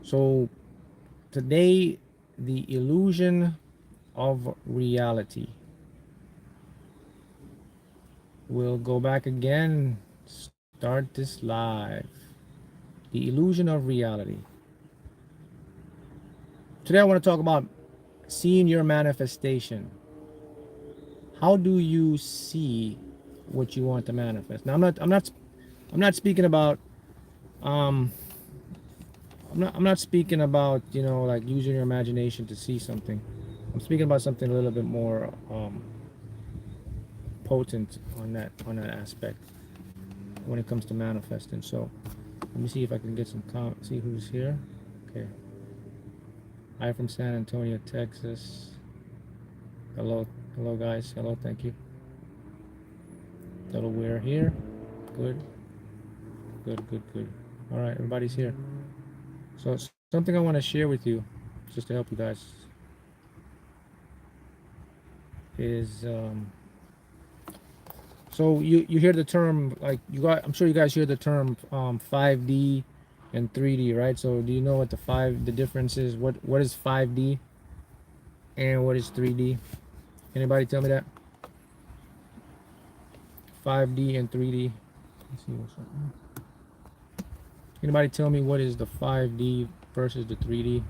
So today, the illusion of reality. We'll go back again, start this live. The illusion of reality. Today, I want to talk about seeing your manifestation. How do you see what you want to manifest? Now, I'm not speaking about um, I'm not speaking about like using your imagination to see something. I'm speaking about something a little bit more potent on that aspect when it comes to manifesting. So let me see if I can get some see who's here. Okay, hi from San Antonio, Texas. Hello, hello guys. Hello, thank you. Delaware here. Good, good, good, good. All right, everybody's here. So something I want to share with you, just to help you guys, is so you hear the term, like you got, I'm sure you guys hear the term 5D and 3D, right? So do you know what the difference is? What is 5D and what is 3D? Anybody tell me that? 5D and 3D. Let's see what's up. Anybody tell me what is the 5D versus the 3D?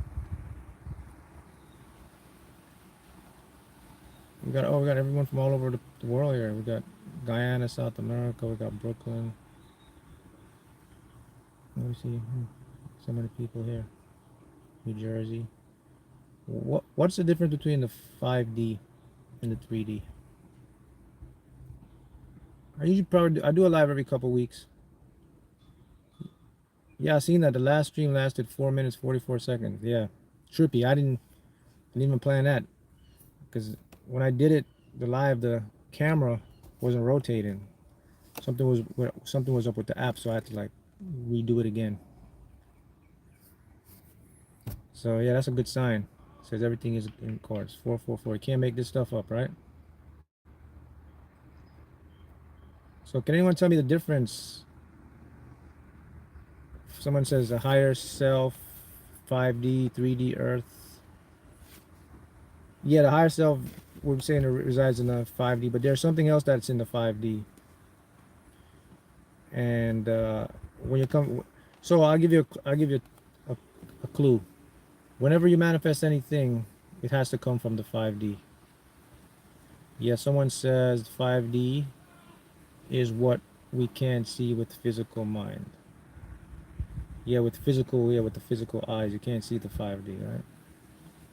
We got everyone from all over the world here. We got Guyana, South America. We got Brooklyn. Let me see. So many people here. New Jersey. What's the difference between the 5D and the 3D? I do a live every couple weeks. Yeah, I seen that. The last stream lasted 4 minutes 44 seconds. Yeah, trippy. I didn't even plan that because when I did it, the live, the camera wasn't rotating. Something was up with the app, so I had to like redo it again. So yeah, that's a good sign. It says everything is in course. 444. You can't make this stuff up, right? So can anyone tell me the difference? If someone says a higher self, 5D, 3D Earth. Yeah, the higher self, we're saying it resides in the 5D, but there's something else that's in the 5D. And when you come, so I'll give you a clue. Whenever you manifest anything, it has to come from the 5D. Yeah, someone says 5D is what we can't see with physical mind. Yeah, with the physical eyes, you can't see the 5D, right?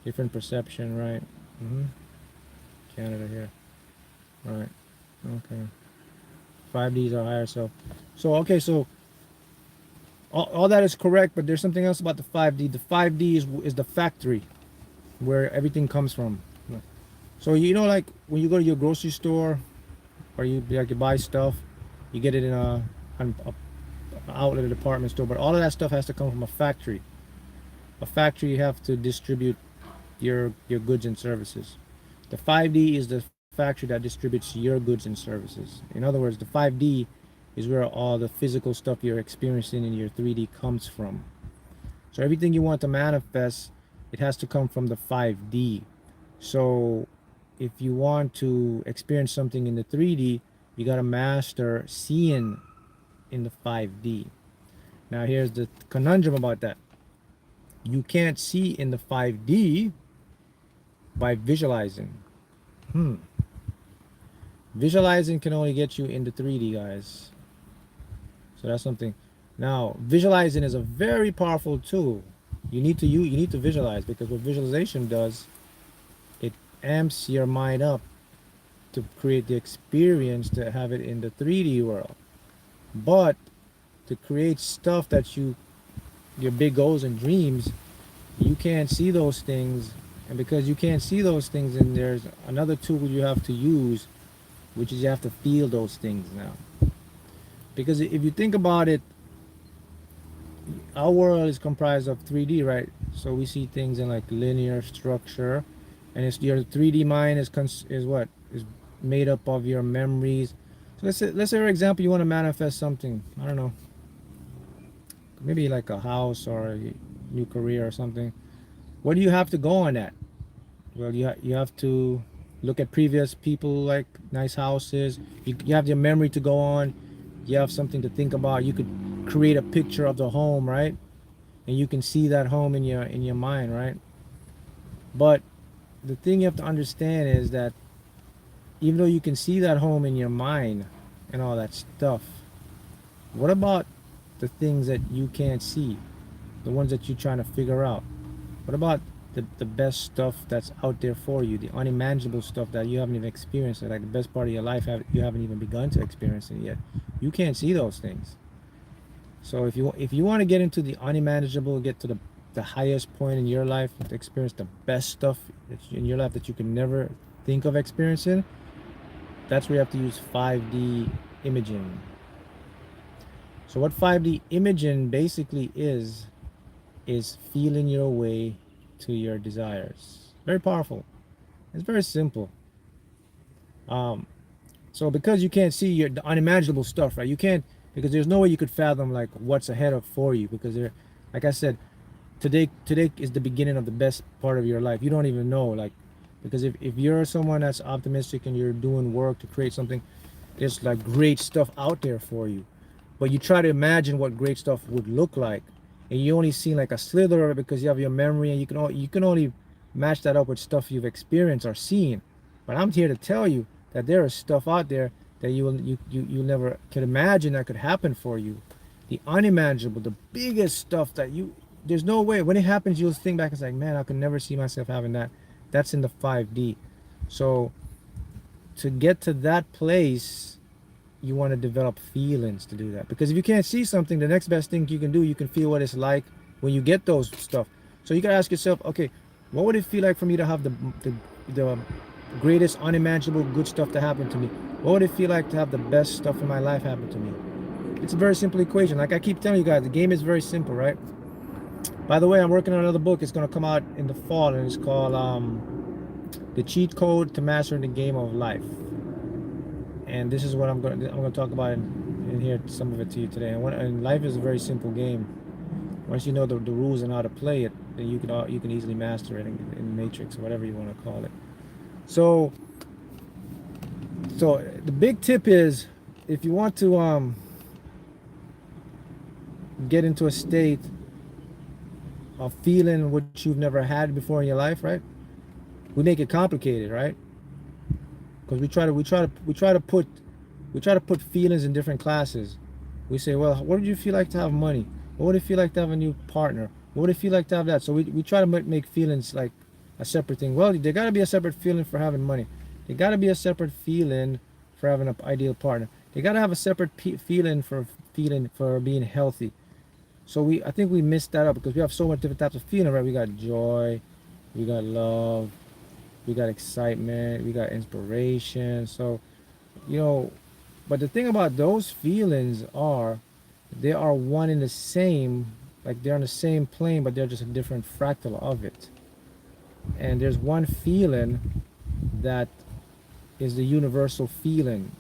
Different perception, right? Mm-hmm. Canada here, right? Okay. 5D is our higher self. So okay, so all that is correct, but there's something else about the 5D. The 5D is the factory where everything comes from. So like when you go to your grocery store or you buy stuff, you get it in an outlet, a department store, but all of that stuff has to come from a factory. A factory, you have to distribute your goods and services. The 5D is the factory that distributes your goods and services. In other words, the 5D is where all the physical stuff you're experiencing in your 3D comes from. So everything you want to manifest, it has to come from the 5D. So if you want to experience something in the 3D, you got to master seeing in the 5D. Now here's the conundrum about that. You can't see in the 5D by visualizing. Hmm. Visualizing can only get you into 3D, guys. So that's something. Now, visualizing is a very powerful tool. You need to visualize, because what visualization does, it amps your mind up to create the experience to have it in the 3D world. But to create stuff that your big goals and dreams, you can't see those things. And because you can't see those things, then there's another tool you have to use, which is you have to feel those things now. Because if you think about it, our world is comprised of 3D, right? So we see things in like linear structure, and it's your 3D mind is what is made up of your memories. So let's say for example you want to manifest something. I don't know, maybe like a house, or new career or something, what do you have to go on that? Well, you have to look at previous people, like nice houses. You have your memory to go on. You have something to think about. You could create a picture of the home, right? And you can see that home in your mind, right? But the thing you have to understand is that even though you can see that home in your mind and all that stuff, what about the things that you can't see, the ones that you're trying to figure out? What about the best stuff that's out there for you, the unimaginable stuff that you haven't even experienced, like the best part of your life you haven't even begun to experience it yet? You can't see those things. So if you want to get into the unimaginable, get to the highest point in your life, to experience the best stuff in your life that you can never think of experiencing, that's where you have to use 5D imaging. So what 5D imaging basically is feeling your way to your desires. Very powerful. It's very simple. So because you can't see the unimaginable stuff, right? You can't, because there's no way you could fathom like what's ahead of for you, because there, like I said, today is the beginning of the best part of your life. You don't even know, like, because if you're someone that's optimistic and you're doing work to create something, there's like great stuff out there for you. But you try to imagine what great stuff would look like, and you only see like a slither of it because you have your memory, and you can only match that up with stuff you've experienced or seen. But I'm here to tell you that there is stuff out there that you never could imagine that could happen for you. The unimaginable, the biggest stuff that there's no way when it happens you'll think back and say, man, I could never see myself having that. That's in the 5D. So to get to that place, you want to develop feelings to do that, because if you can't see something, the next best thing you can do, you can feel what it's like when you get those stuff. So you gotta ask yourself, okay, what would it feel like for me to have the greatest unimaginable good stuff to happen to me? What would it feel like to have the best stuff in my life happen to me? It's a very simple equation. Like I keep telling you guys, the game is very simple, right? By the way, I'm working on another book. It's going to come out in the fall, and it's called The Cheat Code to Mastering the Game of Life. And this is what I'm going to talk about in here, some of it to you today. And life is a very simple game. Once you know the rules and how to play it, then you can easily master it in Matrix or whatever you want to call it. So the big tip is, if you want to get into a state of feeling what you've never had before in your life, right? We make it complicated, right? Because we try to put feelings in different classes. We say, well, what would you feel like to have money? What would it feel like to have a new partner? What would it feel like to have that? So we try to make feelings like a separate thing. Well, there got to be a separate feeling for having money. There got to be a separate feeling for having an ideal partner. They got to have a separate feeling for being healthy. So I think we missed that up, because we have so much different types of feeling, right? We got joy, we got love, we got excitement, we got inspiration. So, but the thing about those feelings they are one and the same, like they're on the same plane, but they're just a different fractal of it. And there's one feeling that is the universal feeling.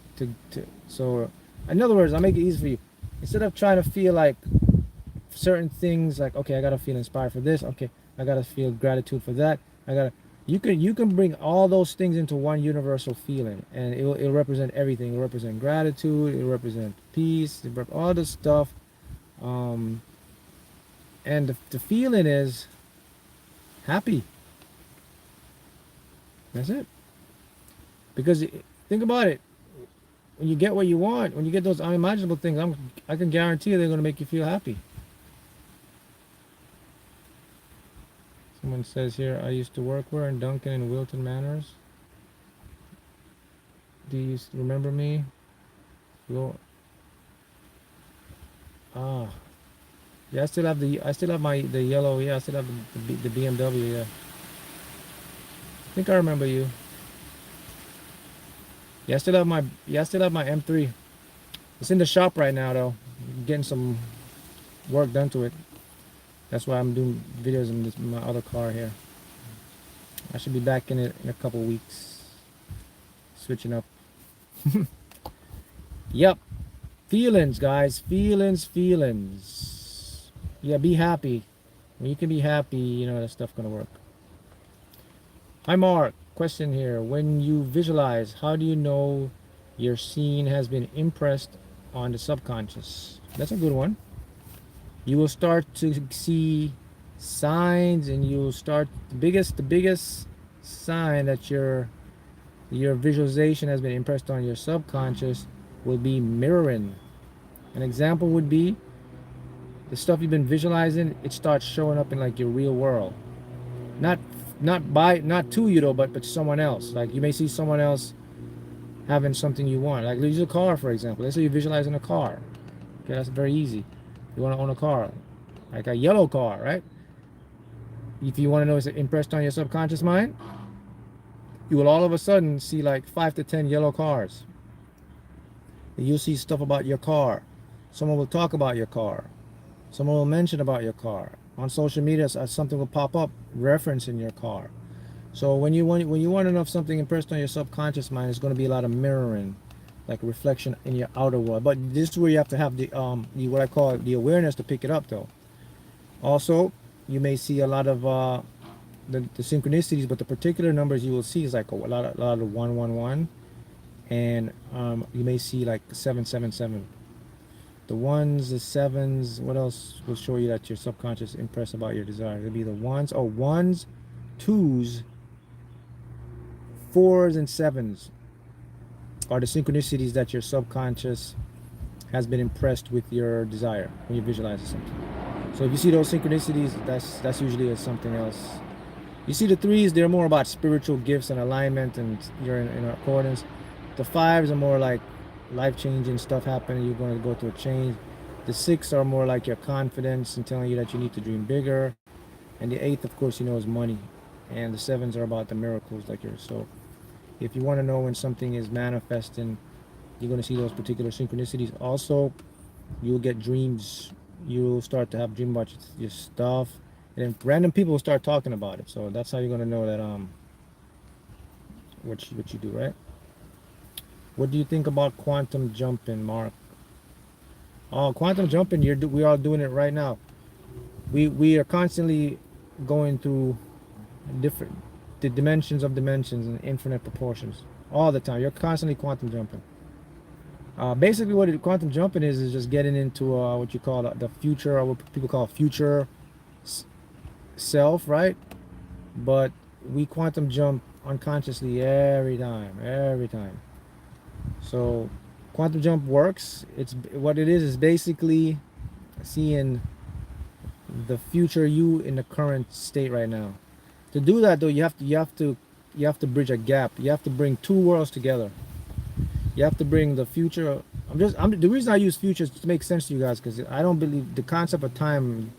So, in other words, I'll make it easy for you. Instead of trying to feel like certain things, like, okay, I gotta feel inspired for this, okay, I gotta feel gratitude for that, you can bring all those things into one universal feeling, and it'll represent everything. It'll represent gratitude, it'll represent peace, all this stuff. And the feeling is happy. That's it. Because think about it, when you get what you want, when you get those unimaginable things, I can guarantee you they're going to make you feel happy. Someone says here, I used to work where in Duncan and Wilton Manors. Do you remember me? Yeah, I still have the yellow. Yeah, I still have the BMW. Yeah, I think I remember you. Yeah, I still have my M3. It's in the shop right now though. Getting some work done to it. That's why I'm doing videos in my other car here. I should be back in it in a couple weeks. Switching up. Yep. Feelings, guys. Feelings. Yeah, be happy. When you can be happy, you know that stuff gonna work. Hi Mark, question here. When you visualize, how do you know your scene has been impressed on the subconscious? That's a good one. You will start to see signs, and you will start the biggest sign that your visualization has been impressed on your subconscious will be mirroring. An example would be the stuff you've been visualizing, it starts showing up in like your real world. Not not to you though, but someone else. Like you may see someone else having something you want. Like use a car for example. Let's say you're visualizing a car. Okay, that's very easy. You want to own a car, like a yellow car, right? If you want to know it's impressed on your subconscious mind, you will all of a sudden see like 5 to 10 yellow cars. You'll see stuff about your car. Someone will talk about your car. Someone will mention about your car. On social media, something will pop up referencing your car. So when you want to know if something impressed on your subconscious mind, it's going to be a lot of mirroring, like reflection in your outer world. But this is where you have to have the what I call the awareness to pick it up, though. Also, you may see a lot of the synchronicities, but the particular numbers you will see is like a lot of 111, and you may see like 777. The ones, the sevens, what else will show you that your subconscious impressed about your desire? It'll be the ones, oh, ones, twos, fours, and sevens are the synchronicities that your subconscious has been impressed with your desire when you visualize something. So if you see those synchronicities, that's usually something else. You see the threes, they're more about spiritual gifts and alignment, and you're in accordance. The fives are more like life-changing stuff happening. You're going to go through a change. The six are more like your confidence and telling you that you need to dream bigger. And the eighth, of course, you know, is money. And the sevens are about the miracles, like yours. So if you want to know when something is manifesting, you're going to see those particular synchronicities. Also, you'll get dreams. You'll start to have dream about your stuff, and then random people will start talking about it. So that's how you're going to know that what you do, right? What do you think about quantum jumping, Mark? Oh, quantum jumping, we are doing it right now. We are constantly going through different the dimensions of dimensions and infinite proportions all the time. You're constantly quantum jumping. Basically, what quantum jumping is just getting into what you call the future, or what people call future self, right? But we quantum jump unconsciously every time, every time. So quantum jump works. It's what it is basically seeing the future you in the current state right now. To do that though, you have to bridge a gap. You have to bring two worlds together. You have to bring the future. The reason I use future is to make sense to you guys, because I don't believe the concept of time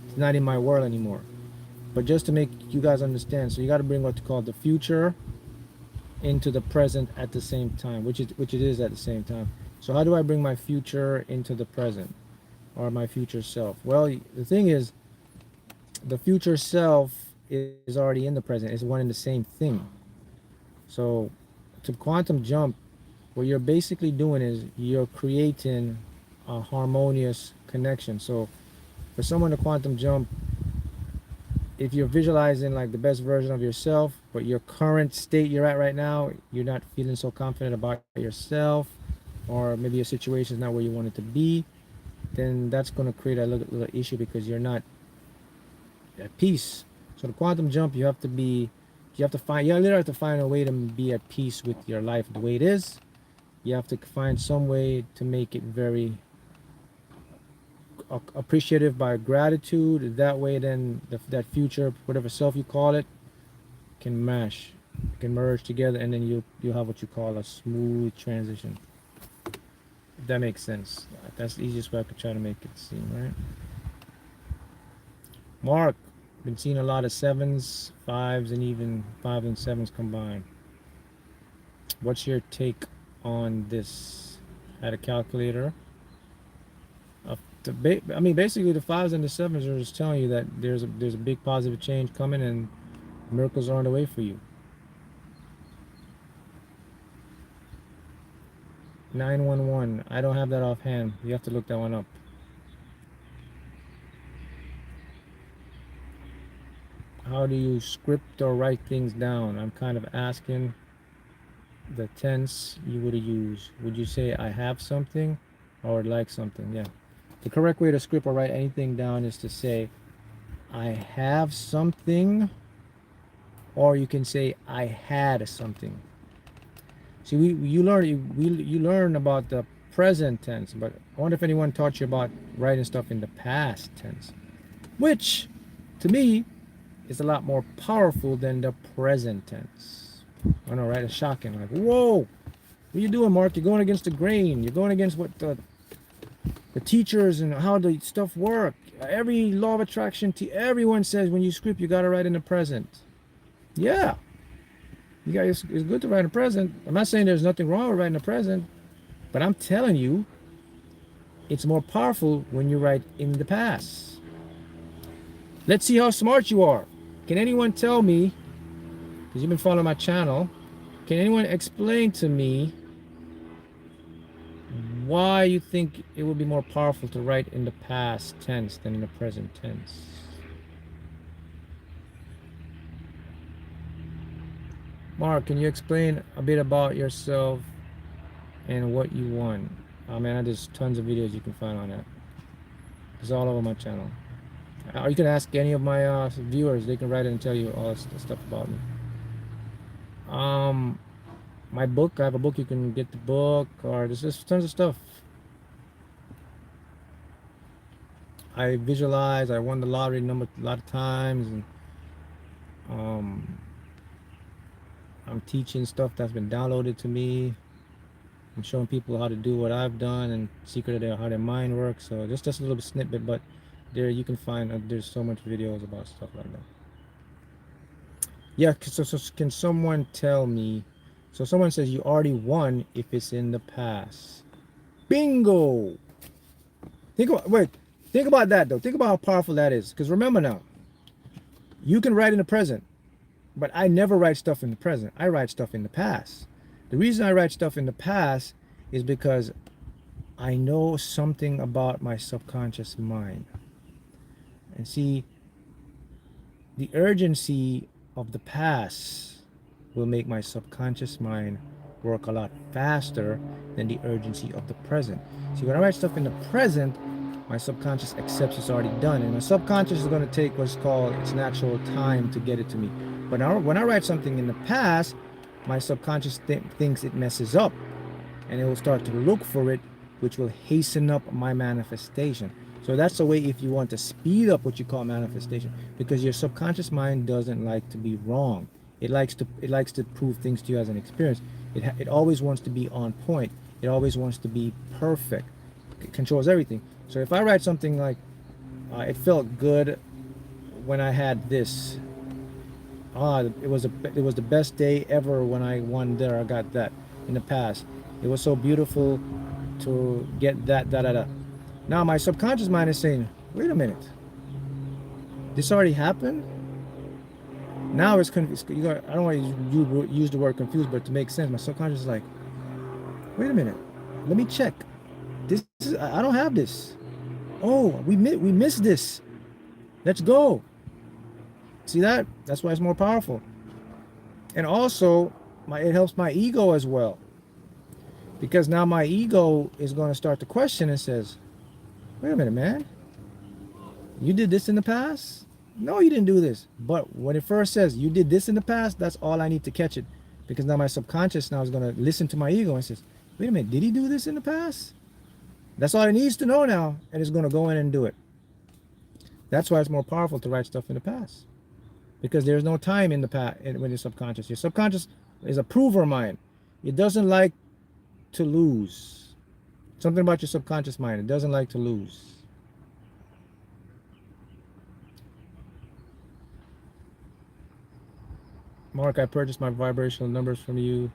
is not in my world anymore. But just to make you guys understand, so you got to bring what's called the future into the present at the same time, which it is at the same time. So how do I bring my future into the present, or my future self? Well, the thing is, the future self is already in the present. It's one and the same thing. So to quantum jump, what you're basically doing is you're creating a harmonious connection. So for someone to quantum jump, if you're visualizing like the best version of yourself, but your current state you're at right now, you're not feeling so confident about yourself, or maybe your situation is not where you want it to be, then that's going to create a little issue because you're not at peace. So the quantum jump, you literally have to find a way to be at peace with your life the way it is. You have to find some way to make it very appreciative by gratitude. That way, then that future, whatever self you call it, can merge together, and then you'll have what you call a smooth transition. If that makes sense. That's the easiest way I could try to make it seem, right? Mark, been seeing a lot of sevens, fives, and even five and sevens combined. What's your take on this? Had a calculator. I mean, basically, the fives and the sevens are just telling you that there's a big positive change coming, and miracles are on the way for you. 911. I don't have that offhand. You have to look that one up. How do you script or write things down? I'm kind of asking the tense you would use. Would you say I have something or would like something? Yeah. The correct way to script or write anything down is to say I have something, or you can say I had something. See, you learn about the present tense, but I wonder if anyone taught you about writing stuff in the past tense, which to me is a lot more powerful than the present tense. I know, right? It's shocking. Like, whoa, what are you doing, Mark? You're going against the grain. You're going against what the teachers and how the stuff work. Every law of attraction, everyone says when you script, you got to write in the present. Yeah, you guys, it's good to write in the present. I'm not saying there's nothing wrong with writing in the present, but I'm telling you, it's more powerful when you write in the past. Let's see how smart you are. Can anyone tell me, because you've been following my channel, can anyone explain to me why you think it would be more powerful to write in the past tense than in the present tense? Mark, can you explain a bit about yourself and what you want? Oh man, there's tons of videos you can find on that. It's all over my channel. Or you can ask any of my viewers. They can write it and tell you all this stuff about me. My book, I have a book. You can get the book, or there's just tons of stuff. I visualize. I won the lottery number a lot of times, and I'm teaching stuff that's been downloaded to me. I'm showing people how to do what I've done and secret of how their mind works. So just a little bit snippet, but there you can find there's so much videos about stuff like that. Yeah, so can someone tell me? So someone says you already won if it's in the past. Bingo! Think about that though. Think about how powerful that is. Because remember now, you can write in the present, but I never write stuff in the present. I write stuff in the past. The reason I write stuff in the past is because I know something about my subconscious mind. And see, the urgency of the past will make my subconscious mind work a lot faster than the urgency of the present. See, when I write stuff in the present, my subconscious accepts it's already done, and my subconscious is going to take what's called its natural time to get it to me. But when I write something in the past, my subconscious thinks it messes up, and it will start to look for it, which will hasten up my manifestation. So that's the way if you want to speed up what you call manifestation, because your subconscious mind doesn't like to be wrong. It likes to prove things to you as an experience. It always wants to be on point. It always wants to be perfect. It controls everything. So if I write something like, it felt good when I had this. It was the best day ever when I won there. I got that in the past. It was so beautiful to get that. Now my subconscious mind is saying, wait a minute, this already happened? Now it's confused. I don't want to use the word confused, but to make sense, my subconscious is like, wait a minute, let me check. I don't have this. Oh, we missed this. Let's go. See that? That's why it's more powerful. And also, it helps my ego as well. Because now my ego is going to start to question and says, wait a minute, man. You did this in the past? No, you didn't do this. But when it first says you did this in the past, that's all I need to catch it. Because now my subconscious now is going to listen to my ego and says, wait a minute, did he do this in the past? That's all it needs to know now, and it's going to go in and do it. That's why it's more powerful to write stuff in the past. Because there's no time in the past when you're subconscious. Your subconscious is a prover mind. It doesn't like to lose. Something about your subconscious mind. It doesn't like to lose. Mark, I purchased my vibrational numbers from you.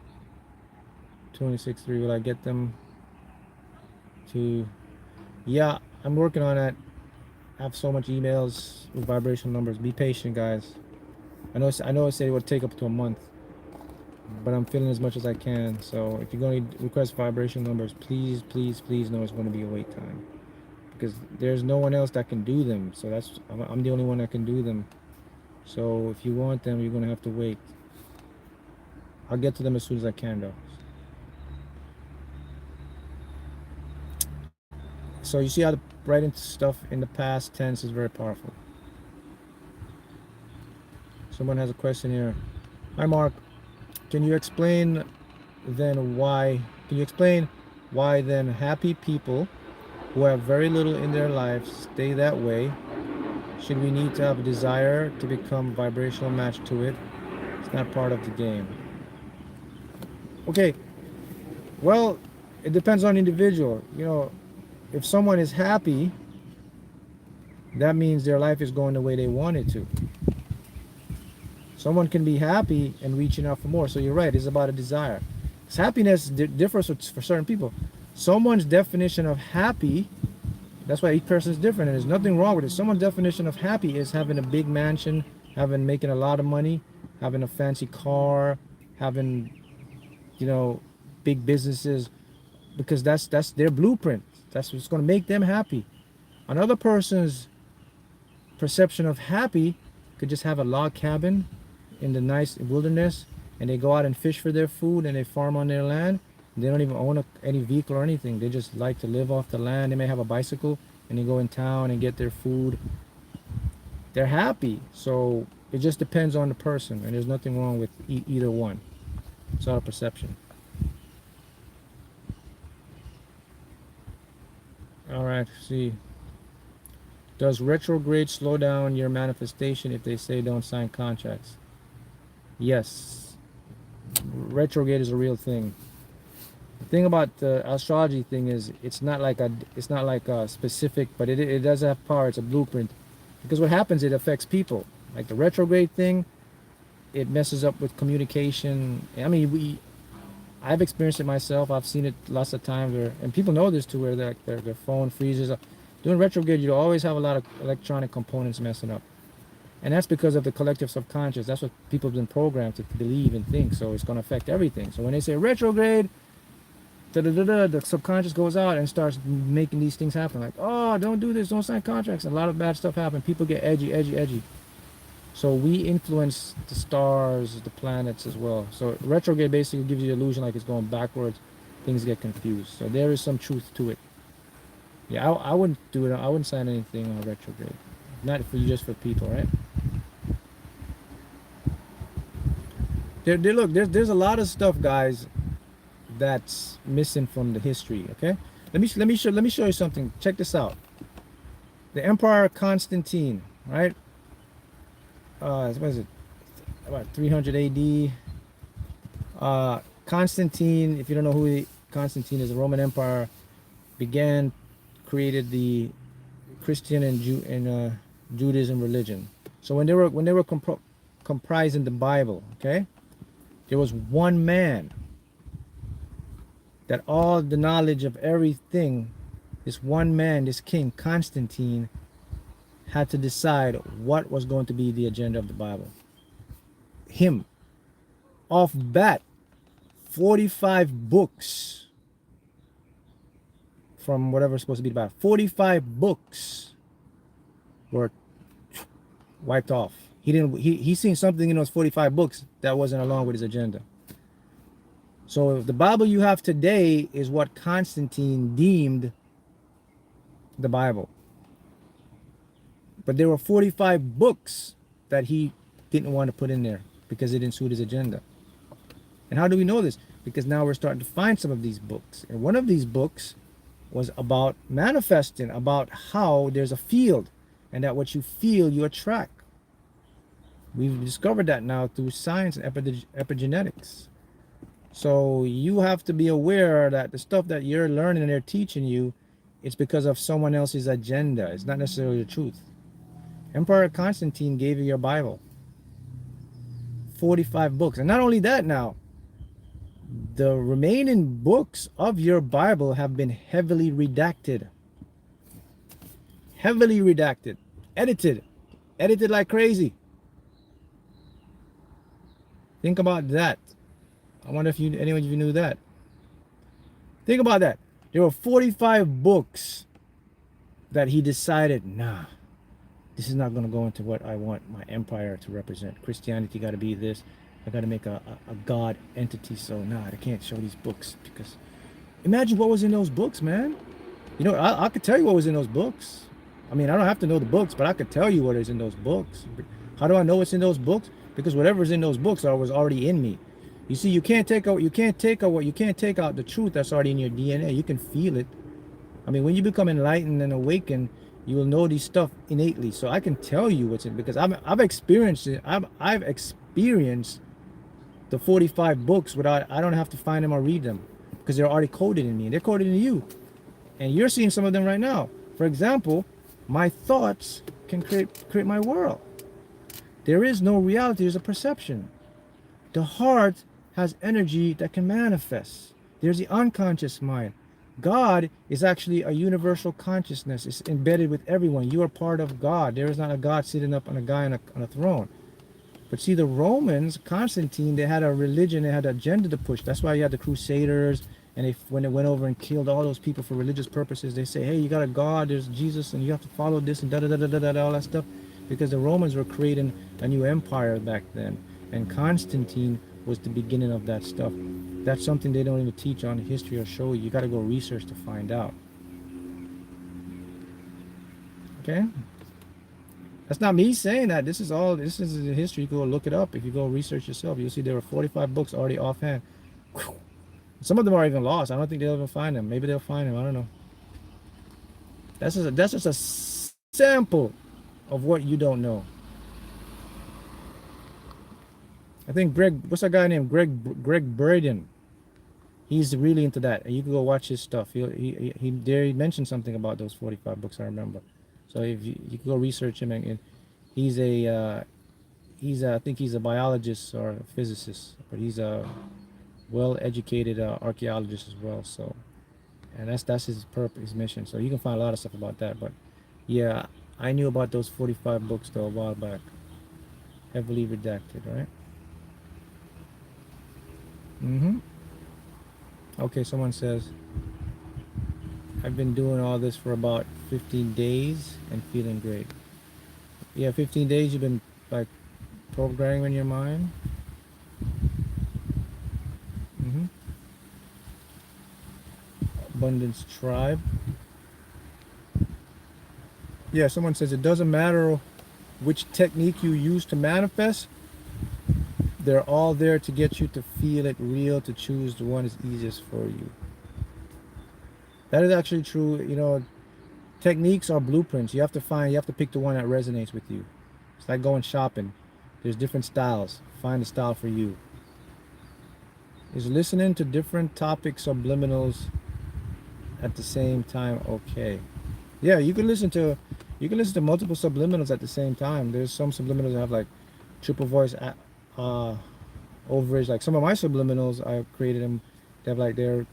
263. Will I get them to? Yeah, I'm working on that. I have so much emails with vibrational numbers. Be patient, guys. I know I said it would take up to a month, but I'm feeling as much as I can. So if you're going to request vibration numbers, please, please, please know it's going to be a wait time, because there's no one else that can do them. So I'm the only one that can do them. So if you want them, you're gonna have to wait. I'll get to them as soon as I can, though. So you see how the writing stuff in the past tense is very powerful. Someone has a question here. Hi, Mark. Can you explain then why? Can you explain why then happy people who have very little in their lives stay that way? Should we need to have a desire to become vibrational match to it? It's not part of the game. Okay, well, it depends on individual. You know, if someone is happy, that means their life is going the way they want it to. Someone can be happy and reaching out for more. So you're right, it's about a desire. Because happiness differs for certain people. Someone's definition of happy, that's why each person is different, and there's nothing wrong with it. Someone's definition of happy is having a big mansion, making a lot of money, having a fancy car, having, you know, big businesses, because that's their blueprint. That's what's going to make them happy. Another person's perception of happy could just have a log cabin in the nice wilderness, and they go out and fish for their food, and they farm on their land. They don't even own any vehicle or anything. They just like to live off the land. They may have a bicycle, and they go in town and get their food. They're happy. So it just depends on the person, and there's nothing wrong with either one. It's all a perception. All right, see. Does retrograde slow down your manifestation if they say don't sign contracts? Yes. Retrograde is a real thing. The thing about the astrology thing is it's not like a specific, but it does have power. It's a blueprint. Because what happens, it affects people. Like the retrograde thing, it messes up with communication. I mean, I've experienced it myself. I've seen it lots of times and people know this too, where their phone freezes. During retrograde, you always have a lot of electronic components messing up. And that's because of the collective subconscious. That's what people have been programmed to believe and think. So it's going to affect everything. So when they say retrograde, the subconscious goes out and starts making these things happen. Like, oh, don't do this, don't sign contracts. And a lot of bad stuff happens. People get edgy. So we influence the stars, the planets as well. So retrograde basically gives you the illusion like it's going backwards. Things get confused. So there is some truth to it. Yeah, I wouldn't do it. I wouldn't sign anything on retrograde. Not for you, just for people, right? Look, there's a lot of stuff, guys, that's missing from the history. Okay, let me show you something. Check this out. The Emperor Constantine, right? What is it? About 300 A.D. Constantine, if you don't know who Constantine is, the Roman Empire created the Christian and Judaism religion. So when they were comprising the Bible, okay, there was one man that all the knowledge of everything, this one man, this king Constantine, had to decide what was going to be the agenda of the Bible. Him. Off bat, 45 books from whatever's supposed to be the Bible. 45 books were wiped off. He seen something in those 45 books that wasn't along with his agenda. So the Bible you have today is what Constantine deemed the Bible. But there were 45 books that he didn't want to put in there because it didn't suit his agenda. And how do we know this? Because now we're starting to find some of these books. And one of these books was about manifesting, about how there's a field, and that what you feel, you attract. We've discovered that now through science and epigenetics. So you have to be aware that the stuff that you're learning and they're teaching you, it's because of someone else's agenda. It's not necessarily the truth. Emperor Constantine gave you your Bible. 45 books. And not only that now, the remaining books of your Bible have been heavily redacted. Heavily redacted. Edited. Edited like crazy. Think about that. I wonder if anyone of you knew that. Think about that. There were 45 books that he decided, nah, This is not going to go into what I want my empire to represent. Christianity got to be this. I got to make a God entity. So, nah, I can't show these books because imagine what was in those books, man. You know, I could tell you what was in those books. I mean, I don't have to know the books, but I could tell you what is in those books. How do I know what's in those books? Because whatever's in those books was already in me. You see, you can't take out the truth that's already in your DNA. You can feel it. I mean, when you become enlightened and awakened, you will know these stuff innately. So I can tell you what's in because I've experienced it. I've experienced the 45 books without I don't have to find them or read them because they're already coded in me and they're coded in you. And you're seeing some of them right now. For example, my thoughts can create my world. There is no reality, there's a perception. The heart has energy that can manifest. There's the unconscious mind. God is actually a universal consciousness. It's embedded with everyone. You are part of God. There is not a God sitting up on a guy on a throne. But see, the Romans, Constantine, they had a religion, they had an agenda to push. That's why you had the Crusaders, and when they went over and killed all those people for religious purposes, they say, hey, you got a God, there's Jesus, and you have to follow this and da da da da da da, all that stuff, because the Romans were creating a new empire back then, and Constantine was the beginning of that stuff. That's something they don't even teach on history or show you. You got to go research to find out. Okay. That's not me saying that. This is the history. You go look it up. If you go research yourself, you'll see there were 45 books already offhand. Some of them are even lost. I don't think they'll ever find them. Maybe they'll find them. I don't know. That's just a sample of what you don't know. I think what's that guy named Greg Braden? He's really into that. And you can go watch his stuff. He mentioned something about those 45 books. I remember. So if you can go research him, and he's I think he's a biologist or a physicist, but he's a well-educated archaeologist as well. So, and that's his purpose, his mission. So you can find a lot of stuff about that. But yeah, I knew about those 45 books though a while back. Heavily redacted, right? Mm-hmm. Okay, someone says, I've been doing all this for about 15 days and feeling great. Yeah, 15 days you've been like programming in your mind. Mm-hmm. Abundance Tribe. Yeah, someone says it doesn't matter which technique you use to manifest. They're all there to get you to feel it real, to choose the one that's easiest for you. That is actually true. You know, techniques are blueprints. You have to pick the one that resonates with you. It's like going shopping. There's different styles. Find the style for you. Is listening to different topic subliminals at the same time okay? Yeah, you can listen to multiple subliminals at the same time. There's some subliminals that have like triple voice overage. Like some of my subliminals, I created them. They're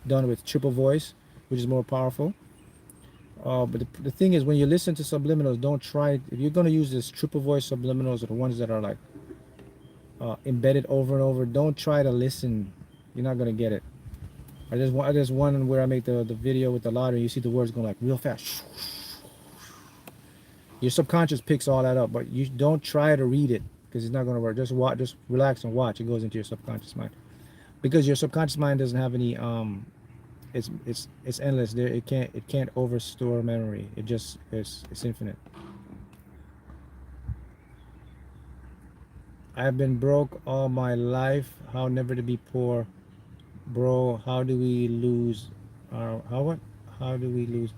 done with triple voice, which is more powerful. But the thing is, when you listen to subliminals, don't try. If you're gonna use this triple voice subliminals, or the ones that are like embedded over and over, don't try to listen. You're not gonna get it. There's one where I make the video with the lottery. You see the words going like real fast. Your subconscious picks all that up, but you don't try to read it because it's not gonna work. Just watch, just relax and watch. It goes into your subconscious mind because your subconscious mind doesn't have any it's endless. There it can't overstore memory. It's infinite. I've been broke all my life. How never to be poor, bro? How do we lose our how do we lose?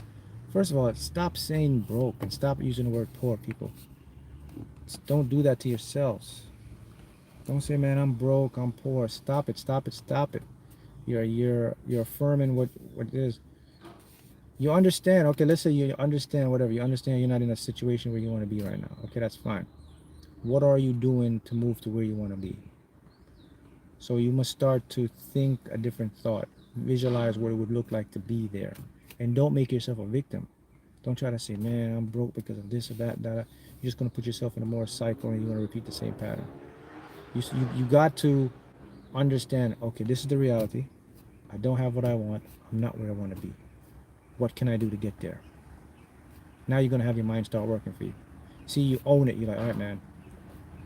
First of all, stop saying broke and stop using the word poor, people. Don't do that to yourselves. Don't say, man, I'm broke, I'm poor. Stop it, stop it, stop it. You're affirming what it is. You understand, okay, let's say you understand whatever. You understand you're not in a situation where you want to be right now. Okay, that's fine. What are you doing to move to where you want to be? So you must start to think a different thought. Visualize what it would look like to be there. And don't make yourself a victim. Don't try to say, man, I'm broke because of this or that. You're just going to put yourself in a more cycle and you're going to repeat the same pattern. You got to understand, okay, this is the reality. I don't have what I want. I'm not where I want to be. What can I do to get there? Now you're gonna have your mind start working for you. See, you own it. You're like, all right, man.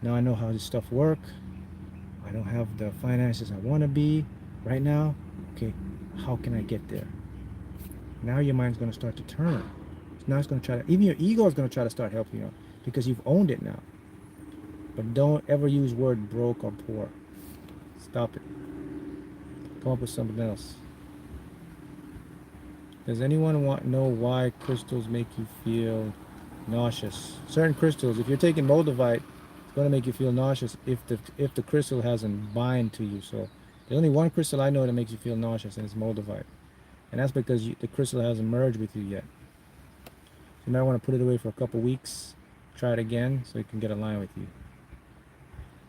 Now I know how this stuff work. I don't have the finances I want to be right now. Okay, how can I get there? Now your mind's gonna start to turn. Now it's gonna try to. Even your ego is gonna try to start helping you out because you've owned it now. But don't ever use word broke or poor. Stop it. Come up with something else. Does anyone know why crystals make you feel nauseous? Certain crystals, if you're taking moldavite, it's going to make you feel nauseous if the crystal hasn't bind to you. So there's only one crystal I know that makes you feel nauseous, and it's moldavite. And that's because the crystal hasn't merged with you yet. You might want to put it away for a couple weeks. Try it again so it can get aligned with you.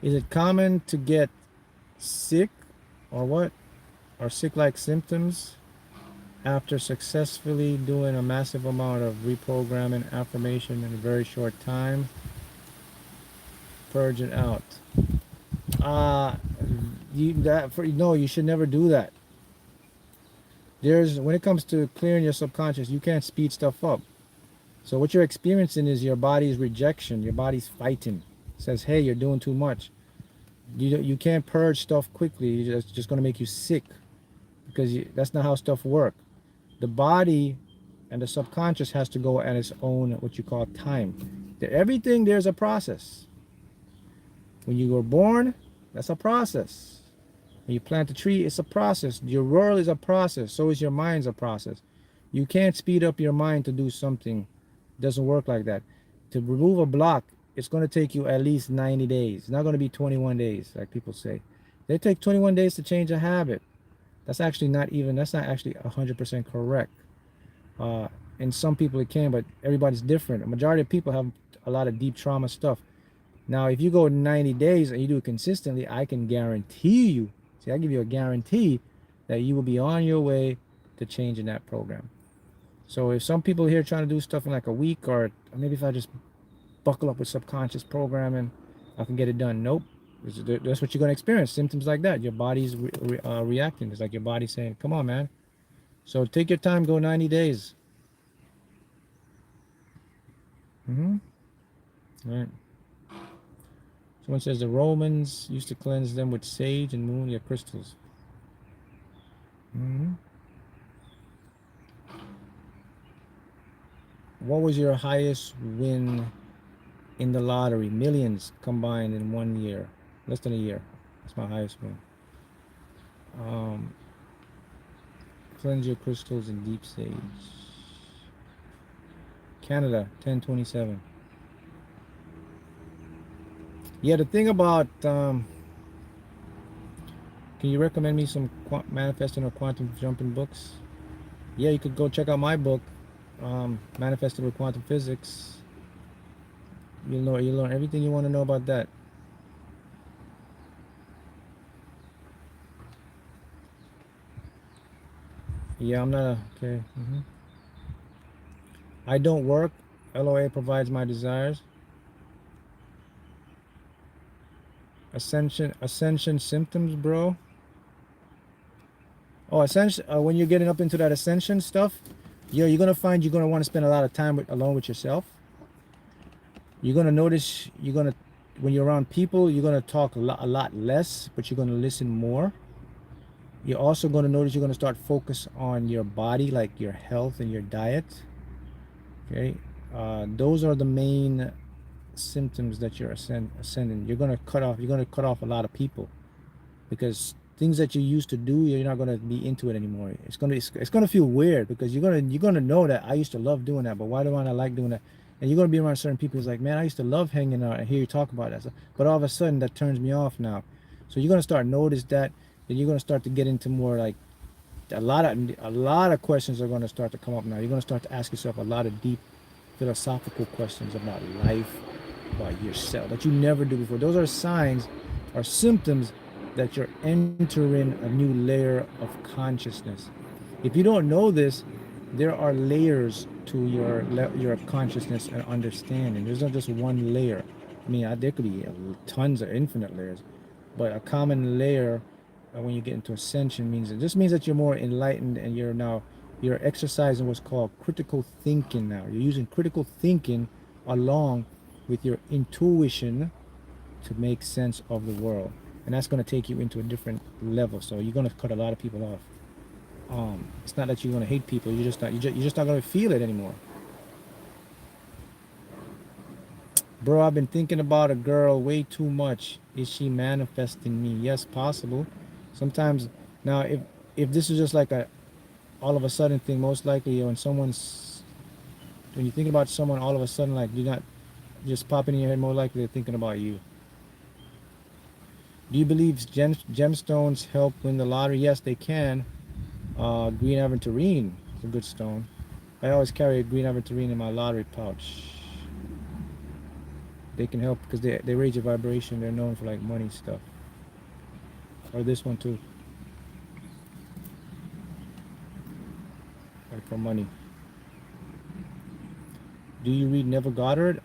Is it common to get sick or what? Or sick-like symptoms after successfully doing a massive amount of reprogramming affirmation in a very short time? Purge it out. No, you should never do that. When it comes to clearing your subconscious, you can't speed stuff up. So what you're experiencing is your body's rejection. Your body's fighting. It says, hey, you're doing too much. You can't purge stuff quickly. It's just going to make you sick because that's not how stuff works. The body and the subconscious has to go at its own, what you call, time. Everything, there's a process. When you were born, that's a process. When you plant a tree, it's a process. Your world is a process. So is your mind's a process. You can't speed up your mind to do something. It doesn't work like that. To remove a block, it's going to take you at least 90 days. It's not going to be 21 days, like people say. They take 21 days to change a habit. That's not actually 100% correct. And some people it can, but everybody's different. A majority of people have a lot of deep trauma stuff. Now, if you go 90 days and you do it consistently, I can guarantee you, I give you a guarantee that you will be on your way to changing that program. So if some people here trying to do stuff in like a week, or maybe if I just buckle up with subconscious programming, I can get it done. Nope. That's what you're going to experience. Symptoms like that. Your body's reacting. It's like your body saying, come on, man. So take your time. Go 90 days. All right. Someone says the Romans used to cleanse them with sage and moon crystals. What was your highest win in the lottery? Millions combined in 1 year. Less than a year. That's my highest win. Cleanse your crystals in deep sage. Canada, 1027. Yeah, the thing about, can you recommend me some manifesting or quantum jumping books? Yeah, you could go check out my book, Manifesting with Quantum Physics. You'll learn everything you want to know about that. Yeah, I'm not okay. I don't work. LOA provides my desires. Ascension symptoms, bro. Oh, ascension. When you're getting up into that ascension stuff, you're gonna find you're gonna want to spend a lot of time alone with yourself. You're gonna notice when you're around people, you're gonna talk a lot less, but you're gonna listen more. You're also gonna notice you're gonna start focus on your body, like your health and your diet. Okay, those are the main symptoms that you're ascending. You're gonna cut off a lot of people because things that you used to do, you're not gonna be into it anymore. It's gonna feel weird because you're gonna know that I used to love doing that, but why do I not like doing that? And you're gonna be around certain people who's like, man, I used to love hanging out and hear you talk about that stuff, but all of a sudden that turns me off now. So you're gonna start notice that, then you're gonna start to get into more like a lot of questions are gonna start to come up now. You're gonna start to ask yourself a lot of deep philosophical questions about life, about yourself that you never do before. Those are signs or symptoms that you're entering a new layer of consciousness. If you don't know this, there are layers to your consciousness and understanding. There's not just one layer. I mean, there could be tons of infinite layers, but a common layer when you get into ascension means that you're more enlightened and you're now You're exercising what's called critical thinking now. You're using critical thinking along with your intuition to make sense of the world. And that's going to take you into a different level. So you're going to cut a lot of people off. It's not that you're going to hate people. You're just not going to feel it anymore. Bro, I've been thinking about a girl way too much. Is she manifesting me? Yes, possible. Sometimes now if this is just like a all of a sudden thing, most likely when you think about someone all of a sudden, like you're not just popping in your head, more likely they're thinking about you. Do you believe gemstones help win the lottery? Yes, they can. Green aventurine is a good stone. I always carry a green aventurine in my lottery pouch. They can help because they raise your vibration. They're known for like money stuff. Or this one too, like for money. Do you read Neville Goddard?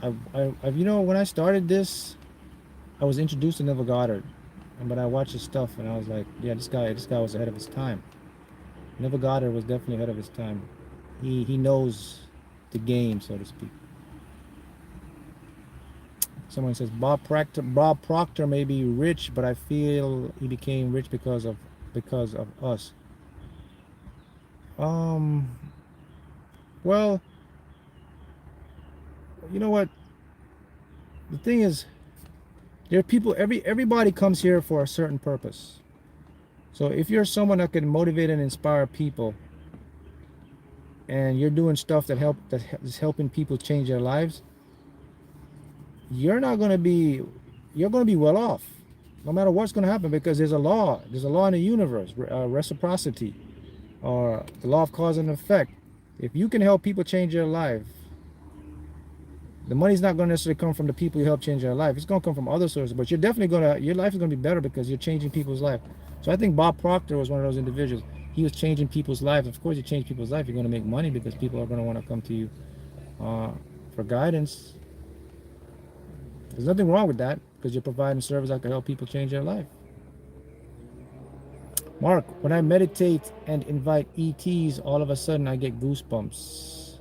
When I started this, I was introduced to Neville Goddard, but I watched his stuff and I was like, yeah, this guy was ahead of his time. Neville Goddard was definitely ahead of his time. He knows the game, so to speak. Someone says Bob Proctor may be rich, but I feel he became rich because of us. Um, well, you know what? The thing is, there are people. Everybody comes here for a certain purpose. So if you're someone that can motivate and inspire people, and you're doing stuff that is helping people change their lives, you're not going to be you're going to be well off no matter what's going to happen, because there's a law in the universe, reciprocity, or the law of cause and effect. If you can help people change their life, the money's not going to necessarily come from the people you help change their life. It's going to come from other sources, but your life is going to be better because you're changing people's life. So I think Bob Proctor was one of those individuals. He was changing people's lives. Of course, you change people's life, you're going to make money because people are going to want to come to you for guidance. There's nothing wrong with that because you're providing service that can help people change their life. Mark, when I meditate and invite ETs, all of a sudden I get goosebumps.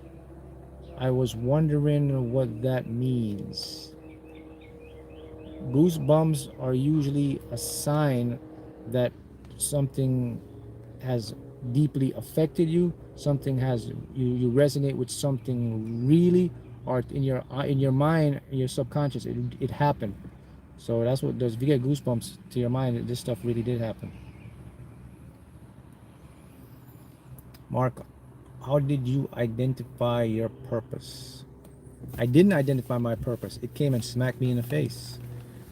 I was wondering what that means. Goosebumps are usually a sign that something has deeply affected you. Something has you resonate with something really, or in your mind, in your subconscious, it happened. So that's what does. If you get goosebumps to your mind, this stuff really did happen. Mark, how did you identify your purpose? I didn't identify my purpose. It came and smacked me in the face.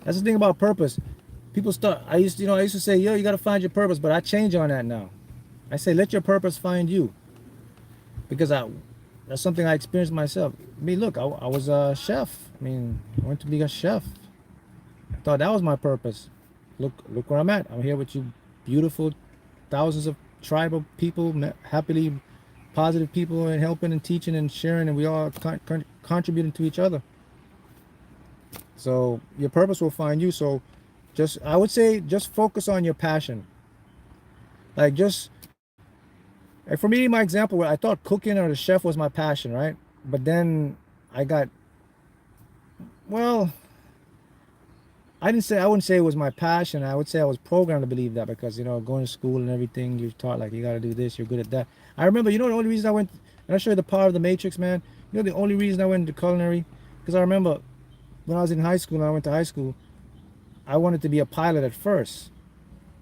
That's the thing about purpose. People start. I used to say, yo, you got to find your purpose, but I change on that now. I say, let your purpose find you, because that's something I experienced myself. I mean, look, I was a chef. I mean, I went to be a chef. I thought that was my purpose. Look where I'm at. I'm here with you, beautiful, thousands of tribal people, happily positive people, and helping and teaching and sharing, and we all contributing to each other. So your purpose will find you. So I would say, just focus on your passion. Like like for me, my example, where I thought cooking or the chef was my passion, right? But then I got, well, I wouldn't say it was my passion. I would say I was programmed to believe that, because, going to school and everything, you're taught like you got to do this, you're good at that. I remember, the only reason I went, and I show you the power of the matrix, man. The only reason I went into culinary, because I remember when I was in high school and I went to high school, I wanted to be a pilot at first.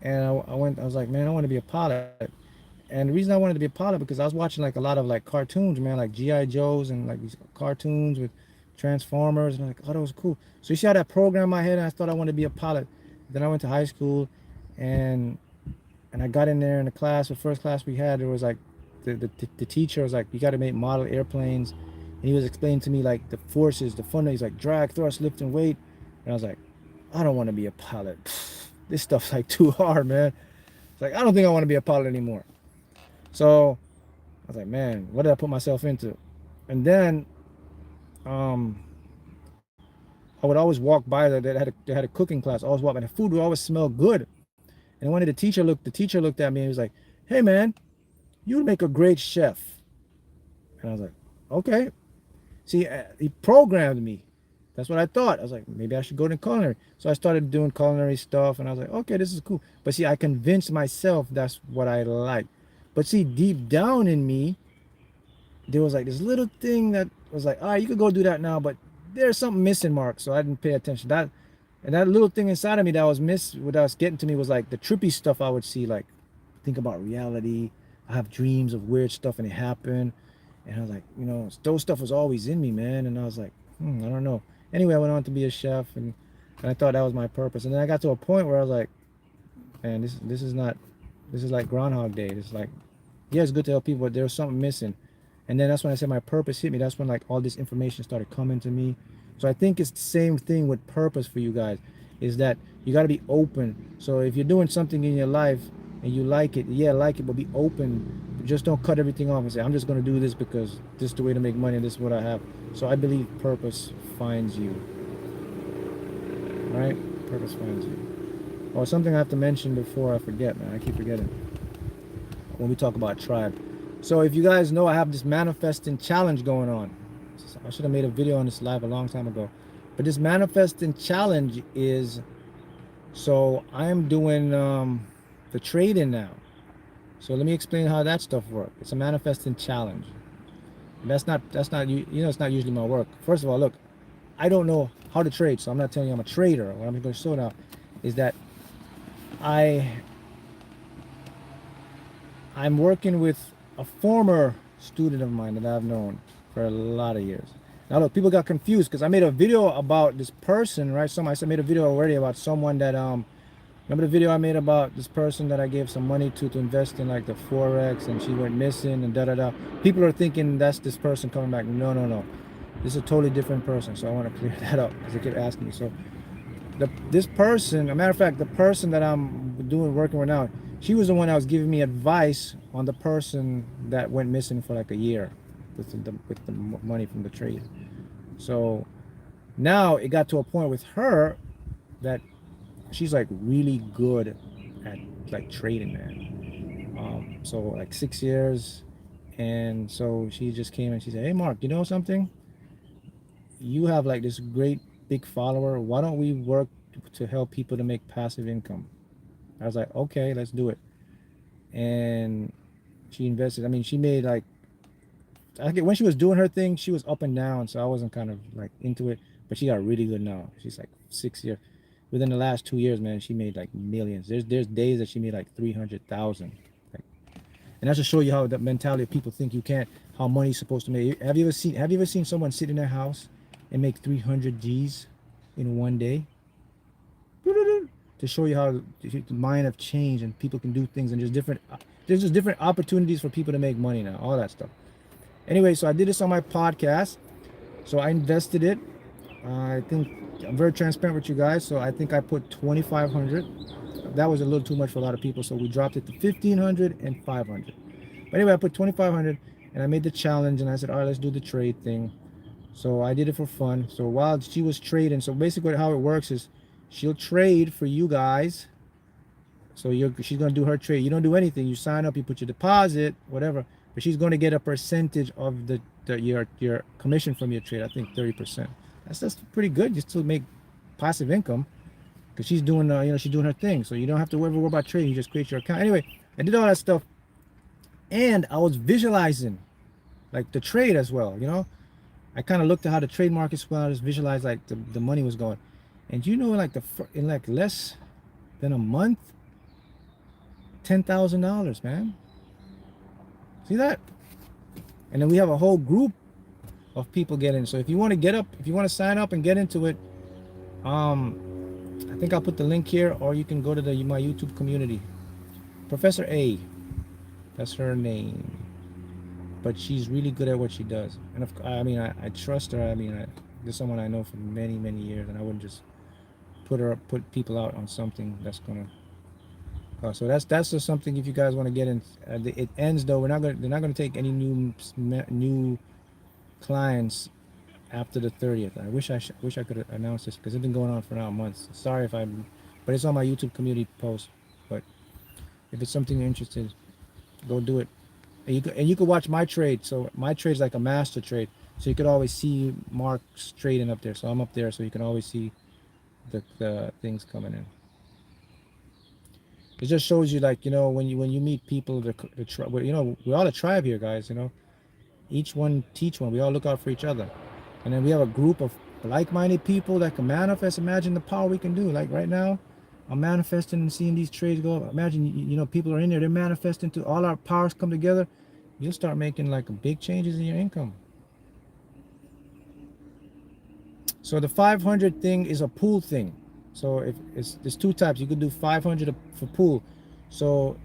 And I was like, man, I want to be a pilot. And the reason I wanted to be a pilot, because I was watching like a lot of like cartoons, man, like G.I. Joes and like these cartoons with Transformers, and I'm like, oh, that was cool. So you see how that program in my head, and I thought I wanted to be a pilot. Then I went to high school, and I got in there in the class. The first class we had, there was like the teacher was like, you got to make model airplanes, and he was explaining to me like the forces, the fun. He's like, drag, thrust, lift, and weight. And I was like, I don't want to be a pilot. This stuff's like too hard, man. It's like, I don't think I want to be a pilot anymore. So I was like, man, what did I put myself into? And then I would always walk by they had a cooking class. I always walk, and the food would always smell good. And one day the teacher looked at me and he was like, hey man, you would make a great chef. And I was like, okay. See, he programmed me. That's what I thought. I was like, maybe I should go to culinary. So I started doing culinary stuff, and I was like, okay, this is cool. But see, I convinced myself that's what I like. But see, deep down in me, there was like this little thing that was like, all right, you could go do that now, but there's something missing, Mark. So I didn't pay attention. And that little thing inside of me that was what was getting to me was like the trippy stuff I would see, like think about reality. I have dreams of weird stuff and it happened. And I was like, those stuff was always in me, man. And I was like, I don't know. Anyway, I went on to be a chef, and I thought that was my purpose. And then I got to a point where I was like, man, this is not, this is like Groundhog Day. This is like, yeah, it's good to help people, but there's something missing. And then that's when I said my purpose hit me. That's when like all this information started coming to me. So I think it's the same thing with purpose for you guys, is that you got to be open. So if you're doing something in your life and you like it, yeah, like it, but be open. Just don't cut everything off and say, I'm just going to do this because this is the way to make money and this is what I have. So I believe purpose finds you. Right? Purpose finds you. Oh, something I have to mention before I forget, man. I keep forgetting when we talk about tribe. So if you guys know, I have this manifesting challenge going on. I should have made a video on this live a long time ago. But this manifesting challenge is, so I am doing the trading now. So let me explain how that stuff works. It's a manifesting challenge. And that's not it's not usually my work. First of all, look, I don't know how to trade, so I'm not telling you I'm a trader. What I'm going to show now is that I I'm working with a former student of mine that I've known for a lot of years. Now look, people got confused because I made a video about this person, right? I made a video already about someone that remember the video I made about this person that I gave some money to invest in like the forex, and she went missing and da da da. People are thinking that's this person coming back. No, no, no. This is a totally different person. So I want to clear that up because they keep asking me. So this person, a matter of fact, the person that I'm working with now, she was the one that was giving me advice on the person that went missing for like a year with the money from the trade. So now it got to a point with her that she's like really good at like trading, man. So like 6 years, and so she just came and she said, "Hey, Mark, you know something? You have like this great big follower. Why don't we work to help people to make passive income?" I was like, okay, let's do it. And she invested. I mean, she made like, when she was doing her thing, she was up and down, so I wasn't kind of like into it. But she got really good now. She's like 6 years. Within the last 2 years, man, she made like millions. There's days that she made like 300,000. Like, and that's to show you how the mentality of people think you can't, how money's supposed to make. Have you ever seen someone sit in their house and make 300 G's in one day? To show you how the mind have changed and people can do things, and there's just different opportunities for people to make money now, all that stuff. Anyway, so I did this on my podcast. So I invested it. I think I'm very transparent with you guys. So I think I put 2,500. That was a little too much for a lot of people. So we dropped it to 1,500 and 500. But anyway, I put 2,500 and I made the challenge and I said, all right, let's do the trade thing. So I did it for fun. So while she was trading, so basically how it works is she'll trade for you guys. So she's going to do her trade. You don't do anything. You sign up, you put your deposit, whatever. But she's going to get a percentage of your commission from your trade. I think 30%. That's pretty good just to make passive income, because she's doing she's doing her thing. So you don't have to worry about trading. You just create your account. Anyway, I did all that stuff, and I was visualizing like the trade as well. I kind of looked at how the trade markets went. I just visualized like the money was going, and like in like less than a month, $10,000, man. See that? And then we have a whole group of people getting. So if you want to sign up and get into it, I think I'll put the link here, or you can go to my YouTube community. Professor A, that's her name. But she's really good at what she does, and I trust her. This is someone I know for many, many years, and I wouldn't just put people out on something that's gonna. So that's just something if you guys want to get in. It ends though. They're not gonna take any new clients after the 30th. I wish I could announce this because it's been going on for now months. Sorry but it's on my YouTube community post. But if it's something you're interested, go do it. And you could watch my trade. So my trade's like a master trade. So you could always see Mark's trading up there. So I'm up there, so you can always see the things coming in. It just shows you, like, when you meet people, we're all a tribe here, guys. Each one teach one. We all look out for each other, and then we have a group of like-minded people that can manifest. Imagine the power we can do. Like right now, I'm manifesting and seeing these trades go up. Imagine, people are in there. They're manifesting to all our powers come together. You'll start making like big changes in your income. So the 500 thing is a pool thing. So if there's two types. You could do 500 for pool. So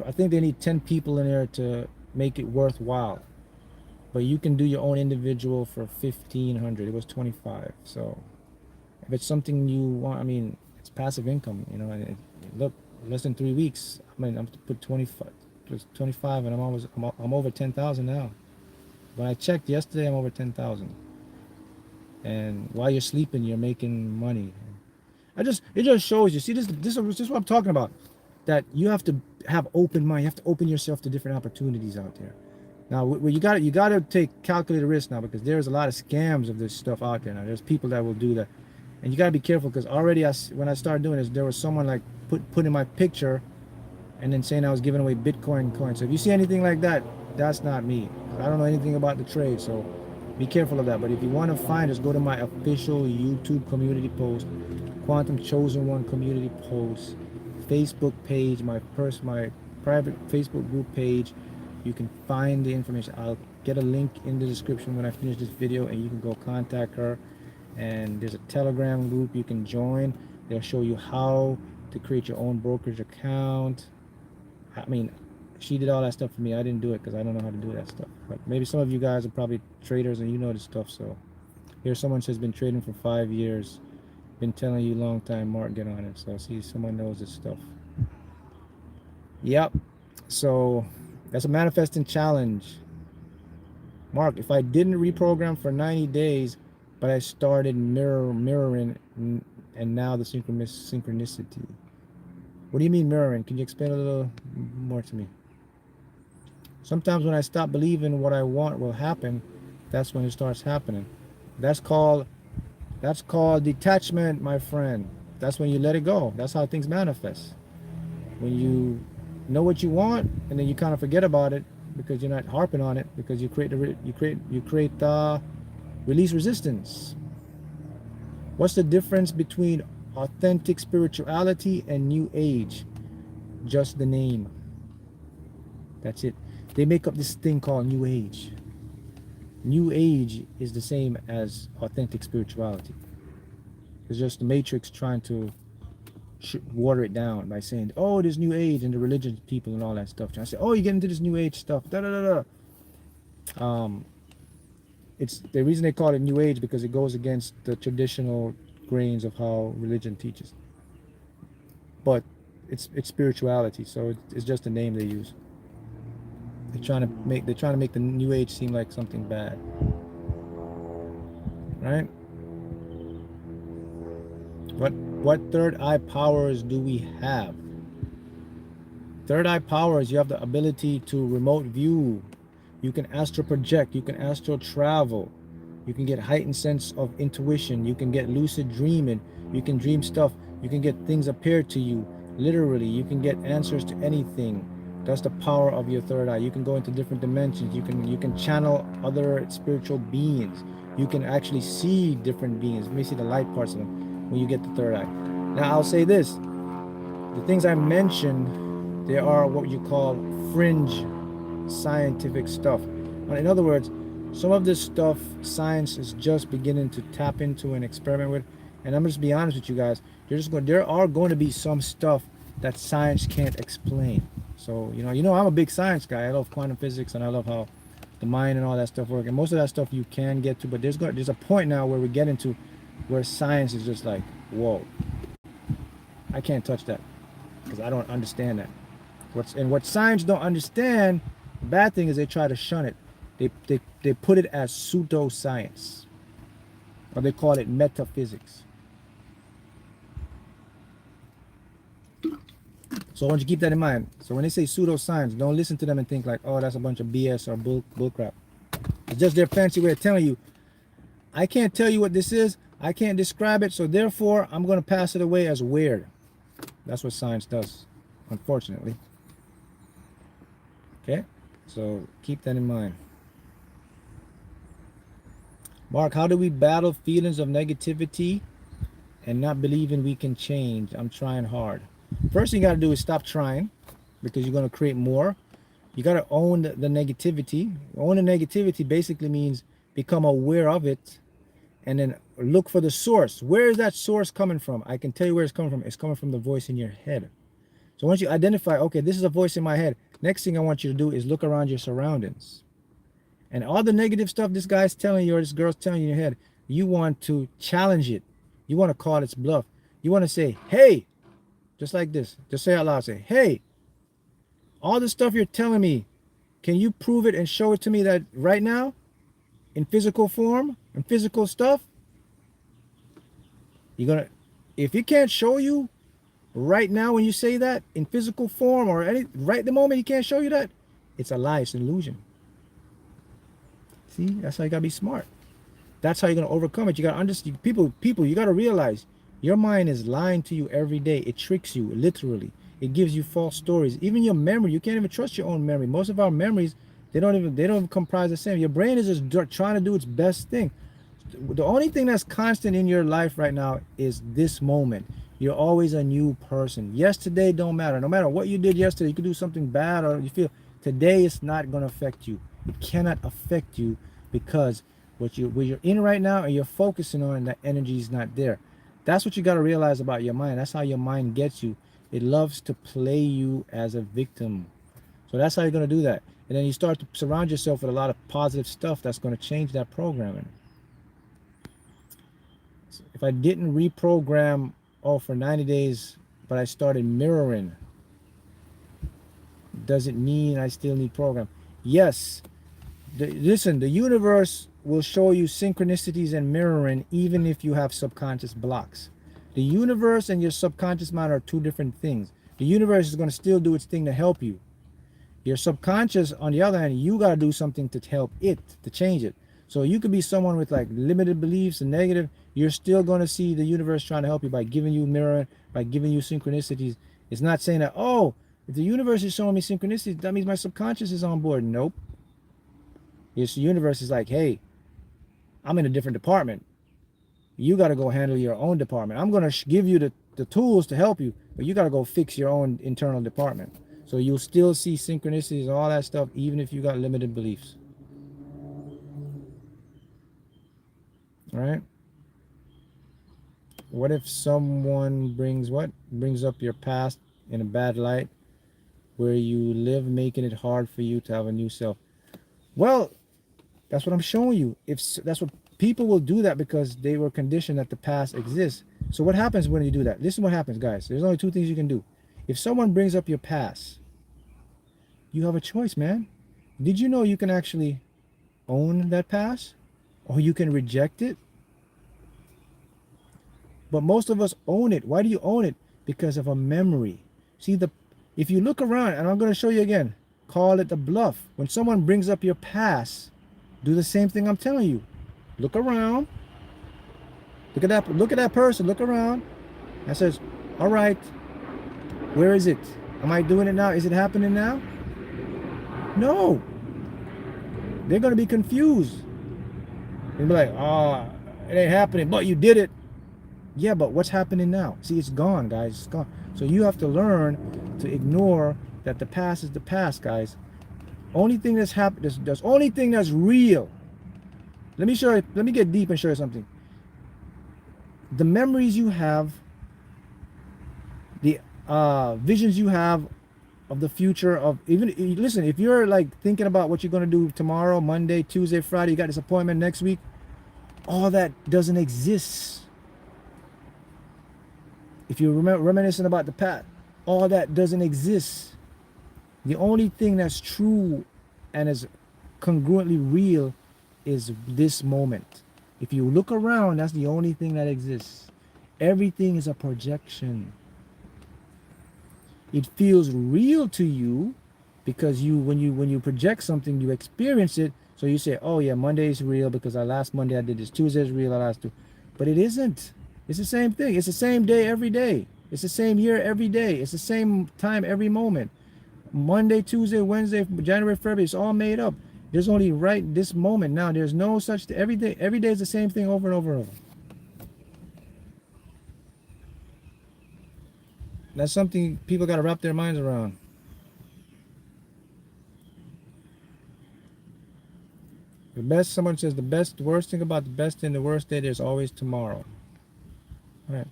I think they need 10 people in there to make it worthwhile. But you can do your own individual for 1,500. It was 25. So if it's something you want, I mean, it's passive income. And look, less than 3 weeks. I mean, I'm to put 25, plus 25, and I'm over 10,000 now. When I checked yesterday, I'm over 10,000. And while you're sleeping, you're making money. It just shows you. See, this is what I'm talking about. That you have to have open mind. You have to open yourself to different opportunities out there. Now, you got to take calculated risk now, because there's a lot of scams of this stuff out there now. There's people that will do that, and you got to be careful, because already when I started doing this, there was someone like putting my picture, and then saying I was giving away Bitcoin coins. So if you see anything like that, that's not me. I don't know anything about the trade, so be careful of that. But if you want to find us, go to my official YouTube community post, Quantum Chosen One community post, Facebook page, my private Facebook group page. You can find the information. I'll get a link in the description when I finish this video, and you can go contact her. And there's a Telegram group you can join. They'll show you how to create your own brokerage account. I mean, she did all that stuff for me. I didn't do it because I don't know how to do that stuff. But maybe some of you guys are probably traders and you know this stuff. So here's someone who's been trading for 5 years. Been telling you a long time, Mark, get on it. So see, someone knows this stuff. Yep. So that's a manifesting challenge. Mark, if I didn't reprogram for 90 days, but I started mirroring, and now the synchronicity. What do you mean mirroring? Can you explain a little more to me? Sometimes when I stop believing what I want will happen, that's when it starts happening. That's called detachment, my friend. That's when you let it go. That's how things manifest. When you know what you want, and then you kind of forget about it because you're not harping on it, because you create release resistance. What's the difference between authentic spirituality and New Age? Just the name. That's it. They make up this thing called New Age. New Age is the same as authentic spirituality. It's just the Matrix trying to water it down by saying, oh, this New Age, and the religious people and all that stuff. Trying to say, oh, you get into this New Age stuff. Da da da da. It's the reason they call it New Age, because it goes against the traditional grains of how religion teaches. But it's spirituality, so it's just a name they use. They're trying to make the New Age seem like something bad, right? What third eye powers do we have? Third eye powers, you have the ability to remote view. You can astral project. You can astral travel. You can get heightened sense of intuition. You can get lucid dreaming. You can dream stuff. You can get things appear to you. Literally, you can get answers to anything. That's the power of your third eye. You can go into different dimensions. You can channel other spiritual beings. You can actually see different beings. You may see the light parts of them when you get the third eye. Now, I'll say this. The things I mentioned, they are what you call fringe scientific stuff. In other words, some of this stuff science is just beginning to tap into and experiment with. And I'm just be honest with you guys, there are going to be some stuff that science can't explain. So I'm a big science guy. I love quantum physics, and I love how the mind and all that stuff work. And most of that stuff you can get to, but there's a point now where we get into where science is just like, whoa, I can't touch that because I don't understand that. What science don't understand, the bad thing is they try to shun it. They put it as pseudoscience, or they call it metaphysics. So I want you to keep that in mind. So when they say pseudoscience, don't listen to them and think like, oh, that's a bunch of BS or bull crap. It's just their fancy way of telling you, I can't tell you what this is. I can't describe it. So therefore, I'm going to pass it away as weird. That's what science does, unfortunately. Okay? So keep that in mind. Mark, how do we battle feelings of negativity and not believing we can change? I'm trying hard. First thing you got to do is stop trying, because you're going to create more. You got to own the negativity. Own the negativity basically means become aware of it and then look for the source. Where is that source coming from? I can tell you where it's coming from. It's coming from the voice in your head. So once you identify, okay, this is a voice in my head, next thing I want you to do is look around your surroundings. And all the negative stuff this guy's telling you or this girl's telling you in your head, you want to challenge it. You want to call its bluff. You want to say, hey, just like this. Just say out loud, say, hey, all the stuff you're telling me, can you prove it and show it to me that right now in physical form and physical stuff? You're gonna, if it can't show you right now when you say that in physical form or any right the moment he can't show you that, it's a lie, it's an illusion. See, that's how you gotta be smart. That's how you're gonna overcome it. You gotta understand, people, you gotta realize your mind is lying to you every day. It tricks you, literally. It gives you false stories. Even your memory, you can't even trust your own memory. Most of our memories, they don't even comprise the same. Your brain is just trying to do its best thing. The only thing that's constant in your life right now is this moment. You're always a new person. Yesterday don't matter. No matter what you did yesterday, you could do something bad or you feel today it's not going to affect you. It cannot affect you because what you're in right now and you're focusing on, that energy is not there. That's what you got to realize about your mind. That's how your mind gets you. It loves to play you as a victim. So that's how you're going to do that. And then you start to surround yourself with a lot of positive stuff that's going to change that programming. If I didn't reprogram for 90 days, but I started mirroring, does it mean I still need program? Yes. Listen, the universe will show you synchronicities and mirroring even if you have subconscious blocks. The universe and your subconscious mind are two different things. The universe is going to still do its thing to help you. Your subconscious, on the other hand, you got to do something to help it, to change it. So you could be someone with like limited beliefs and negative. You're still going to see the universe trying to help you by giving you mirror, by giving you synchronicities. It's not saying that, oh, if the universe is showing me synchronicities, that means my subconscious is on board. Nope. Your universe is like, hey, I'm in a different department. You got to go handle your own department. I'm going to give you the tools to help you, but you got to go fix your own internal department. So you'll still see synchronicities and all that stuff, even if you got limited beliefs. All right? What if someone brings up your past in a bad light, where you live, making it hard for you to have a new self? Well, that's what I'm showing you. If that's what people will do, that because they were conditioned that the past exists. So what happens when you do that? Listen, what happens, guys. There's only two things you can do. If someone brings up your past, you have a choice, man. Did you know you can actually own that past, or you can reject it? But most of us own it. Why do you own it? Because of a memory. See, if you look around, and I'm going to show you again, call it the bluff. When someone brings up your past, do the same thing I'm telling you. Look around. Look at that person. Look around. And says, all right, where is it? Am I doing it now? Is it happening now? No. They're going to be confused. They'll be like, oh, it ain't happening, but you did it. Yeah, but what's happening now? See, it's gone, guys. It's gone. So you have to learn to ignore that the past is the past, guys. Only thing that's happened, there's only thing that's real. Let me show you, let me get deep and show you something. The memories you have, the visions you have of the future, of even, listen, if you're like thinking about what you're going to do tomorrow, Monday, Tuesday, Friday, you got this appointment next week, all that doesn't exist. If you're reminiscing about the past, all that doesn't exist. The only thing that's true and is congruently real is this moment. If you look around, that's the only thing that exists. Everything is a projection. It feels real to you because when you project something, you experience it. So you say, oh yeah, Monday is real because last Monday I did this. Tuesday is real, I last two. But it isn't. It's the same thing. It's the same day every day. It's the same year every day. It's the same time every moment. Monday, Tuesday, Wednesday, January, February, it's all made up. There's only right this moment now. There's no such every day. Every day is the same thing over and over and over. That's something people got to wrap their minds around. The best, someone says, the best, worst thing about the best and the worst day, there's always tomorrow. All right.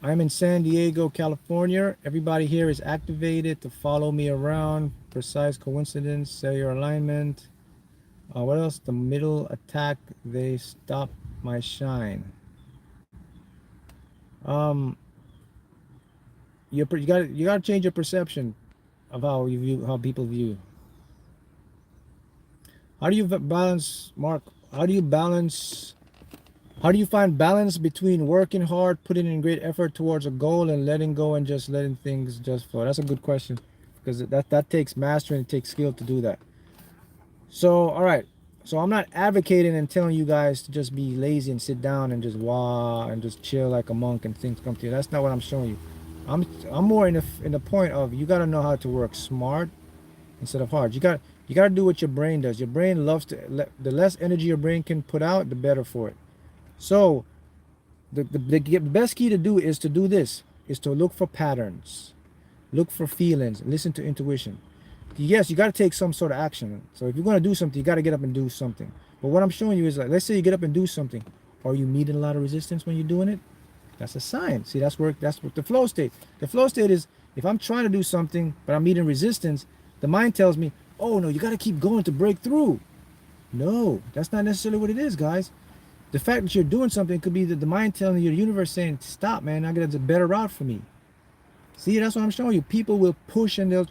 I'm in San Diego, California. Everybody here is activated to follow me around. Precise coincidence, cellular alignment. What else? The middle attack, they stop my shine. You got to change your perception of how you view, how people view you. How do you balance, Mark? How do you find balance between working hard, putting in great effort towards a goal, and letting go and just letting things just flow? That's a good question, because that takes mastery and it takes skill to do that. So, all right. So I'm not advocating and telling you guys to just be lazy and sit down and just and just chill like a monk and things come to you. That's not what I'm showing you. I'm more in the point of, you got to know how to work smart instead of hard. You got to do what your brain does. Your brain loves to, the less energy your brain can put out, the better for it. So the best key to do is to do this, is to look for patterns, look for feelings, listen to intuition. Yes, you got to take some sort of action. So if you're going to do something, you got to get up and do something. But what I'm showing you is, like, let's say you get up and do something. Are you meeting a lot of resistance when you're doing it? That's a sign. See, that's what the flow state. The flow state is, if I'm trying to do something, but I'm meeting resistance, the mind tells me, oh no, you got to keep going to break through. No, that's not necessarily what it is, guys. The fact that you're doing something could be the mind telling you, the universe saying, stop, man, I got a better route for me. See, that's what I'm showing you. People will push and they'll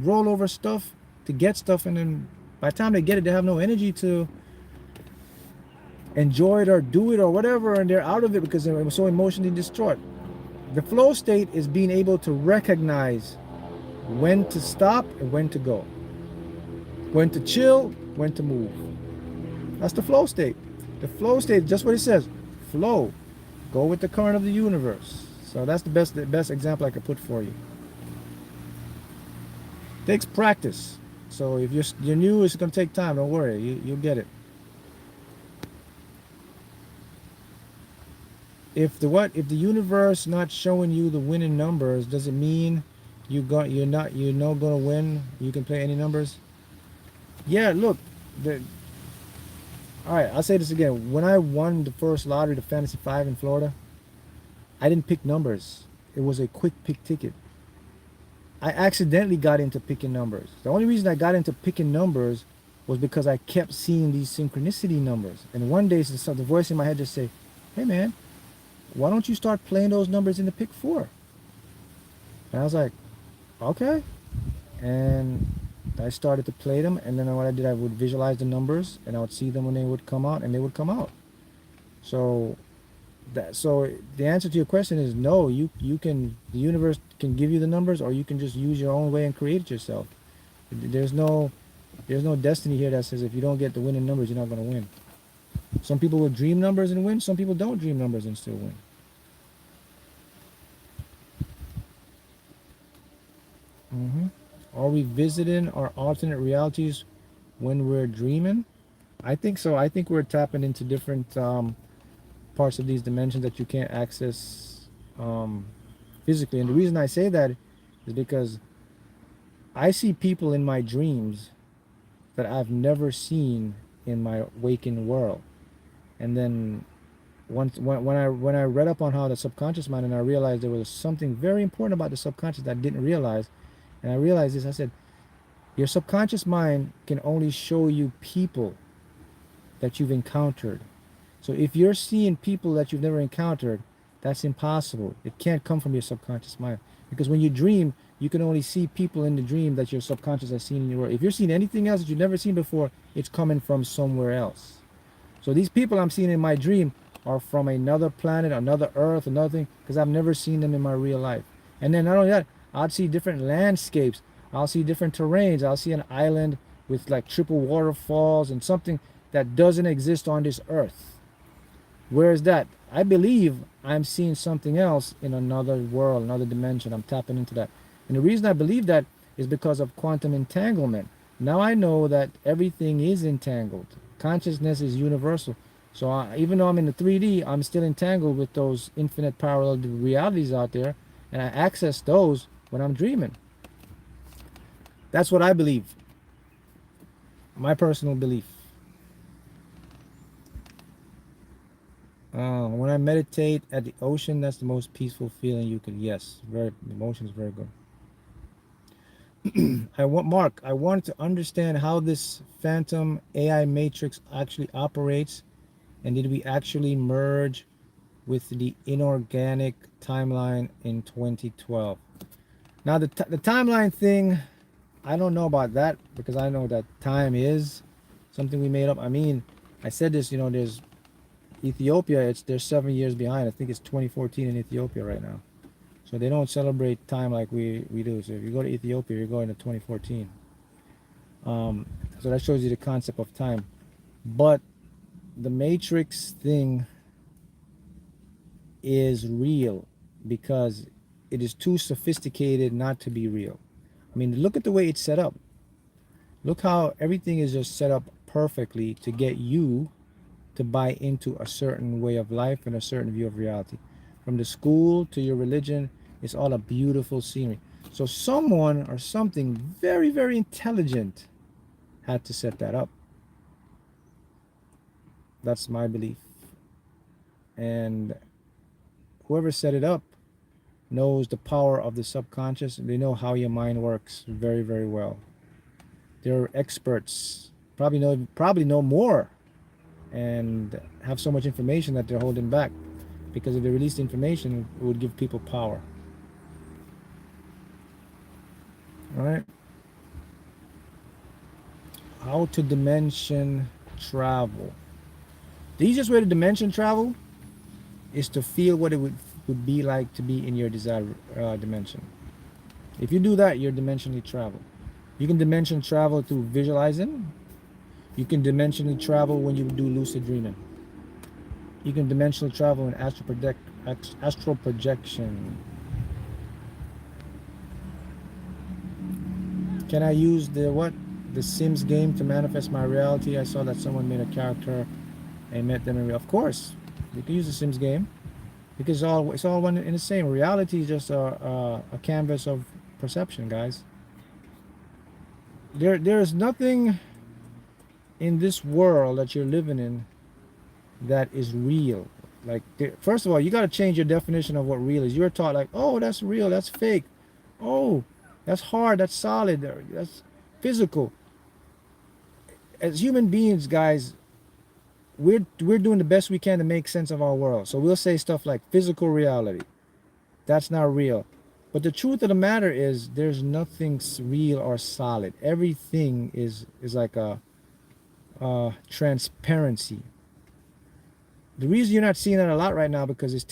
roll over stuff to get stuff, and then by the time they get it, they have no energy to enjoy it or do it or whatever, and they're out of it because they're so emotionally distraught. The flow state is being able to recognize when to stop and when to go, when to chill, when to move. That's the flow state. The flow state, just what it says, flow, go with the current of the universe. So that's the best example I could put for you. Takes practice. So if you're new, it's going to take time. Don't worry, you'll get it. If the universe not showing you the winning numbers, does it mean you're not going to win? You can play any numbers. Yeah, look. All right, I'll say this again. When I won the first lottery, the Fantasy 5 in Florida, I didn't pick numbers. It was a quick pick ticket. I accidentally got into picking numbers. The only reason I got into picking numbers was because I kept seeing these synchronicity numbers. And one day, the voice in my head just say, hey man, why don't you start playing those numbers in the pick 4? And I was like, okay. And I started to play them, and then what I did, I would visualize the numbers, and I would see them when they would come out, and they would come out. So the answer to your question is no. You can, the universe can give you the numbers, or you can just use your own way and create it yourself. There's no destiny here that says if you don't get the winning numbers, you're not going to win. Some people will dream numbers and win. Some people don't dream numbers and still win. Are we visiting our alternate realities when we're dreaming? I think so. I think we're tapping into different parts of these dimensions that you can't access physically. And the reason I say that is because I see people in my dreams that I've never seen in my waking world. And then when I read up on how the subconscious mind, and I realized there was something very important about the subconscious that I didn't realize, and I realized this, I said, your subconscious mind can only show you people that you've encountered. So if you're seeing people that you've never encountered, that's impossible. It can't come from your subconscious mind. Because when you dream, you can only see people in the dream that your subconscious has seen in your world. If you're seeing anything else that you've never seen before, it's coming from somewhere else. So these people I'm seeing in my dream are from another planet, another Earth, another thing, because I've never seen them in my real life. And then not only that, I'd see different landscapes. I'll see different terrains. I'll see an island with like triple waterfalls and something that doesn't exist on this Earth. Where is that? I believe I'm seeing something else in another world, another dimension. I'm tapping into that. And the reason I believe that is because of quantum entanglement. Now I know that everything is entangled. Consciousness is universal. So even though I'm in the 3D, I'm still entangled with those infinite parallel realities out there. And I access those when I'm dreaming. That's what I believe. My personal belief. When I meditate at the ocean, that's the most peaceful feeling you could. Yes, very emotion is very good. I wanted to understand how this phantom AI matrix actually operates, and did we actually merge with the inorganic timeline in 2012? Now the timeline thing, I don't know about that, because I know that time is something we made up. I mean, I said this, there's Ethiopia, they're 7 years behind. I think it's 2014 in Ethiopia right now. So they don't celebrate time like we do. So if you go to Ethiopia, you're going to 2014. So that shows you the concept of time. But the Matrix thing is real because it is too sophisticated not to be real. I mean, look at the way it's set up. Look how everything is just set up perfectly to get you to buy into a certain way of life and a certain view of reality. From the school to your religion, it's all a beautiful scenery. So someone or something very, very intelligent had to set that up. That's my belief. And whoever set it up knows the power of the subconscious. They know how your mind works very, very well. They're experts, probably know more, and have so much information that they're holding back, because if they released information, it would give people power. All right. How to dimension travel. The easiest way to dimension travel is to feel what it would be like to be in your desired dimension. If you do that, you're dimensionally travel. You can dimension travel through visualizing. You can dimensionally travel when you do lucid dreaming. You can dimensionally travel in astral projection. Can I use the Sims game to manifest my reality? I saw that someone made a character and met them in real. Of course, you can use the Sims game, because it's all one in the same. Reality is just a canvas of perception, guys. There is nothing in this world that you're living in that is real. Like, first of all, you got to change your definition of what real is. You're taught like, oh, that's real, that's fake, oh, that's hard, that's solid, that's physical. As human beings, guys, we're doing the best we can to make sense of our world. So we'll say stuff like physical reality. That's not real. But the truth of the matter is, there's nothing real or solid. Everything is like a transparency. The reason you're not seeing that a lot right now, because it's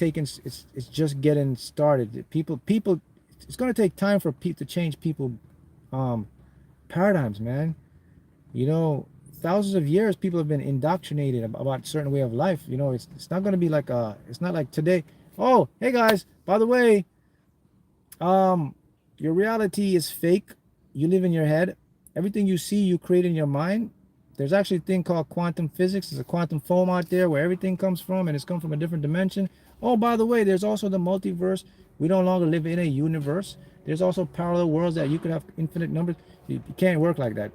just getting started. People, it's going to take time for people to change people paradigms, man. Thousands of years people have been indoctrinated about a certain way of life. It's not going to be like it's not like today. Oh, hey guys, by the way, your reality is fake. You live in your head. Everything you see, you create in your mind. There's actually a thing called quantum physics. There's a quantum foam out there where everything comes from, and it's come from a different dimension. Oh, by the way, there's also the multiverse. We no longer live in a universe. There's also parallel worlds that you could have infinite numbers. You can't work like that.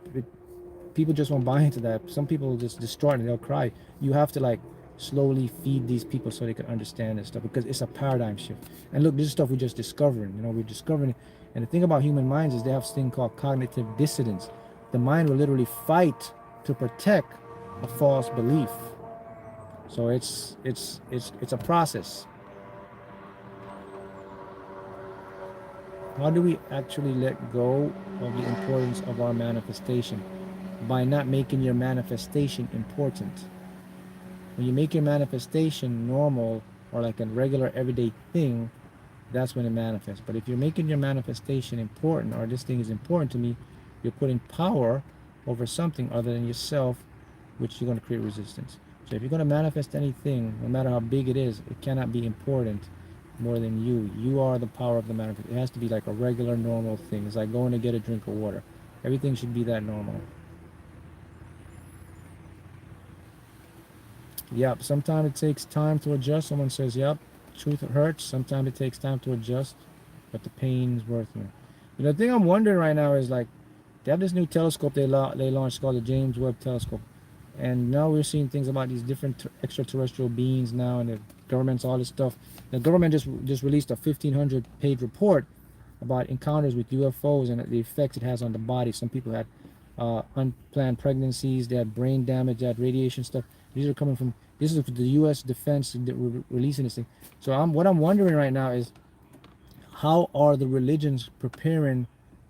People just won't buy into that. Some people will just destroy it and they'll cry. You have to like slowly feed these people so they can understand this stuff, because it's a paradigm shift. And look, this is stuff we're just discovering. We're discovering it. And the thing about human minds is they have this thing called cognitive dissonance. The mind will literally fight to protect a false belief. So it's a process. How do we actually let go of the importance of our manifestation? By not making your manifestation important. When you make your manifestation normal or like a regular everyday thing, that's when it manifests. But if you're making your manifestation important, or this thing is important to me, you're putting power over something other than yourself, which you're going to create resistance. So if you're going to manifest anything, no matter how big it is, it cannot be important more than you. You are the power of the manifest. It has to be like a regular, normal thing. It's like going to get a drink of water. Everything should be that normal. Yep. Sometimes it takes time to adjust. Someone says, yep, truth hurts. Sometimes it takes time to adjust, but the pain's worth it. You know, the thing I'm wondering right now is like, they have this new telescope they launched called the James Webb Telescope. And now we're seeing things about these different extraterrestrial beings now, and the government's all this stuff. The government just released a 1,500-page report about encounters with UFOs and the effects it has on the body. Some people had unplanned pregnancies, they had brain damage, they had radiation stuff. These are coming from, this is the U.S. Defense releasing this thing. So what I'm wondering right now is, how are the religions preparing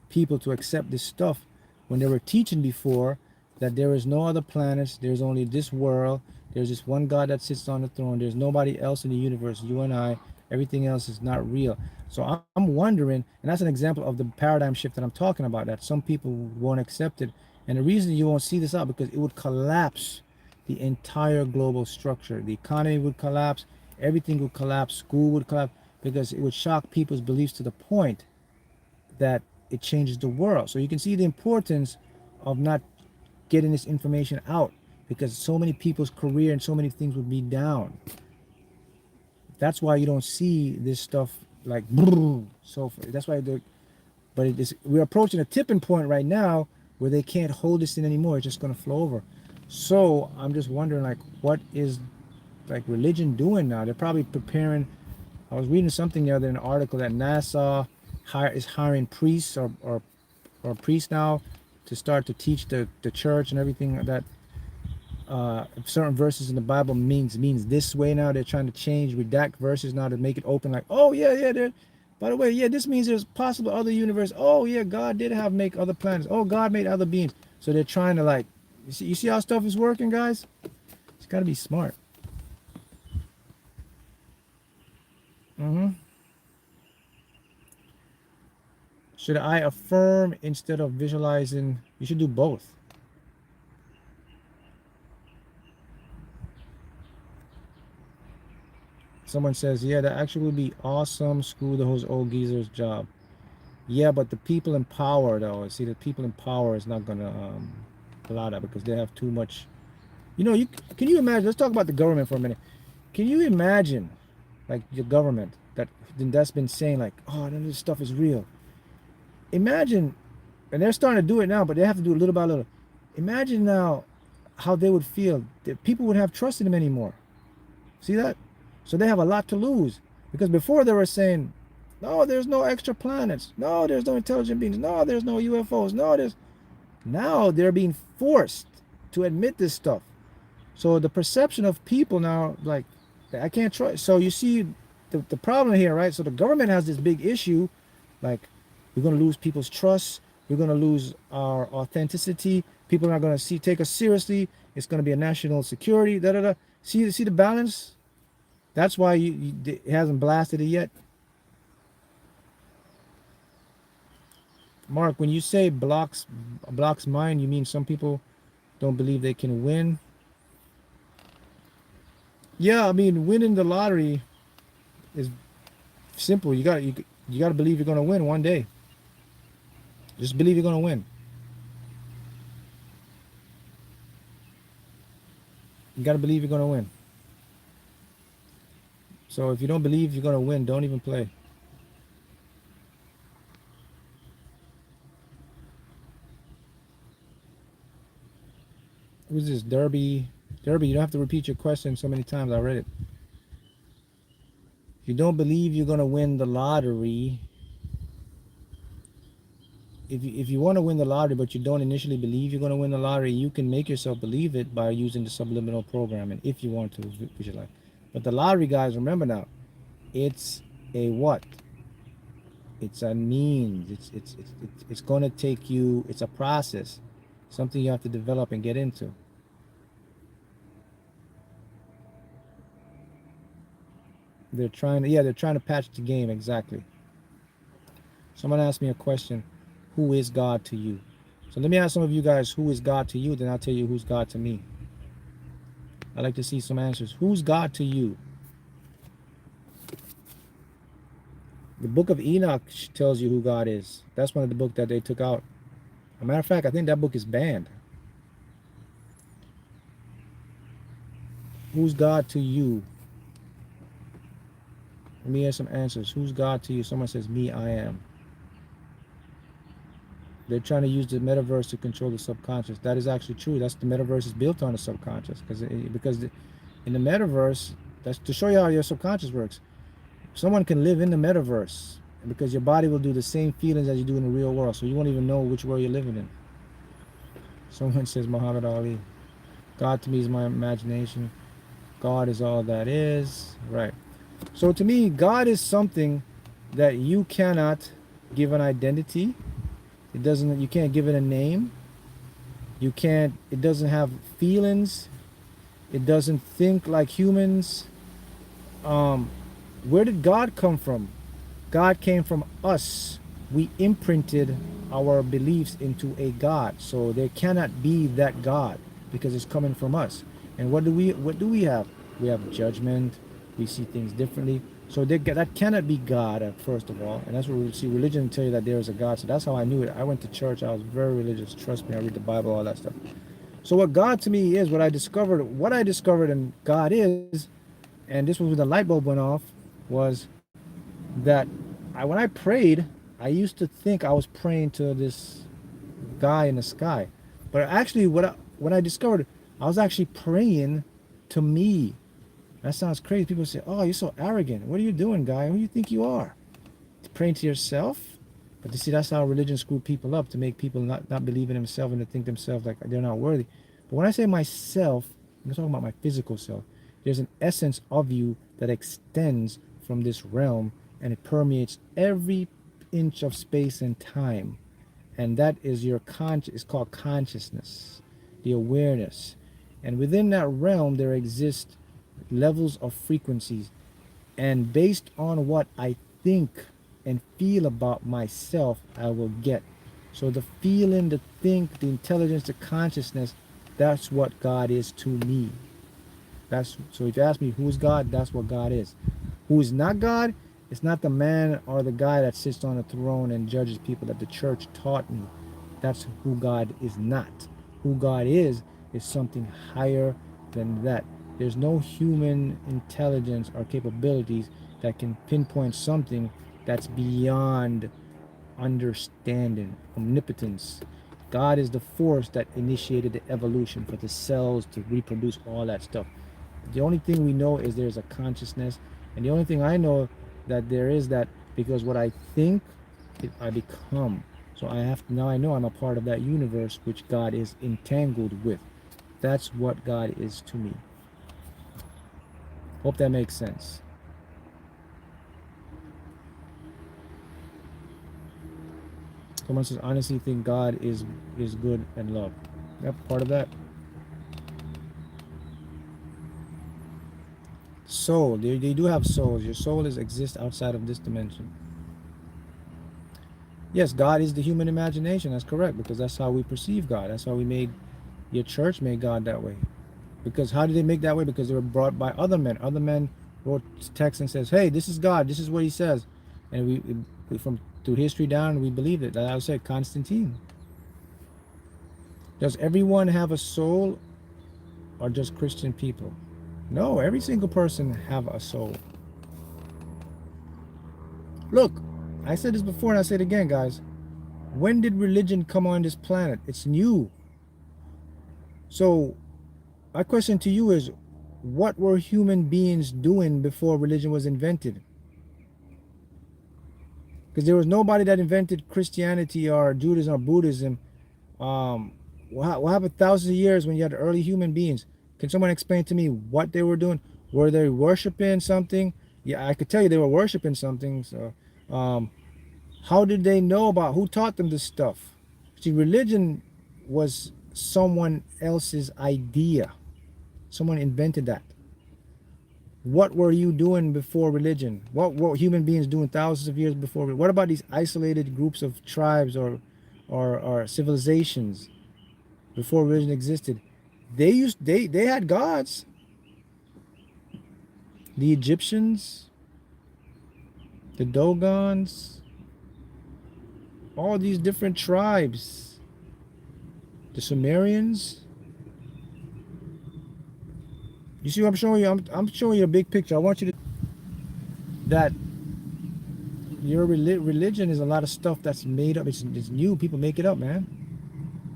people to accept this stuff when they were teaching before that there is no other planets, there's only this world, there's this one God that sits on the throne, there's nobody else in the universe, you and I, everything else is not real. So I'm wondering, and that's an example of the paradigm shift that I'm talking about, that some people won't accept it. And the reason you won't see this out, because it would collapse the entire global structure. The economy would collapse, everything would collapse, school would collapse, because it would shock people's beliefs to the point that it changes the world. So you can see the importance of not getting this information out, because so many people's career and so many things would be down. That's why you don't see this stuff like so. That's why but it is, we're approaching a tipping point right now where they can't hold this in anymore. It's just going to flow over. So I'm just wondering, like, what is like religion doing now? They're probably preparing. I was reading something the other, an article that NASA is hiring priests or priests now to start to teach the church and everything that certain verses in the Bible means this way now. They're trying to redact verses now to make it open, like, oh yeah, by the way, yeah, this means there's possible other universe. Oh yeah, God did make other planets. Oh, God made other beings. So they're trying to, like, you see how stuff is working, guys? It's got to be smart. Should I affirm instead of visualizing? You should do both. Someone says, yeah, that actually would be awesome. Screw those old geezers' job. Yeah, but the people in power, though, see, the people in power is not going to allow that, because they have too much. You know, can you imagine? Let's talk about the government for a minute. Can you imagine, like, your government that's been saying, like, oh, none of this stuff is real. Imagine, and they're starting to do it now, but they have to do it little by little. Imagine now how they would feel. That people would have trust in them anymore. See that? So they have a lot to lose, because before they were saying, no, there's no extra planets. No, there's no intelligent beings. No, there's no UFOs. No, there's. Now they're being forced to admit this stuff. So the perception of people now, like, I can't trust. So you see the problem here, right? So the government has this big issue, like, we're going to lose people's trust. We're going to lose our authenticity. People are not going to take us seriously. It's going to be a national security. Da da da. See the balance. That's why it hasn't blasted it yet. Mark, when you say blocks mind, you mean some people don't believe they can win? Yeah, I mean, winning the lottery is simple. You got to believe you're going to win one day. Just believe you're going to win. You got to believe you're going to win. So if you don't believe you're going to win, don't even play. Who's this? Derby, you don't have to repeat your question so many times. I read it. If you don't believe you're going to win the lottery, if you want to win the lottery but you don't initially believe you're going to win the lottery, you can make yourself believe it by using the subliminal programming if you want to visualize. But the lottery, guys, remember now, it's a what? It's a means. It's going to take you. It's a process, something you have to develop and get into. They're trying to, yeah, they're trying to patch the game, exactly. Someone asked me a question, who is God to you? So let me ask some of you guys, who is God to you? Then I'll tell you who's God to me. I'd like to see some answers. Who's God to you? The book of Enoch tells you who God is. That's one of the books that they took out. As a matter of fact, I think that book is banned. Who's God to you? Let me hear some answers. Who's God to you? Someone says, me, I am. They're trying to use the metaverse to control the subconscious. That is actually true. That's the metaverse is built on the subconscious because in the metaverse, that's to show you how your subconscious works. Someone can live in the metaverse because your body will do the same feelings as you do in the real world, so you won't even know which world you're living in. Someone says Muhammad Ali. God to me is my imagination. God is all that is. Right. So to me, God is something that you cannot give an identity. It doesn't. You can't give it a name. You can't. It doesn't have feelings. It doesn't think like humans. Um, where did God come from? God came from us. We imprinted our beliefs into a God. So there cannot be that God because it's coming from us. And what do we have? We have judgment. We see things differently. So that cannot be God, first of all. And that's what we see. Religion tell you that there is a God. So that's how I knew it. I went to church. I was very religious. Trust me. I read the Bible, all that stuff. So what God to me is, what I discovered and God is, and this was when the light bulb went off, was that when I prayed, I used to think I was praying to this guy in the sky, but actually, what I discovered, I was actually praying to me. That sounds crazy. People say, "Oh, you're so arrogant. What are you doing, guy? Who do you think you are? Praying to yourself?" But you see, that's how religion screwed people up to make people not believe in themselves and to think themselves like they're not worthy. But when I say myself, I'm talking about my physical self. There's an essence of you that extends from this realm and it permeates every inch of space and time. And that is your it's called consciousness, the awareness. And within that realm, there exist levels of frequencies. And based on what I think and feel about myself, I will get. So the feeling, the think, the intelligence, the consciousness, that's what God is to me. That's so if you ask me who's God, that's what God is. Who is not God? It's not the man or the guy that sits on a throne and judges people that the church taught me. That's who God is not. Who God is something higher than that. There's no human intelligence or capabilities that can pinpoint something that's beyond understanding, omnipotence. God is the force that initiated the evolution for the cells to reproduce all that stuff. The only thing we know is there's a consciousness, and the only thing I know that there is that because what I think, I become. So now I know I'm a part of that universe which God is entangled with. That's what God is to me. Hope that makes sense. Someone says, honestly think God is good and love. Yep, part of that. Soul. They do have souls. Your soul exists outside of this dimension. Yes, God is the human imagination. That's correct, because that's how we perceive God. That's how your church made God that way. Because how did they make that way? Because they were brought by other men. Other men wrote texts and says, "Hey, this is God. This is what He says," and we from through history down, we believed it. That I would say Constantine. Does everyone have a soul, or just Christian people? No, every single person have a soul. Look, I said this before and I say it again, guys. When did religion come on this planet? It's new. So my question to you is, what were human beings doing before religion was invented? Because there was nobody that invented Christianity or Judaism or Buddhism. What happened thousands of years when you had early human beings? Can someone explain to me what they were doing? Were they worshiping something? Yeah, I could tell you they were worshiping something. So, how did they know about who taught them this stuff? See, religion was someone else's idea. Someone invented that. What were you doing before religion? What human beings doing thousands of years before? What about these isolated groups of tribes or civilizations before religion existed? They had gods. The Egyptians, the Dogons, all these different tribes, the Sumerians. You see what I'm showing you? I'm showing you a big picture. I want you to that your religion is a lot of stuff that's made up. It's new. People make it up, man.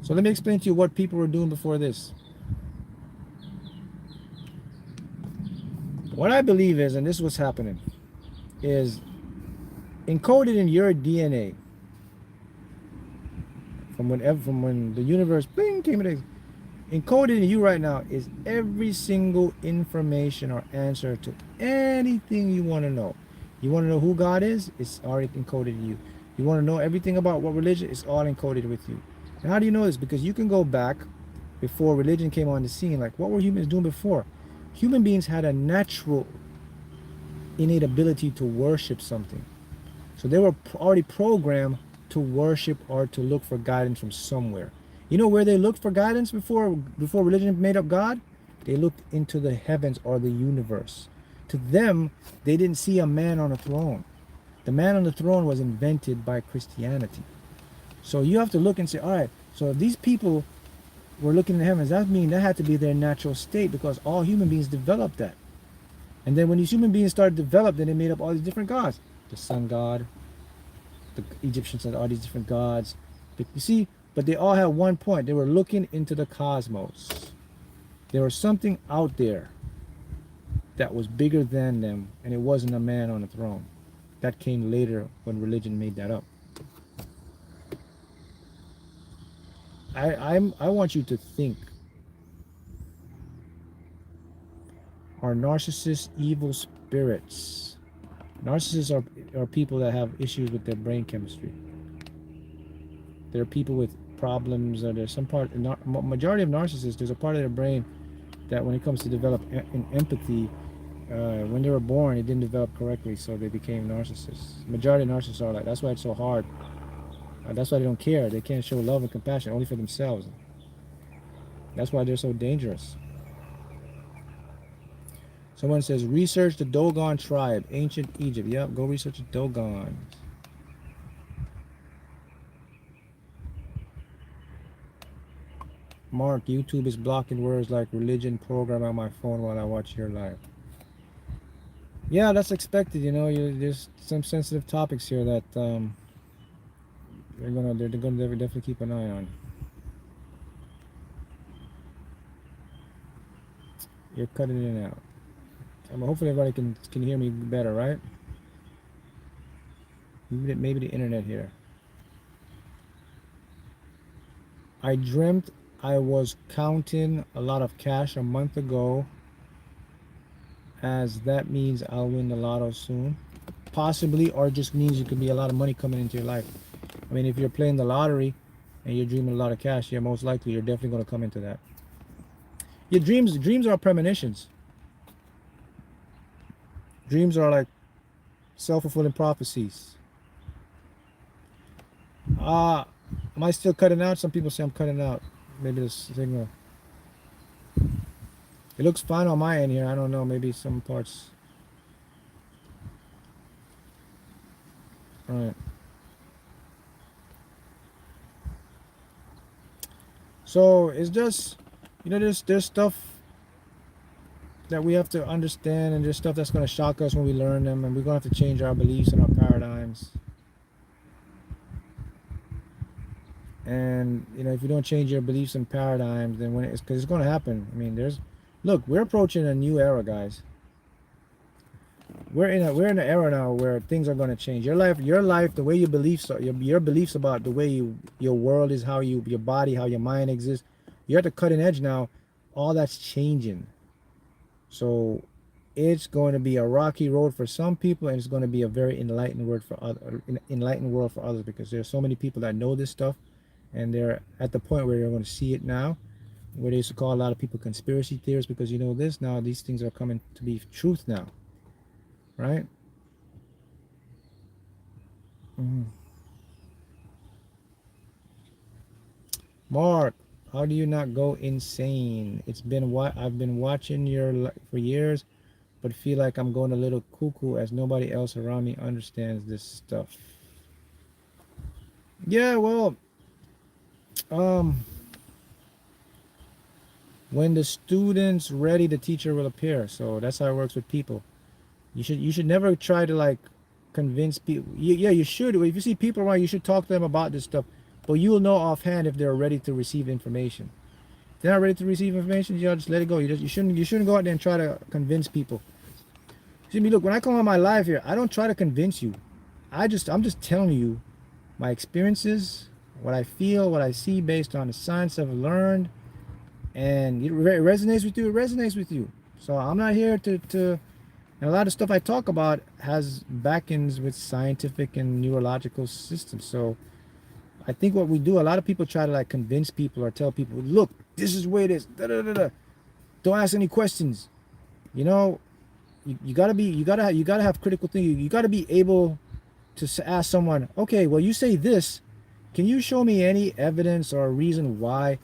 So let me explain to you what people were doing before this. What I believe is, and this is what's happening, is encoded in your DNA from when the universe bling came into encoded in you right now is every single information or answer to anything you want to know. You want to know who God is? It's already encoded in you. You want to know everything about what religion? It's all encoded with you. And how do you know this? Because you can go back before religion came on the scene. Like, what were humans doing before? Human beings had a natural, innate ability to worship something. So they were already programmed to worship or to look for guidance from somewhere. You know where they looked for guidance before religion made up God? They looked into the heavens or the universe. To them, they didn't see a man on a throne. The man on the throne was invented by Christianity. So you have to look and say, all right, so if these people were looking in the heavens, that means that had to be their natural state because all human beings developed that. And then when these human beings started to develop, then they made up all these different gods. The sun god, the Egyptians had all these different gods. But you see, but they all had one point. They were looking into the cosmos. There was something out there that was bigger than them, and it wasn't a man on a throne. That came later when religion made that up. I want you to think. Are narcissists evil spirits? Narcissists are people that have issues with their brain chemistry. They're people with problems, or there's some part, majority of narcissists, there's a part of their brain that when it comes to develop in empathy, when they were born, it didn't develop correctly, so they became narcissists. Majority of narcissists are like, that's why it's so hard. That's why they don't care. They can't show love and compassion, only for themselves. That's why they're so dangerous. Someone says, research the Dogon tribe, ancient Egypt. Yep, go research the Dogons. Mark, YouTube is blocking words like religion program on my phone while I watch your live. Yeah, that's expected. You know, there's some sensitive topics here that they're gonna definitely keep an eye on. You're cutting in and out. Hopefully everybody can hear me better, right? Maybe the internet here. I dreamt I was counting a lot of cash a month ago, as that means I'll win the lotto soon. Possibly, or just means it could be a lot of money coming into your life. I mean, if you're playing the lottery and you're dreaming a lot of cash, yeah, most likely you're definitely going to come into that. Your dreams are premonitions. Dreams are like self-fulfilling prophecies. Am I still cutting out? Some people say I'm cutting out. Maybe the signal. It looks fine on my end here. I don't know. Maybe some parts. All right. So it's just, you know, there's stuff that we have to understand, and there's stuff that's going to shock us when we learn them, and we're going to have to change our beliefs and our paradigms. And you know, if you don't change your beliefs and paradigms, then when because it's going to happen. I mean, look, we're approaching a new era, guys. We're in an era now where things are going to change. Your life, the way your beliefs are, your beliefs about the way your world is, how your body, how your mind exists. You're at the cutting edge now. All that's changing. So it's going to be a rocky road for some people, and it's going to be a very enlightened world for others, because there's so many people that know this stuff, and they're at the point where they're going to see it now. where they used to call a lot of people conspiracy theorists because you know this now, these things are coming to be truth now, right? Mhm. Mark, how do you not go insane? It's been what I've been watching for years, but feel like I'm going a little cuckoo as nobody else around me understands this stuff. Yeah, well, um, when the student's ready, the teacher will appear. So that's how it works with people. You should never try to like convince people. Yeah, you should. If you see people around, you should talk to them about this stuff. But you'll know offhand if they're ready to receive information. If they're not ready to receive information, you just let it go. You shouldn't go out there and try to convince people. See me, look, when I come on my live here, I don't try to convince you. I'm just telling you my experiences, what I feel, what I see based on the science I've learned, and it resonates with you. It resonates with you. So I'm not here to and a lot of stuff I talk about has backings with scientific and neurological systems. So I think what we do, a lot of people try to like convince people or tell people, look, this is the way it is. Da, da, da, da. Don't ask any questions. You know, you gotta have critical thinking. You gotta be able to ask someone, okay, well, you say this. Can you show me any evidence or a reason why?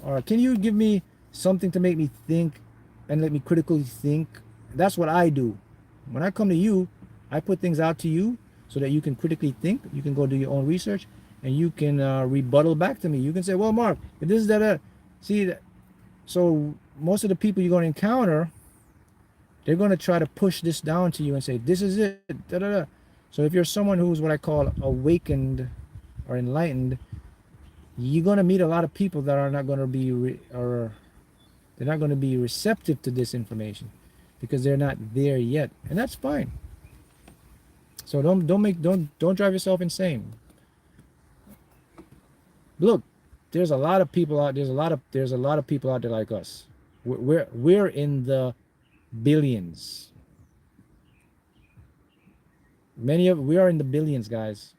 Or can you give me something to make me think and let me critically think? That's what I do. When I come to you, I put things out to you so that you can critically think. You can go do your own research and you can rebuttal back to me. You can say, well, Mark, if this is that, see, so most of the people you're going to encounter, they're going to try to push this down to you and say, this is it. Da, da, da. So if you're someone who's what I call awakened or enlightened, you're going to meet a lot of people that are not going to be or they're not going to be receptive to this information because they're not there yet, and that's fine. So don't drive yourself insane. Look, there's a lot of people out. There's a lot of people out there like us. We're in the billions. We are in the billions, guys.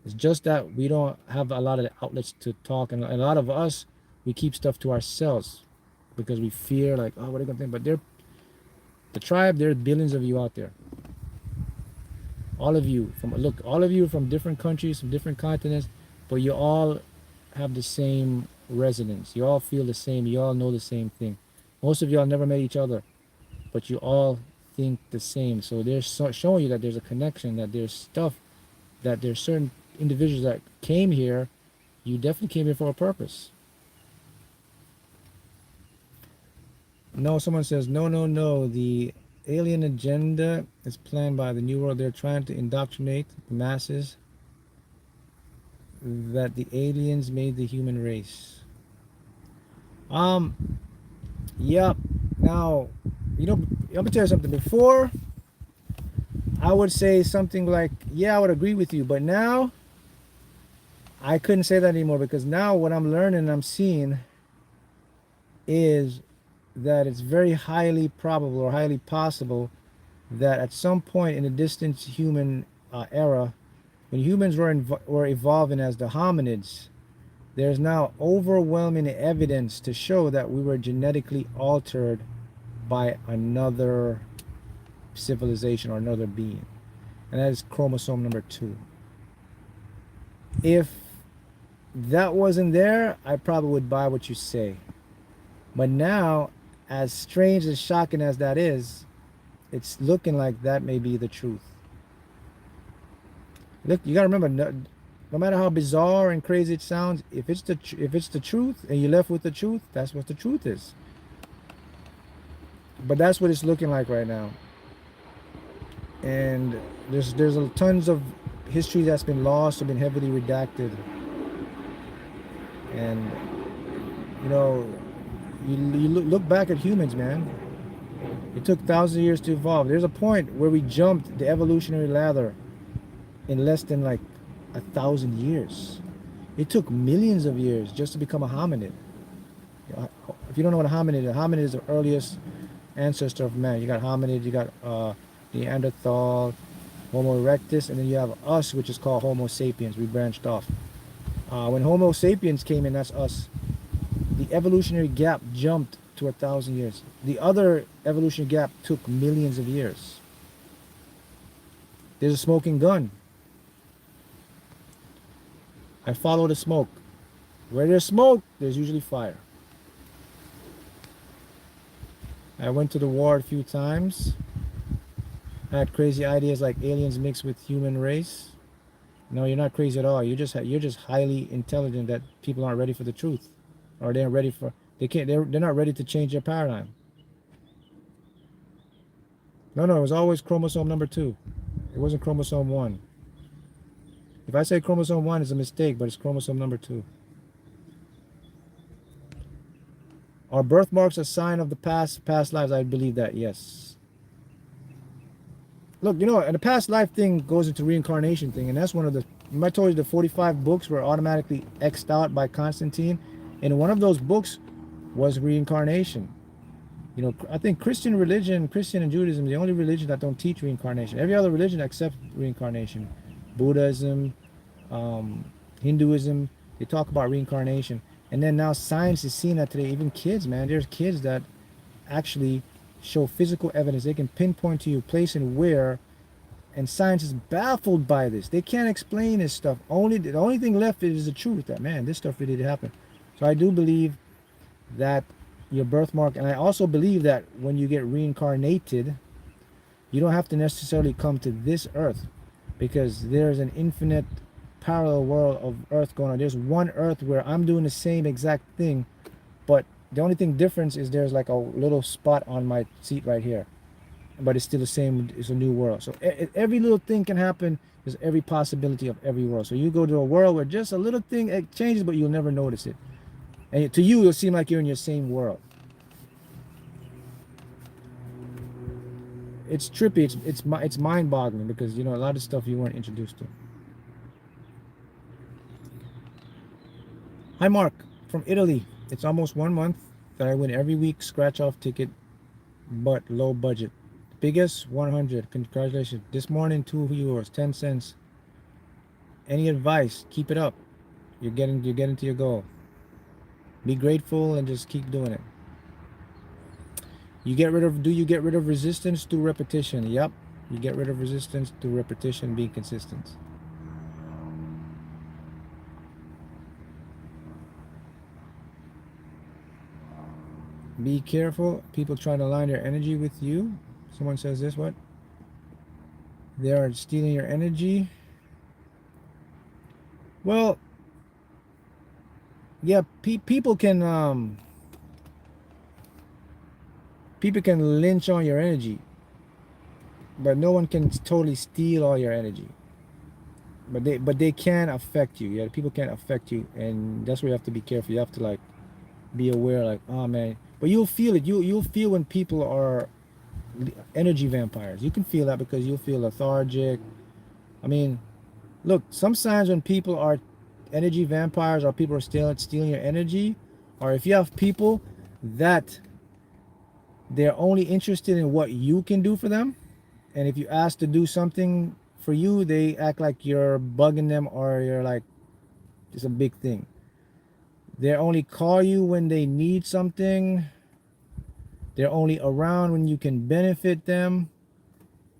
It's just that we don't have a lot of outlets to talk, and a lot of us, we keep stuff to ourselves because we fear like, oh, what are they gonna think? But the tribe, there are billions of you out there. All of you all of you from different countries, from different continents, but you all have the same resonance. You all feel the same. You all know the same thing. Most of y'all never met each other, but you all think the same. So they're showing you that there's a connection, that there's stuff, that there's certain individuals that came here. You definitely came here for a purpose. No, someone says, no, no, no. The alien agenda is planned by the New World. They're trying to indoctrinate the masses that the aliens made the human race. Yep. Now, let me tell you something. Before, I would say something like, yeah, I would agree with you. But now, I couldn't say that anymore because now what I'm learning and I'm seeing is that it's very highly probable or highly possible that at some point in the distant human era, when humans were evolving as the hominids, there's now overwhelming evidence to show that we were genetically altered by another civilization or another being. And that is chromosome number 2. If that wasn't there, I probably would buy what you say. But now, as strange and shocking as that is, it's looking like that may be the truth. Look, you gotta remember, no matter how bizarre and crazy it sounds, if it's the truth and you left with the truth, that's what the truth is. But that's what it's looking like right now. And there's tons of history that's been lost or been heavily redacted. And you look back at humans, man. It took thousands of years to evolve. There's a point where we jumped the evolutionary ladder in less than like 1,000 years. It took millions of years just to become a hominid. If you don't know what a hominid is the earliest ancestor of man. You got hominid, you got Neanderthal, Homo erectus, and then you have us, which is called Homo sapiens. We branched off. When Homo sapiens came in, that's us. The evolutionary gap jumped to 1,000 years. The other evolutionary gap took millions of years. There's a smoking gun. I follow the smoke. Where there's smoke, there's usually fire. I went to the war a few times. I had crazy ideas like aliens mixed with human race. No, you're not crazy at all. You're just highly intelligent that people aren't ready for the truth, or they're ready for they're not ready to change their paradigm. No, it was always chromosome number 2. It wasn't chromosome 1. If I say chromosome 1, it's a mistake, but it's chromosome number 2. Are birthmarks a sign of the past lives? I believe that, yes. Look, and the past life thing goes into reincarnation thing, and that's one of the, I told you the 45 books were automatically X'd out by Constantine, and one of those books was reincarnation. I think Christian and Judaism, the only religion that don't teach reincarnation. Every other religion accepts reincarnation. Buddhism, Hinduism, they talk about reincarnation. And then now science is seeing that today. Even kids, man, there's kids that actually show physical evidence. They can pinpoint to you place and where, and science is baffled by this. They can't explain this stuff. The only thing left is the truth that, man, this stuff really did happen. So I do believe that your birthmark, and I also believe that when you get reincarnated, you don't have to necessarily come to this earth, because there's an infinite parallel world of earth going on. There's one earth where I'm doing the same exact thing, but the only thing difference is there's like a little spot on my seat right here, but it's still the same. It's a new world. So every little thing can happen. There's every possibility of every world. So you go to a world where just a little thing changes, but you'll never notice it. And to you, it'll seem like you're in your same world. It's trippy. It's mind-boggling, because a lot of stuff you weren't introduced to. Hi, Mark from Italy. It's almost 1 month that I win every week scratch-off ticket, but low budget. Biggest 100. Congratulations. This morning, 2 viewers, 10 cents. Any advice? Keep it up. You're getting to your goal. Be grateful and just keep doing it. Do you get rid of resistance through repetition? Yep. You get rid of resistance through repetition, being consistent. Be careful. People try to align their energy with you. Someone says this, what? They are stealing your energy. Well, yeah, people can lynch on your energy, but no one can totally steal all your energy. But they can affect you. Yeah, people can affect you, and that's where you have to be careful. You have to be aware, oh man. But you'll feel it. You'll feel when people are energy vampires. You can feel that because you'll feel lethargic. I mean, look, some signs when people are energy vampires or people are stealing your energy, or if you have people that they're only interested in what you can do for them, and if you ask to do something for you, they act like you're bugging them, or you're like, it's a big thing. They only call you when they need something. They're only around when you can benefit them.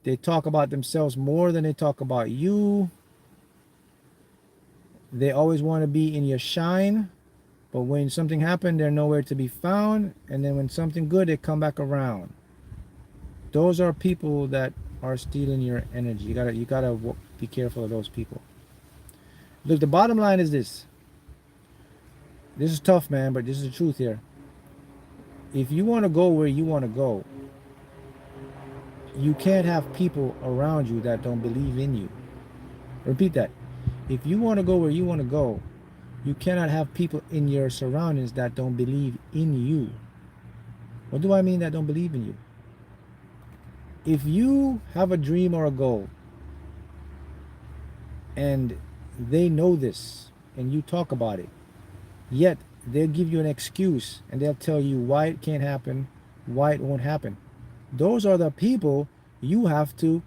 They talk about themselves more than they talk about you. They always want to be in your shine, but when something happened, they're nowhere to be found. And then when something good, they come back around. Those are people that are stealing your energy. You gotta be careful of those people. Look, the bottom line is this. This is tough, man, but this is the truth here. If you want to go where you want to go, you can't have people around you that don't believe in you. Repeat that. If you want to go where you want to go, you cannot have people in your surroundings that don't believe in you. What do I mean that don't believe in you? If you have a dream or a goal, and they know this, and you talk about it, yet they'll give you an excuse, and they'll tell you why it can't happen, why it won't happen. Those are the people you have to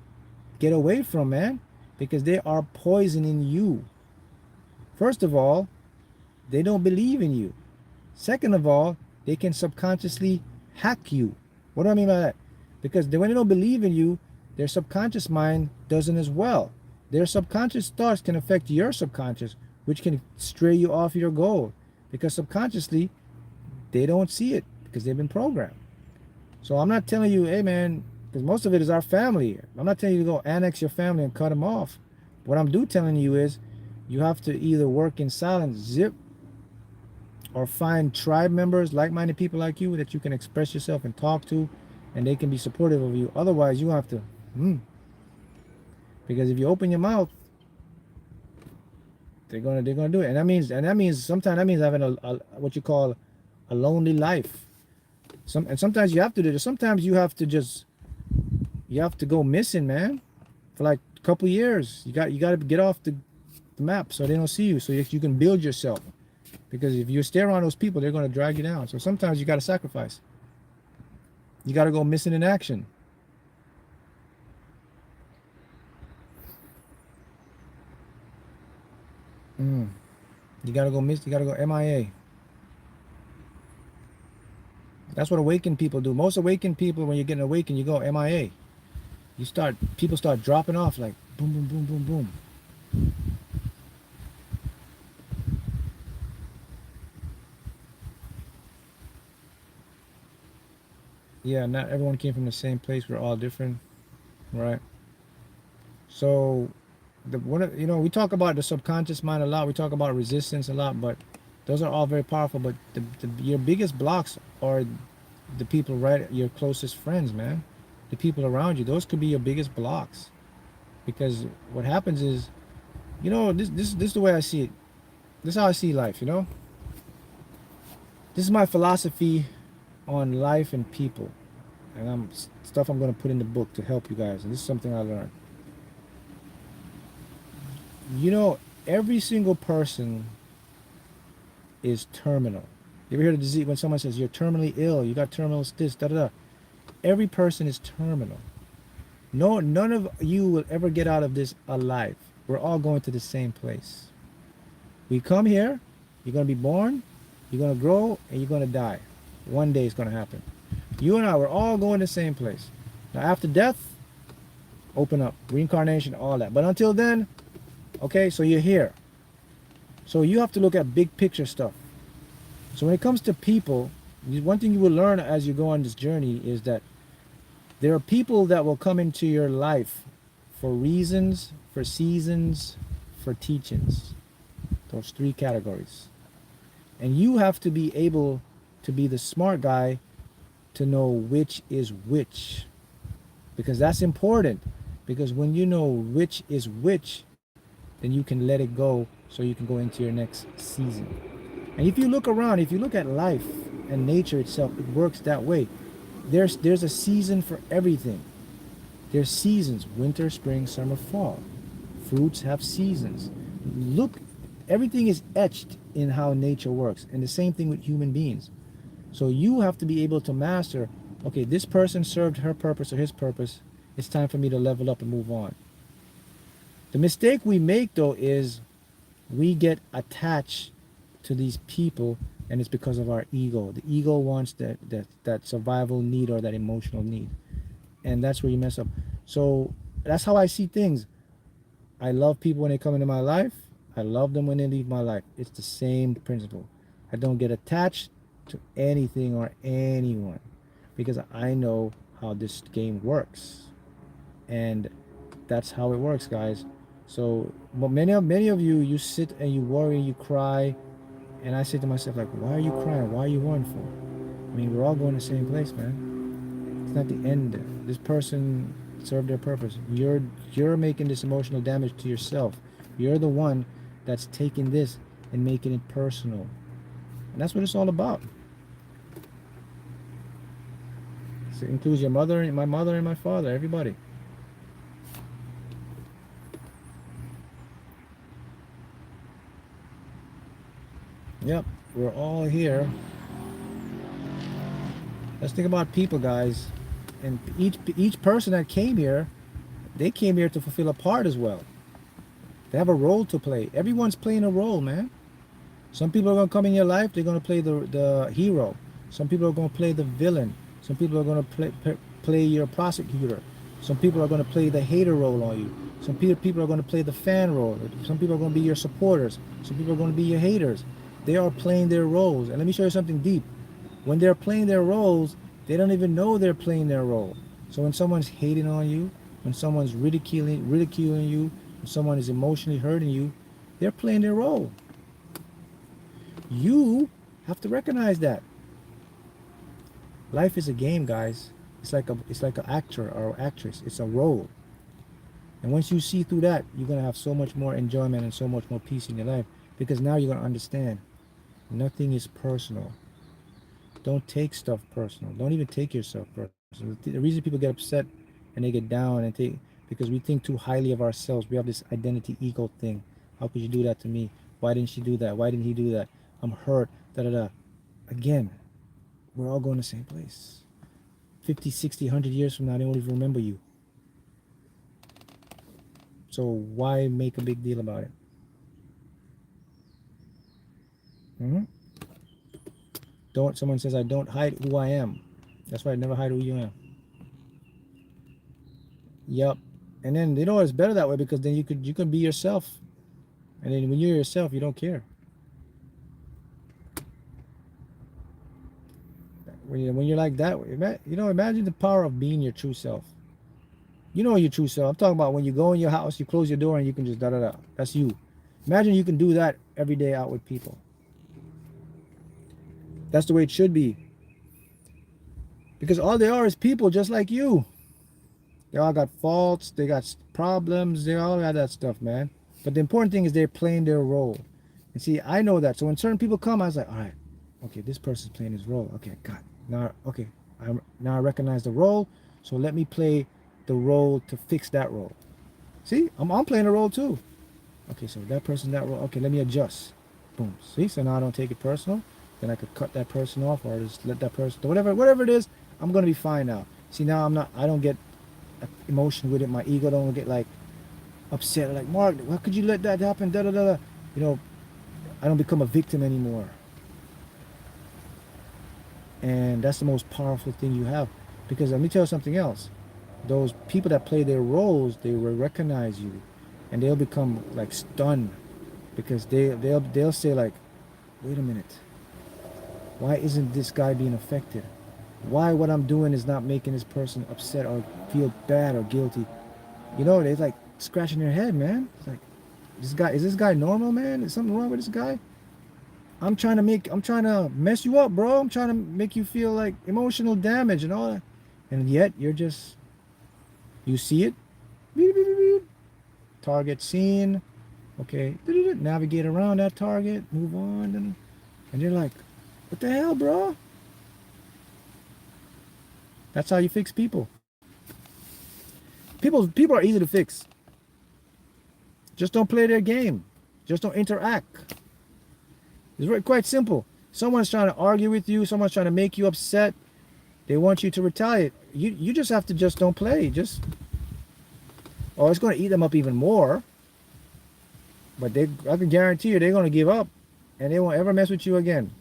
get away from, man, because they are poisoning you. First of all, they don't believe in you. Second of all, they can subconsciously hack you. What do I mean by that? Because when they don't believe in you, their subconscious mind doesn't as well. Their subconscious thoughts can affect your subconscious, which can stray you off your goal. Because subconsciously, they don't see it because they've been programmed. So I'm not telling you, hey man, because most of it is our family. I'm not telling you to go annex your family and cut them off. What I'm telling you is you have to either work in silence, zip, or find tribe members, like-minded people like you that you can express yourself and talk to, and they can be supportive of you. Otherwise, you have to, because if you open your mouth, they're gonna do it, and that means sometimes that means having a what you call a lonely life. Sometimes you have to do this. Sometimes you have to go missing, man, for like a couple years. You got to get off the map so they don't see you, so you can build yourself. Because if you stay around those people, they're going to drag you down. So sometimes you got to sacrifice. You got to go missing in action. You got to go miss. You got to go MIA. That's what awakened people do. Most awakened people, when you're getting awakened, you go MIA. People start dropping off like boom, boom, boom, boom, boom. Yeah, not everyone came from the same place. We're all different, right? So, we talk about the subconscious mind a lot. We talk about resistance a lot, but those are all very powerful. But your biggest blocks are the people, right? Your closest friends, man. The people around you. Those could be your biggest blocks, because what happens is, this is the way I see it. This is how I see life. This is my philosophy on life and people, and stuff I'm going to put in the book to help you guys. And this is something I learned. Every single person is terminal. You ever heard of disease when someone says you're terminally ill, you got terminal this, da da da? Every person is terminal. No, none of you will ever get out of this alive. We're all going to the same place. We come here, you're going to be born, you're going to grow, and you're going to die. One day it's going to happen. You and I, we're all going to the same place. Now after death, open up, reincarnation, all that. But until then, okay, so you're here. So you have to look at big picture stuff. So when it comes to people, one thing you will learn as you go on this journey is that there are people that will come into your life for reasons, for seasons, for teachings. Those three categories. And you have to be able to be the smart guy to know which is which. Because that's important. Because when you know which is which, then you can let it go so you can go into your next season. And if you look around, if you look at life and nature itself, it works that way. There's a season for everything. There's seasons: winter, spring, summer, fall. Fruits have seasons. Look, everything is etched in how nature works, and the same thing with human beings. So you have to be able to master, okay, this person served her purpose or his purpose. It's time for me to level up and move on. The mistake we make, though, is we get attached to these people, and it's because of our ego. The ego wants that survival need or that emotional need, and that's where you mess up. So that's how I see things. I love people when they come into my life. I love them when they leave my life. It's the same principle. I don't get attached to anything or anyone because I know how this game works, and that's how it works, guys. So but many of you, you sit and you worry, you cry, and I say to myself, like, why are you crying? Why are you worrying for? I mean, we're all going to the same place, man. It's not the end. This person served their purpose. You're making this emotional damage to yourself. You're the one that's taking this and making it personal. And that's what it's all about. So it includes your mother and my father, everybody. Yep, we're all here. Let's think about people, guys. And each person that came here, they came here to fulfill a part as well. They have a role to play. Everyone's playing a role, man. Some people are going to come in your life, they're going to play the hero. Some people are going to play the villain. Some people are going to play your prosecutor. Some people are going to play the hater role on you. Some people are going to play the fan role. Some people are going to be your supporters. Some people are going to be your haters. They are playing their roles. And let me show you something deep. When they're playing their roles, they don't even know they're playing their role. So when someone's hating on you, when someone's ridiculing you, when someone is emotionally hurting you, they're playing their role. You have to recognize that. Life is a game, guys. It's like an actor or actress. It's a role. And once you see through that, you're gonna have so much more enjoyment and so much more peace in your life, because now you're gonna understand nothing is personal. Don't take stuff personal. Don't even take yourself personal. The reason people get upset and they get down and because we think too highly of ourselves. We have this identity ego thing. How could you do that to me? Why didn't she do that? Why didn't he do that? I'm hurt. Da da da. Again, we're all going the same place. 50, 60, 100 years from now, they won't even remember you. So why make a big deal about it? Don't. Someone says I don't hide who I am. That's why I never hide who you am. Yep. And then it's better that way, because then you can be yourself. And then when you're yourself, you don't care. When you're like that, imagine the power of being your true self. You know your true self. I'm talking about when you go in your house, you close your door, and you can just da da da. That's you. Imagine you can do that every day out with people. That's the way it should be. Because all they are is people just like you. They all got faults, they got problems, they all got that stuff, man. But the important thing is they're playing their role. And see, I know that. So when certain people come, I was like, all right, okay, this person's playing his role. Okay, God. Now, okay, now I recognize the role. So let me play the role to fix that role. See, I'm playing a role too. Okay, so that person's that role. Okay, let me adjust. Boom. See, so now I don't take it personal. Then I could cut that person off, or just let that person, whatever it is, I'm gonna be fine now. See, now I don't get emotion with it. My ego don't get like upset. Like, Mark, why could you let that happen? Da da da. I don't become a victim anymore. And that's the most powerful thing you have. Because let me tell you something else. Those people that play their roles, they will recognize you, and they'll become like stunned, because they'll say like, wait a minute, why isn't this guy being affected? Why what I'm doing is not making this person upset or feel bad or guilty? They're like scratching their head, man. It's like, is this guy normal, man? Is something wrong with this guy? I'm trying to mess you up, bro. I'm trying to make you feel like emotional damage and all that. And yet you see it, beep, beep, beep, beep. Target seen, okay, navigate around that target, move on, and you're like, what the hell, bro? That's how you fix people. People are easy to fix. Just don't play their game. Just don't interact. It's quite simple. Someone's trying to argue with you. Someone's trying to make you upset. They want you to retaliate. You just have to just don't play. Or it's going to eat them up even more. But I can guarantee you they're going to give up, and they won't ever mess with you again.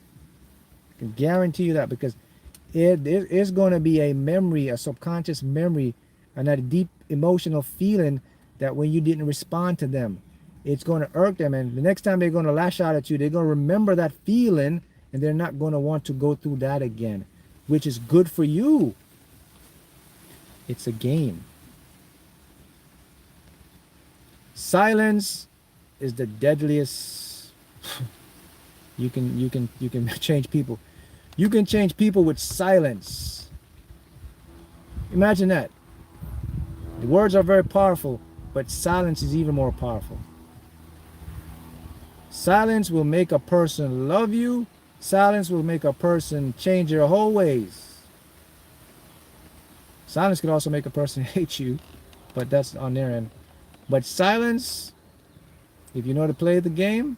I can guarantee you that, because it's going to be a memory, a subconscious memory, and a deep emotional feeling that when you didn't respond to them, it's going to irk them. And the next time they're going to lash out at you, they're going to remember that feeling, and they're not going to want to go through that again, which is good for you. It's a game. Silence is the deadliest. You can change people. You can change people with silence. Imagine that. The words are very powerful, but silence is even more powerful. Silence will make a person love you. Silence will make a person change their whole ways. Silence can also make a person hate you, but that's on their end. But silence, if you know to play the game,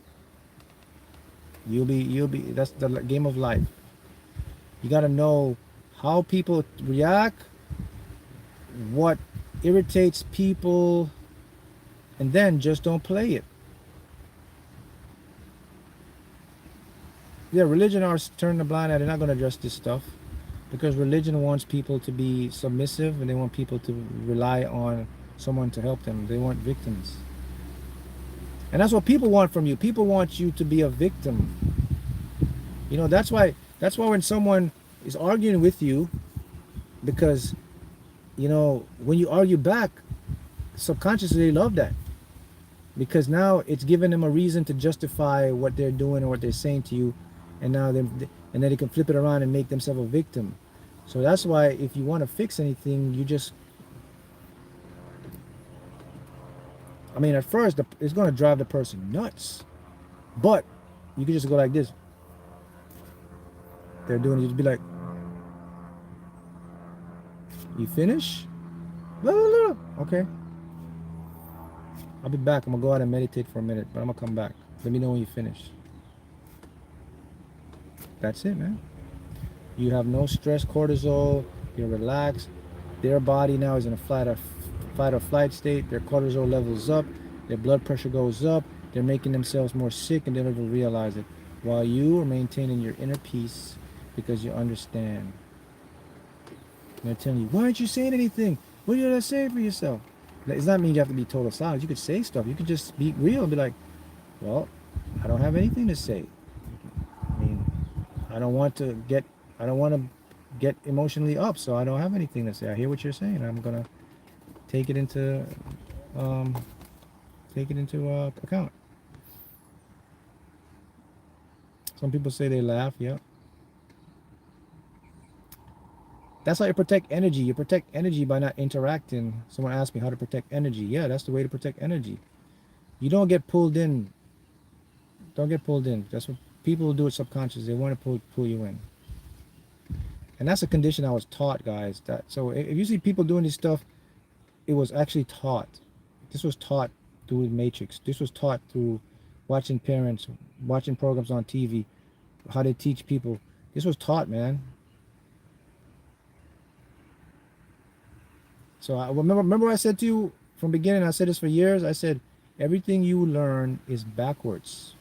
you'll be that's the game of life. You got to know how people react, what irritates people, and then just don't play it. Yeah, religion are turning a blind eye. They're not going to address this stuff because religion wants people to be submissive and they want people to rely on someone to help them. They want victims. And that's what people want from you. People want you to be a victim. You know, that's why when someone is arguing with you, because you know, when you argue back, subconsciously they love that. Because now it's giving them a reason to justify what they're doing or what they're saying to you, and now and then they can flip it around and make themselves a victim. So that's why if you want to fix anything, you just, I mean, at first it's going to drive the person nuts, but you can just go like this. They're doing it, you just be like, you finish? Blah, blah, blah. Okay. I'll be back. I'm going to go out and meditate for a minute, but I'm going to come back. Let me know when you finish. That's it, man. You have no stress, cortisol. You're relaxed. Their body now is in a fight or flight state. Their cortisol levels up. Their blood pressure goes up. They're making themselves more sick and they don't even realize it. While you are maintaining your inner peace because you understand. And they're telling you, why aren't you saying anything? What are you going to say for yourself? It's not mean you have to be total silence. You could say stuff. You could just be real and be like, well, I don't have anything to say. I mean, I don't want to get emotionally up, so I don't have anything to say. I hear what you're saying. I'm gonna take it into account. Some people say they laugh. Yeah, that's how you protect energy. You protect energy by not interacting. Someone asked me how to protect energy. Yeah, that's the way to protect energy. You don't get pulled in. Don't get pulled in. That's what people do it subconsciously. They want to pull you in. And that's a condition I was taught, guys. That so if you see people doing this stuff, it was actually taught. This was taught through the Matrix. This was taught through watching parents, watching programs on TV, how they teach people. This was taught, man. So I remember I said to you from the beginning, I said this for years, I said everything you learn is backwards.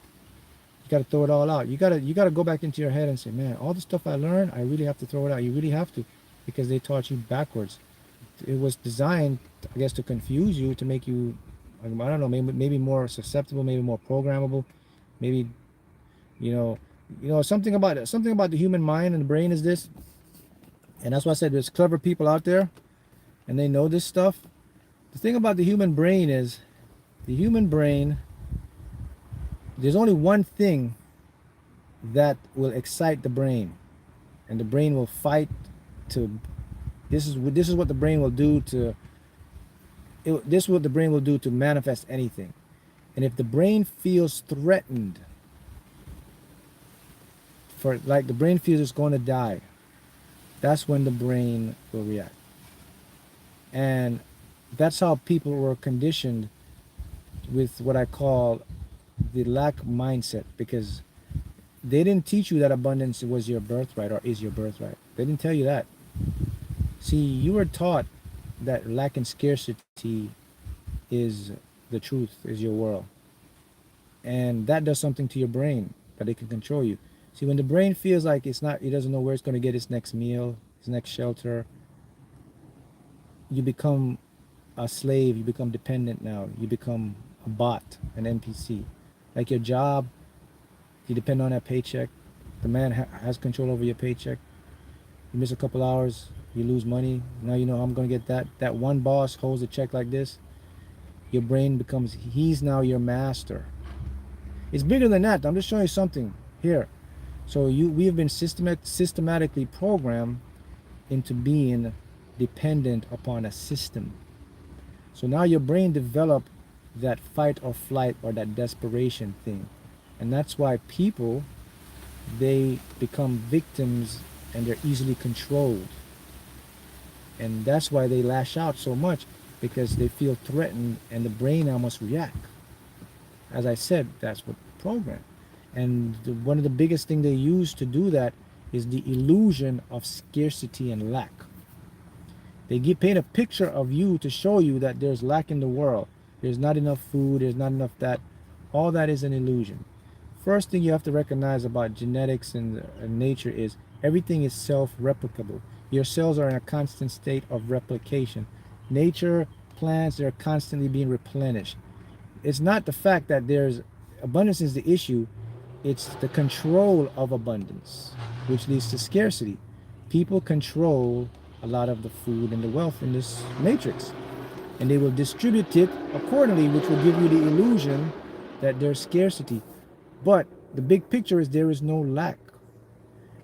You got to throw it all out. You got to go back into your head and say, man, all the stuff I learned, I really have to throw it out. You really have to, because they taught you backwards. It was designed, I guess, to confuse you, to make you, I don't know, maybe more susceptible, maybe more programmable, maybe, you know, something about the human mind and the brain is this, and that's why I said there's clever people out there, and they know this stuff. The thing about the human brain is, the human brain, there's only one thing that will excite the brain, and the brain will fight to. This is what the brain will do to. This is what the brain will do to manifest anything, and if the brain feels threatened, like the brain feels it's going to die, that's when the brain will react. And that's how people were conditioned with what I call the lack mindset, because they didn't teach you that abundance was your birthright or is your birthright. They didn't tell you that. See, you were taught that lack and scarcity is the truth, is your world. And that does something to your brain, that it can control you. See, when the brain feels like it doesn't know where it's going to get its next meal, its next shelter, you become a slave, you become dependent now. You become a bot, an NPC. Like your job, you depend on that paycheck. The man has control over your paycheck. You miss a couple hours, you lose money. Now you know I'm going to get that. That one boss holds a check like this. Your brain becomes, he's now your master. It's bigger than that. I'm just showing you something here. So we have been systematically programmed into being dependent upon a system. So now your brain developed that fight or flight or that desperation thing. And that's why people, they become victims and they're easily controlled. And that's why they lash out so much, because they feel threatened and the brain now must react. As I said, that's what program. And one of the biggest thing they use to do that is the illusion of scarcity and lack. They paint a picture of you to show you that there's lack in the world. There's not enough food, there's not enough that. All that is an illusion. first thing you have to recognize about genetics and nature is everything is self-replicable. Your cells are in a constant state of replication. Nature, plants, they're constantly being replenished. It's not the fact that there's abundance is the issue, it's the control of abundance, which leads to scarcity. People control a lot of the food and the wealth in this matrix, and they will distribute it accordingly, which will give you the illusion that there's scarcity. But the big picture is there is no lack.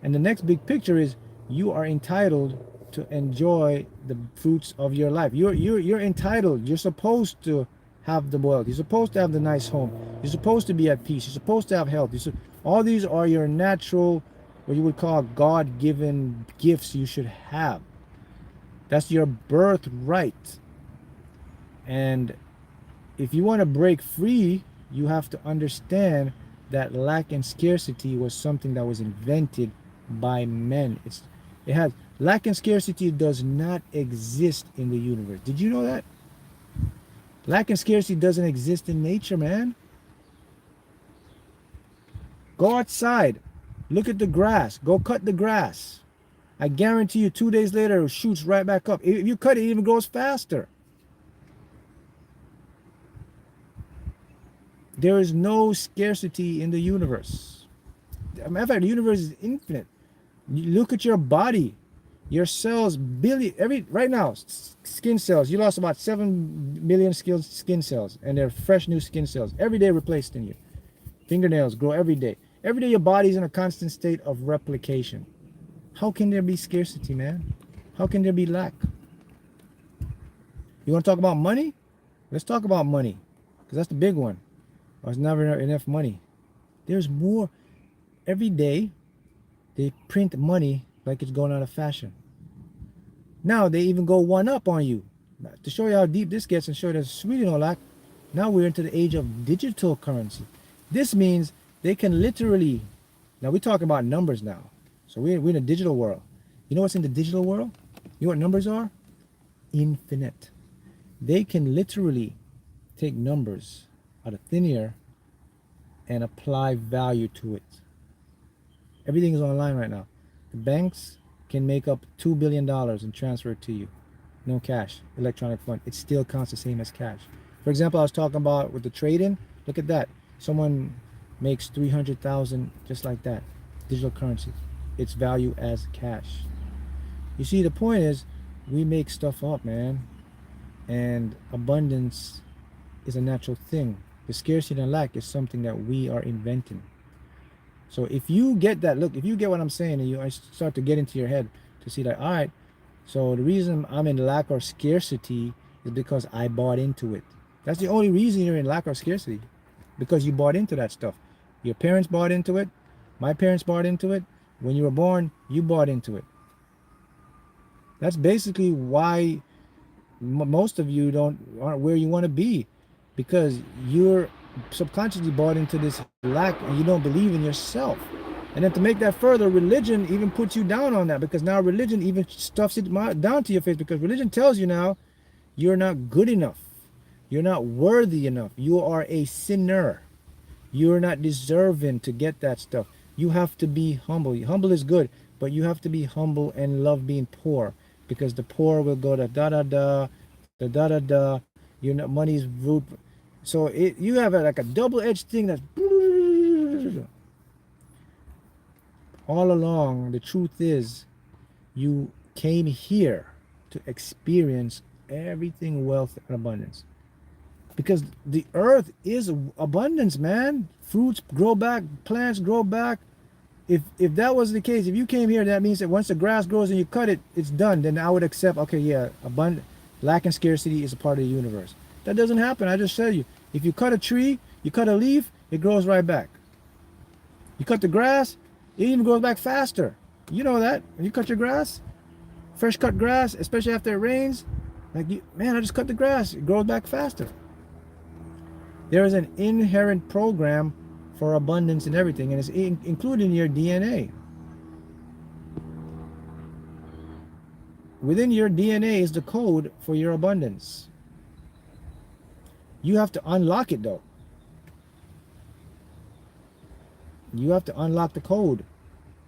And the next big picture is you are entitled to enjoy the fruits of your life. You're entitled. You're supposed to have the wealth. You're supposed to have the nice home. You're supposed to be at peace. You're supposed to have health. All these are your natural, what you would call God-given gifts you should have. That's your birthright. And if you want to break free, you have to understand that lack and scarcity was something that was invented by men. It has lack and scarcity does not exist in the universe. Did you know that? Lack and scarcity doesn't exist in nature, man. Go outside. Look at the grass. Go cut the grass. I guarantee you 2 days later it shoots right back up. If you cut it, it even grows faster. There is no scarcity in the universe. As a matter of fact, the universe is infinite. You look at your body, your cells, right now, skin cells. You lost about 7 million skin cells, and they're fresh new skin cells every day replaced in you. Fingernails grow every day. Every day your body's in a constant state of replication. How can there be scarcity, man? How can there be lack? You want to talk about money? Let's talk about money, because that's the big one. There's never enough money. There's more. Every day, they print money like it's going out of fashion. Now they even go one up on you. To show you how deep this gets and show you there's really no lack, now we're into the age of digital currency. This means they can literally, now we're talking about numbers now. So we're in a digital world. You know what's in the digital world? You know what numbers are? Infinite. They can literally take numbers out of thin air and apply value to it. Everything is online right now. The banks can make up $2 billion and transfer it to you. No cash, electronic fund. It still counts the same as cash. For example, I was talking about with the trade-in. Look at that. Someone makes 300,000 just like that. Digital currency. Its value as cash. You see, the point is we make stuff up, man. And abundance is a natural thing. The scarcity and lack is something that we are inventing. So if you get that, look, if you get what I'm saying, and I start to get into your head to see that, all right, so the reason I'm in lack or scarcity is because I bought into it. That's the only reason you're in lack or scarcity, because you bought into that stuff. Your parents bought into it. My parents bought into it. When you were born, you bought into it. That's basically why most of you aren't where you want to be, because you're subconsciously bought into this lack and you don't believe in yourself. And then to make that further, religion even puts you down on that, because now religion even stuffs it down to your face, because religion tells you now you're not good enough. You're not worthy enough. You are a sinner. You're not deserving to get that stuff. You have to be humble. Humble is good, but you have to be humble and love being poor, because the poor will go to da-da-da, da-da-da-da. Money's root. So you have like a double-edged thing that's all along. The truth is, you came here to experience everything wealth and abundance, because the earth is abundance, man. Fruits grow back, plants grow back. If that was the case, if you came here, that means that once the grass grows and you cut it, it's done. Then I would accept, okay, yeah, lack and scarcity is a part of the universe. That doesn't happen. I just said you. If you cut a tree, you cut a leaf, it grows right back. You cut the grass, it even grows back faster. You know that. When you cut your grass, fresh cut grass, especially after it rains, man, I just cut the grass. It grows back faster. There is an inherent program for abundance in everything, and it's included in your DNA. Within your DNA is the code for your abundance. You have to unlock it, though. You have to unlock the code.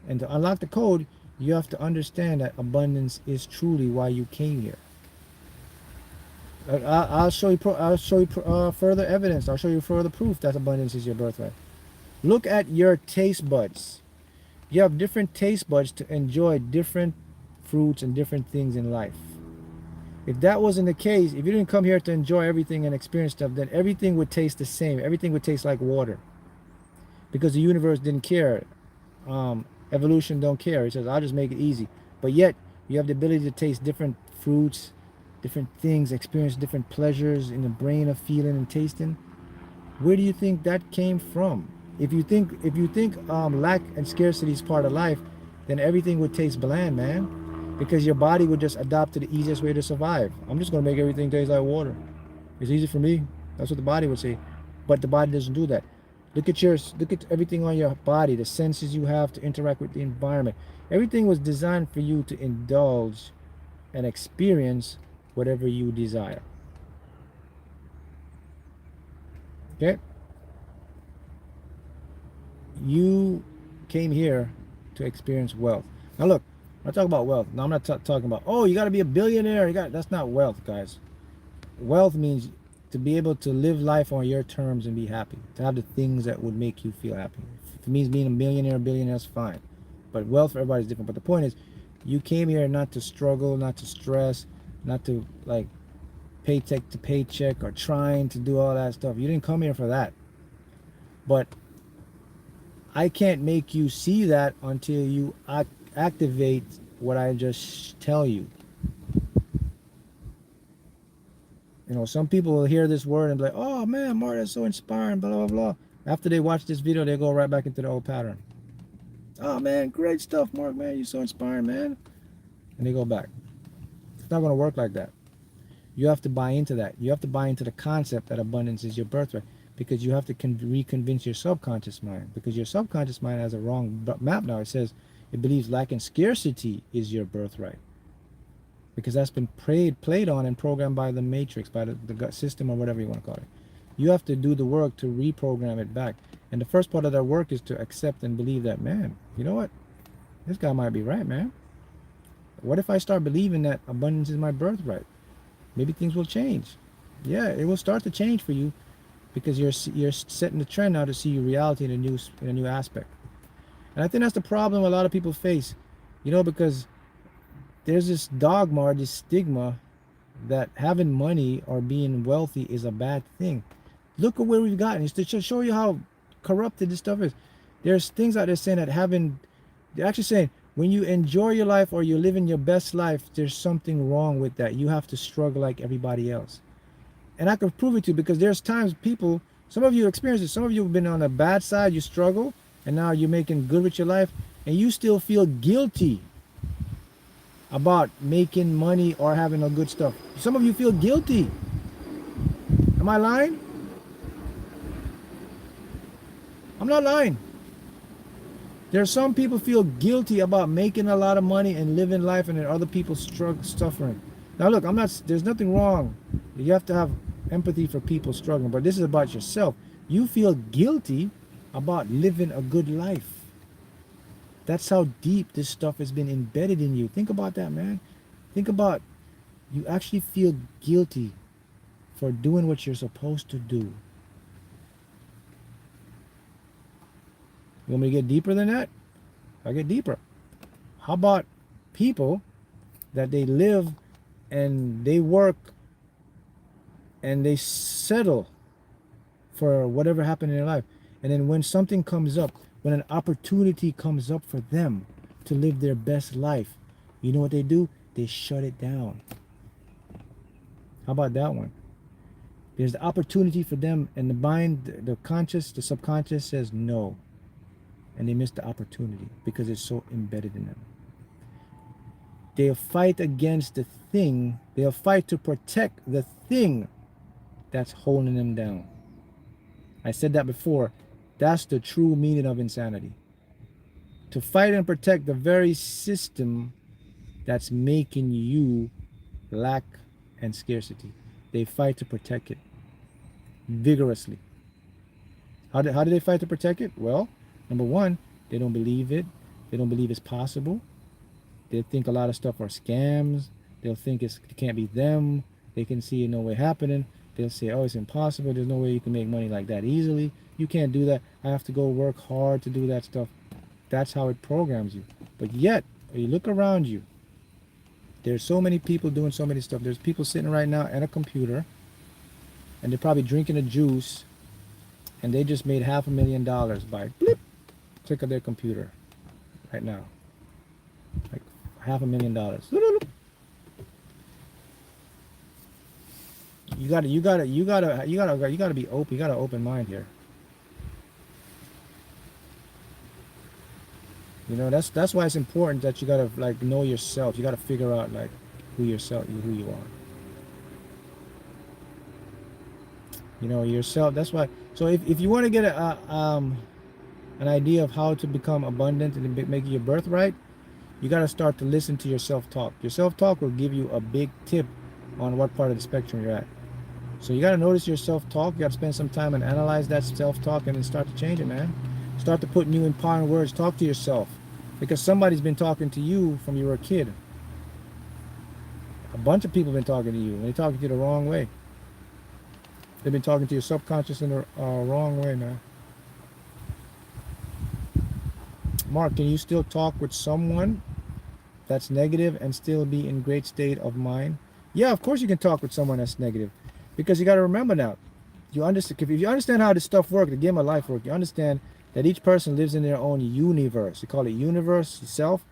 And to unlock the code, you have to understand that abundance is truly why you came here. I'll show you. I'll show you further evidence. I'll show you further proof that abundance is your birthright. Look at your taste buds. You have different taste buds to enjoy different fruits and different things in life. If that wasn't the case, if you didn't come here to enjoy everything and experience stuff, then everything would taste the same. Everything would taste like water, because the universe didn't care. Evolution don't care. It says, I'll just make it easy. But yet, you have the ability to taste different fruits, different things, experience different pleasures in the brain of feeling and tasting. Where do you think that came from? If you think lack and scarcity is part of life, then everything would taste bland, man, because your body would just adapt to the easiest way to survive. I'm just gonna make everything taste like water. It's easy for me. That's what the body would say, but the body doesn't do that. Look at everything on your body, the senses you have to interact with the environment. Everything was designed for you to indulge and experience whatever you desire. Okay? You came here to experience wealth. Now look, when I talk about wealth, now I'm not talking about, oh, you got to be a billionaire. That's not wealth, guys. Wealth means to be able to live life on your terms and be happy, to have the things that would make you feel happy. If it means being a millionaire, billionaire's fine. But wealth for everybody's different. But the point is, you came here not to struggle, not to stress, not to like paycheck to paycheck or trying to do all that stuff. You didn't come here for that. But I can't make you see that until you activate what I just tell you. You know, some people will hear this word and be like, oh man, Mark, that's so inspiring, blah, blah, blah. After they watch this video, they go right back into the old pattern. Oh man, great stuff, Mark, man, you're so inspiring, man. And they go back. It's not going to work like that. You have to buy into that. You have to buy into the concept that abundance is your birthright, because you have to reconvince your subconscious mind, because your subconscious mind has a wrong map now. It says it believes lack and scarcity is your birthright, because that's been played on and programmed by the matrix, by the gut system, or whatever you want to call it. You have to do the work to reprogram it back. And the first part of that work is to accept and believe that, man, you know what? This guy might be right, man. What if I start believing that abundance is my birthright? Maybe things will change. Yeah, it will start to change for you, because you're setting the trend now to see reality in a new aspect. And I think that's the problem a lot of people face, you know, because there's this dogma or this stigma that having money or being wealthy is a bad thing. Look at where we've gotten. It's to show you how corrupted this stuff is. There's things out there saying that they're actually saying when you enjoy your life or you're living your best life, there's something wrong with that. You have to struggle like everybody else. And I can prove it to you, because there's times some of you experience it. Some of you have been on the bad side, you struggle, and now you're making good with your life, and you still feel guilty about making money or having a good stuff. Some of you feel guilty. Am I lying? I'm not lying. There's some people feel guilty about making a lot of money and living life, and then other people suffering. Now look, there's nothing wrong. You have to have empathy for people struggling, but this is about yourself. You feel guilty about living a good life. That's how deep this stuff has been embedded in you. Think about that, man. Think about, you actually feel guilty for doing what you're supposed to do. You want me to get deeper than that? I'll get deeper. How about people that they live and they work and they settle for whatever happened in their life, and then when something comes up, when an opportunity comes up for them to live their best life, you know what they do? They shut it down. How about that one? There's the opportunity for them, and the mind, the conscious, the subconscious says no, and they miss the opportunity because it's so embedded in them. They'll fight against the thing. They'll fight to protect the thing that's holding them down. I said that before. That's the true meaning of insanity. To fight and protect the very system that's making you lack and scarcity. They fight to protect it vigorously. How do they fight to protect it? Well, Number one, they don't believe it. They don't believe it's possible. They think a lot of stuff are scams. They'll think it can't be them. They can see no way happening. They'll say, oh, it's impossible. There's no way you can make money like that easily. You can't do that. I have to go work hard to do that stuff. That's how it programs you. But yet, when you look around you, there's so many people doing so many stuff. There's people sitting right now at a computer, and they're probably drinking a juice, and they just made $500,000 by blip, click of their computer right now. Like $500,000. You gotta be open. You got an open mind here. You know, that's why it's important that you gotta like know yourself. You gotta figure out like who you are. You know yourself. That's why. So if you want to get an idea of how to become abundant and make your birthright, you got to start to listen to your self-talk. Your self-talk will give you a big tip on what part of the spectrum you're at. So you got to notice your self-talk. You got to spend some time and analyze that self-talk and then start to change it, man. Start to put new empowering words. Talk to yourself, because somebody's been talking to you from you were a kid. A bunch of people have been talking to you, and they're talking to you the wrong way. They've been talking to your subconscious in the wrong way, man. Mark, can you still talk with someone that's negative and still be in great state of mind? Yeah, of course you can talk with someone that's negative, because you got to remember now, you understand, if you understand how this stuff works, the game of life works, you understand that each person lives in their own universe. You call it universe, self.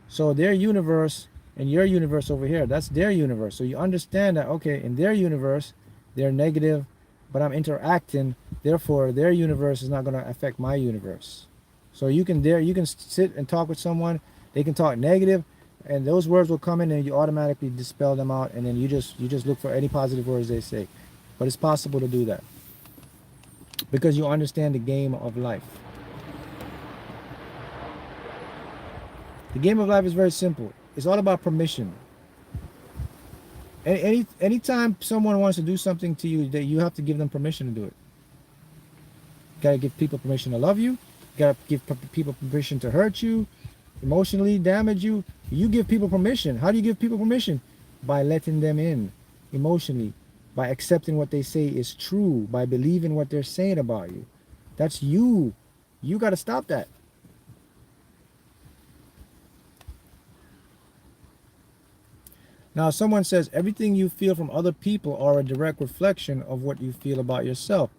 So their universe and your universe over here, that's their universe. So you understand that, okay, in their universe, they're negative, but I'm interacting, therefore their universe is not going to affect my universe. So you can sit and talk with someone, they can talk negative, and those words will come in and you automatically dispel them out, and then you just look for any positive words they say. But it's possible to do that, because you understand the game of life. The game of life is very simple. It's all about permission. Anytime someone wants to do something to you, that you have to give them permission to do it. You gotta give people permission to love you. You gotta give people permission to hurt you, emotionally damage you. You give people permission. How do you give people permission? By letting them in emotionally, by accepting what they say is true, by believing what they're saying about you. That's you. You gotta stop that. Now, someone says everything you feel from other people are a direct reflection of what you feel about yourself.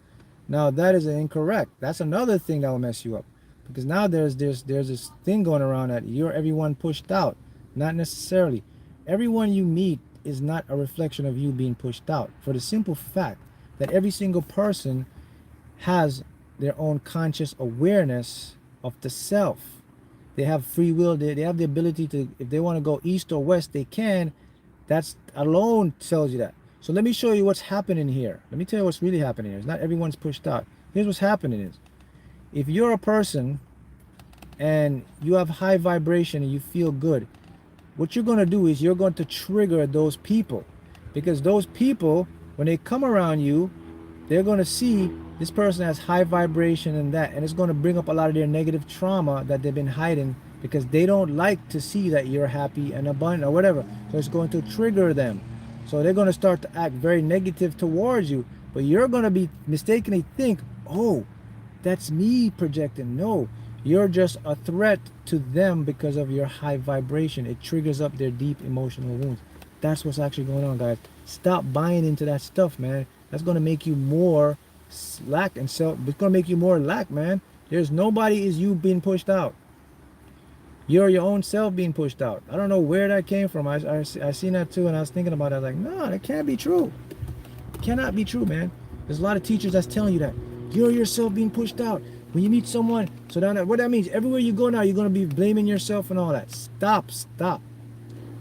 Now, that is incorrect. That's another thing that will mess you up, because now there's this thing going around that you're everyone pushed out. Not necessarily. Everyone you meet is not a reflection of you being pushed out, for the simple fact that every single person has their own conscious awareness of the self. They have free will. They have the ability to, if they want to go east or west, they can. That's alone tells you that. So let me show you what's happening here. Let me tell you what's really happening here. It's not everyone's pushed out. Here's what's happening is, if you're a person and you have high vibration and you feel good, what you're going to do is you're going to trigger those people, because those people, when they come around you, they're going to see this person has high vibration and that, and it's going to bring up a lot of their negative trauma that they've been hiding, because they don't like to see that you're happy and abundant or whatever. So it's going to trigger them. So they're going to start to act very negative towards you, but you're going to be mistakenly think, oh, that's me projecting. No, you're just a threat to them because of your high vibration. It triggers up their deep emotional wounds. That's what's actually going on, guys. Stop buying into that stuff, man. That's going to make you more lack and self. It's going to make you more lack, man. There's nobody is you being pushed out. You're your own self being pushed out. I don't know where that came from. I seen that too, and I was thinking about it. I was like, no, that can't be true. It cannot be true, man. There's a lot of teachers that's telling you that. You're yourself being pushed out. When you meet someone, so then what that means, everywhere you go now, you're going to be blaming yourself and all that. Stop.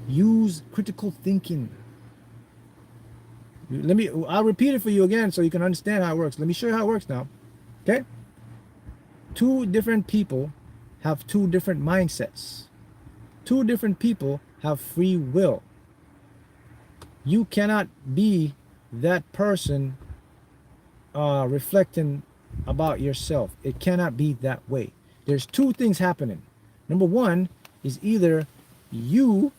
Use critical thinking. I'll repeat it for you again so you can understand how it works. Let me show you how it works now. Okay? Two different people have two different mindsets. Two different people have free will. You cannot be that person reflecting about yourself. It cannot be that way. There's two things happening. Number one is either you,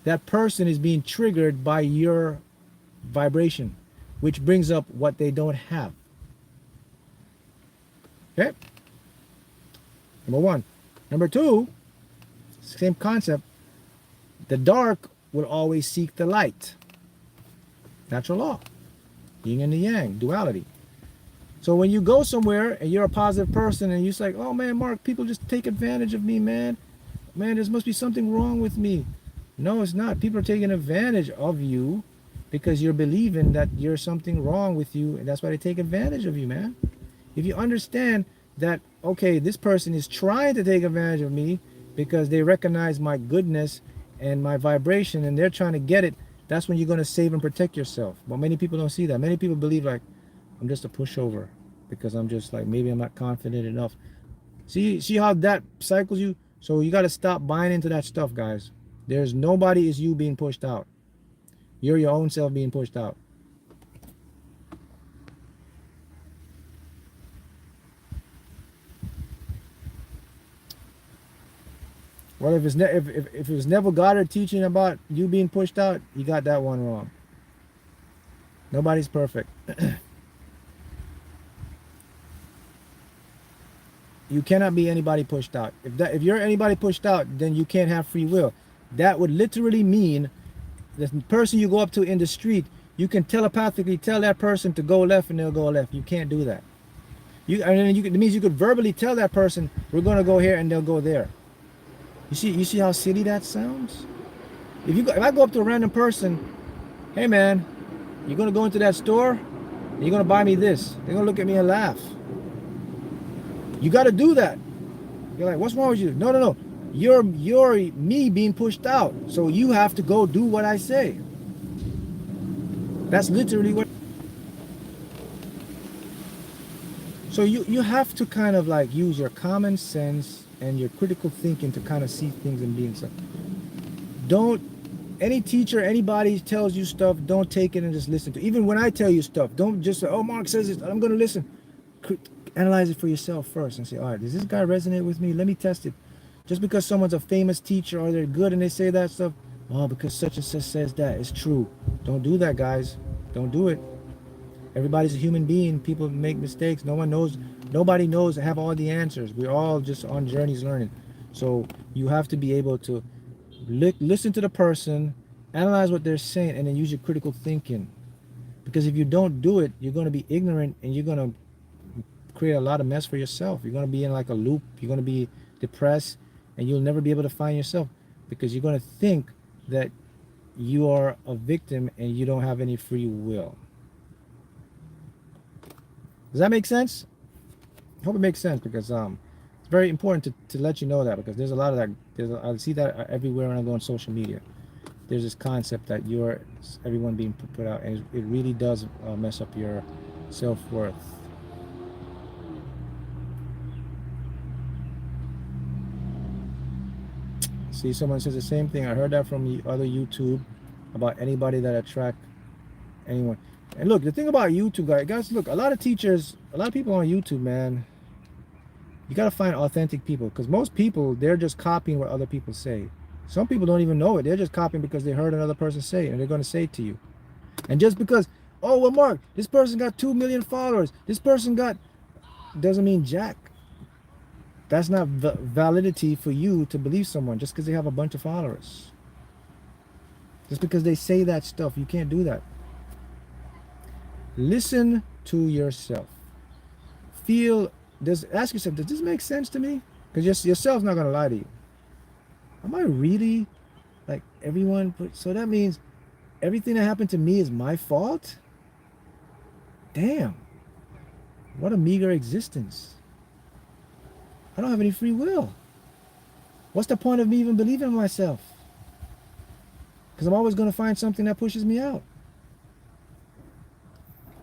that person is being triggered by your vibration, which brings up what they don't have. Okay? Number one. Number two, same concept. The dark will always seek the light. Natural law. Yin and the yang, duality. So when you go somewhere and you're a positive person and you're like, oh man, Mark, people just take advantage of me, man. Man, there must be something wrong with me. No, it's not. People are taking advantage of you because you're believing that there's something wrong with you, and that's why they take advantage of you, man. If you understand that, okay, this person is trying to take advantage of me because they recognize my goodness and my vibration and they're trying to get it, that's when you're going to save and protect yourself. But many people don't see that. Many people believe like, I'm just a pushover because I'm just like, maybe I'm not confident enough. See how that cycles you? So you got to stop buying into that stuff, guys. There's nobody is you being pushed out. You're your own self being pushed out. Well, if it was Neville Goddard teaching about you being pushed out, you got that one wrong. Nobody's perfect. You cannot be anybody pushed out. If you're anybody pushed out, then you can't have free will. That would literally mean the person you go up to in the street, you can telepathically tell that person to go left and they'll go left. You can't do that. It means you could verbally tell that person, we're going to go here and they'll go there. You see how silly that sounds? If I go up to a random person, hey man, you're going to go into that store and you're going to buy me this. They're going to look at me and laugh. You got to do that. You're like, what's wrong with you? No. You're me being pushed out. So you have to go do what I say. That's literally what. So you have to kind of like use your common sense and your critical thinking to kind of see things and being stuff. Any teacher, anybody tells you stuff, don't take it and just listen to it. Even when I tell you stuff, don't just say, oh, Mark says this, I'm going to listen. Analyze it for yourself first and say, all right, does this guy resonate with me? Let me test it. Just because someone's a famous teacher or they're good and they say that stuff, oh, because such and such says that, it's true. Don't do that, guys. Don't do it. Everybody's a human being. People make mistakes. Nobody knows have all the answers. We're all just on journeys learning. So you have to be able to listen to the person, analyze what they're saying, and then use your critical thinking. Because if you don't do it, you're going to be ignorant and you're going to create a lot of mess for yourself. You're going to be in like a loop. You're going to be depressed and you'll never be able to find yourself because you're going to think that you are a victim and you don't have any free will. Does that make sense? I hope it makes sense because it's very important to let you know that, because there's a lot of that. I see that everywhere when I go on social media. There's this concept that everyone being put out, and it really does mess up your self-worth. See, someone says the same thing. I heard that from the other YouTube about anybody that attract anyone. And look, the thing about YouTube, guys, look, a lot of people on YouTube, man, you got to find authentic people, because most people, they're just copying what other people say. Some people don't even know it. They're just copying because they heard another person say it, and they're going to say it to you. And just because, oh, well, Mark, this person got 2 million followers. This person doesn't mean jack. That's not validity for you to believe someone just because they have a bunch of followers. Just because they say that stuff, you can't do that. Listen to yourself. Ask yourself, does this make sense to me? Because yourself's not going to lie to you. Am I really like everyone? So that means everything that happened to me is my fault? Damn. What a meager existence. I don't have any free will. What's the point of me even believing in myself? Because I'm always going to find something that pushes me out.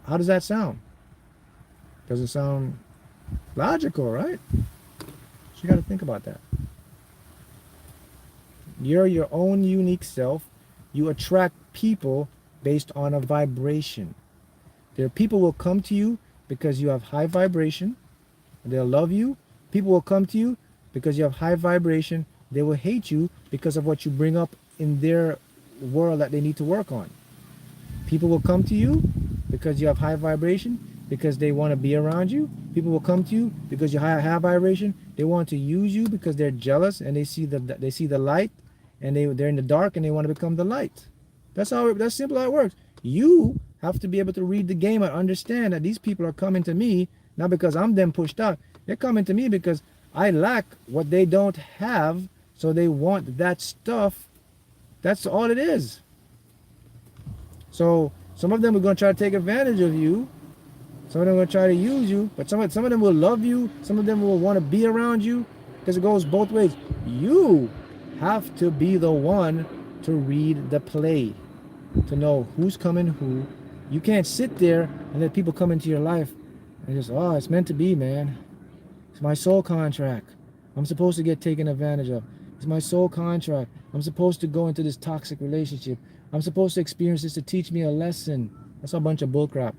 How does that sound? Doesn't sound logical, right? So you got to think about that. You're your own unique self. You attract people based on a vibration. People will come to you because you have high vibration. They'll love you. People will come to you because you have high vibration. They will hate you because of what you bring up in their world that they need to work on. People will come to you because you have high vibration, because they want to be around you. People will come to you because you have high vibration. They want to use you because they're jealous and they see the light, and they're in the dark and they want to become the light. That's simple how it works. You have to be able to read the game and understand that these people are coming to me not because I'm them pushed out. They're coming to me because I lack what they don't have, so they want that stuff. That's all it is. So some of them are going to try to take advantage of you. Some of them are going to try to use you. But some of them will love you. Some of them will want to be around you, because it goes both ways. You have to be the one to read the play, to know who's coming who. You can't sit there and let people come into your life and just, oh, it's meant to be, man. It's my soul contract. I'm supposed to get taken advantage of. It's my soul contract. I'm supposed to go into this toxic relationship. I'm supposed to experience this to teach me a lesson. That's a bunch of bullcrap.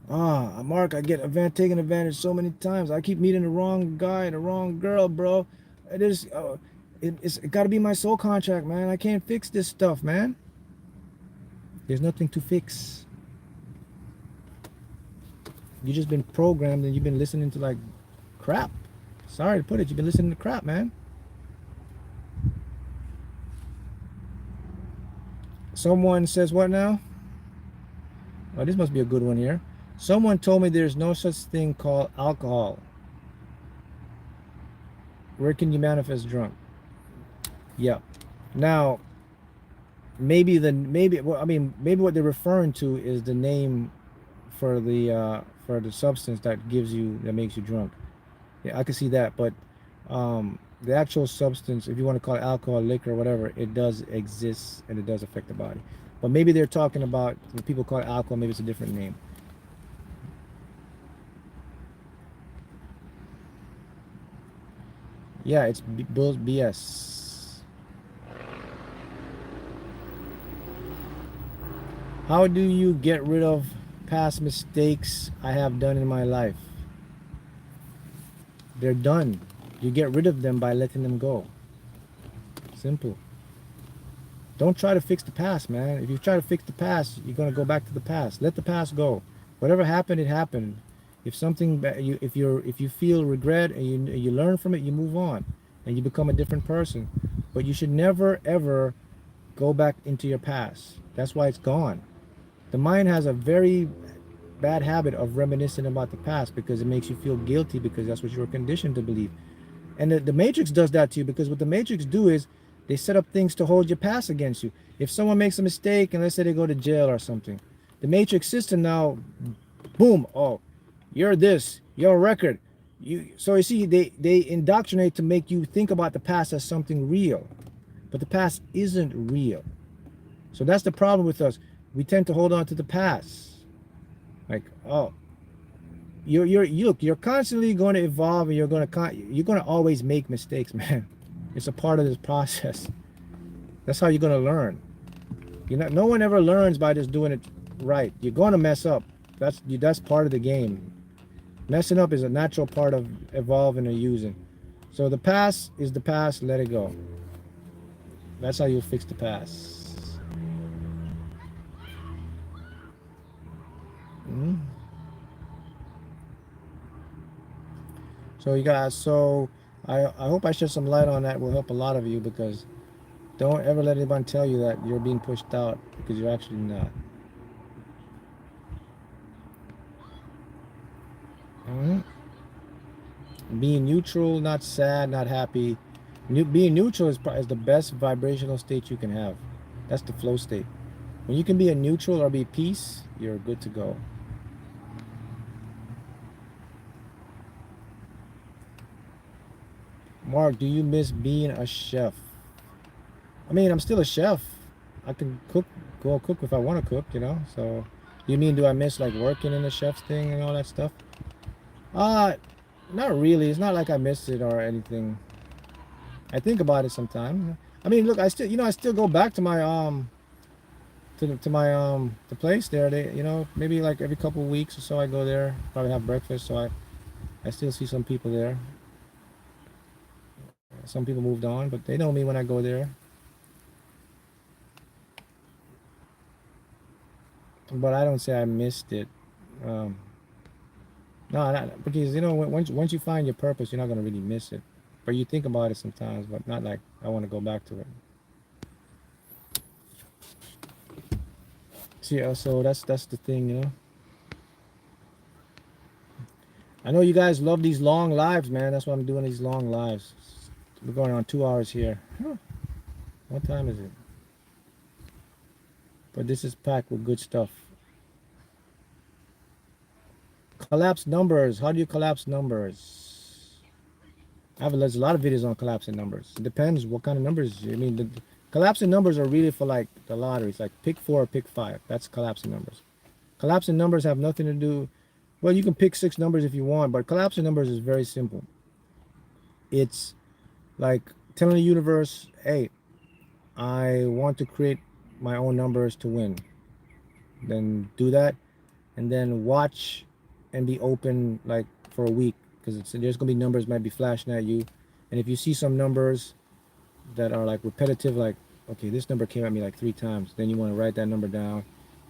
Mark, I get taken advantage so many times. I keep meeting the wrong guy, the wrong girl, bro. It's got to be my soul contract, man. I can't fix this stuff, man. There's nothing to fix. You just been programmed and you've been listening to like crap. Sorry to put it, you've been listening to crap, man. Someone says what now? Oh, this must be a good one here. Someone told me there's no such thing called alcohol. Where can you manifest drunk? Yeah. Now, maybe what they're referring to is the name for the substance that makes you drunk. Yeah, I can see that, but the actual substance, if you want to call it alcohol, liquor, whatever, it does exist and it does affect the body. But maybe they're talking about, when people call it alcohol, maybe it's a different name. Yeah, it's BS. How do you get rid of past mistakes I have done in my life? They're done. You get rid of them by letting them go. Simple. Don't try to fix the past, man. If you try to fix the past, you're going to go back to the past. Let the past go. Whatever happened, it happened. If you feel regret and you learn from it, you move on and you become a different person. But you should never ever go back into your past. That's why it's gone. The mind has a very bad habit of reminiscing about the past because it makes you feel guilty, because that's what you're conditioned to believe. And the Matrix does that to you, because what the Matrix do is they set up things to hold your past against you. If someone makes a mistake and let's say they go to jail or something, the Matrix system now, boom, oh, you're this, your record. So you see, they indoctrinate to make you think about the past as something real. But the past isn't real. So that's the problem with us. We tend to hold on to the past. Like, oh, you're constantly going to evolve, and you're going to always make mistakes, man. It's a part of this process. That's how you're going to learn. No one ever learns by just doing it right. You're going to mess up. That's part of the game. Messing up is a natural part of evolving or using. So the past is the past. Let it go. That's how you'll fix the past. So you guys, I hope I shed some light on that. Will help a lot of you, because don't ever let anyone tell you that you're being pushed out, because you're actually not. Being neutral, not sad, not happy. Being neutral is the best vibrational state you can have. That's the flow state. When you can be a neutral or be peace, you're good to go. Mark, do you miss being a chef? I mean, I'm still a chef. I can go cook if I want to cook, So, you mean, do I miss like working in the chef's thing and all that stuff? Not really. It's not like I miss it or anything. I think about it sometimes. I mean, look, I still go back to my to my the place there. They, you know, maybe like every couple of weeks or so I go there. Probably have breakfast. So I still see some people there. Some people moved on, but they know me when I go there. But I don't say I missed it. Um, no, because you know, once you find your purpose, you're not gonna really miss it. But you think about it sometimes, but not like I want to go back to it. See, so that's the thing, you know. I know you guys love these long lives, man. That's why I'm doing these long lives. We're going on 2 hours here. Huh. What time is it? But this is packed with good stuff. Collapse numbers. How do you collapse numbers? There's a lot of videos on collapsing numbers. It depends what kind of numbers. I mean, the collapsing numbers are really for like the lotteries, like pick 4 or pick 5. That's collapsing numbers. Collapsing numbers have nothing to do. Well, you can pick 6 numbers if you want, but collapsing numbers is very simple. It's like telling the universe, hey, I want to create my own numbers to win. Then do that, and then watch and be open like for a week, because there's gonna be numbers might be flashing at you, and if you see some numbers that are like repetitive, like okay, this number came at me like 3 times, then you want to write that number down.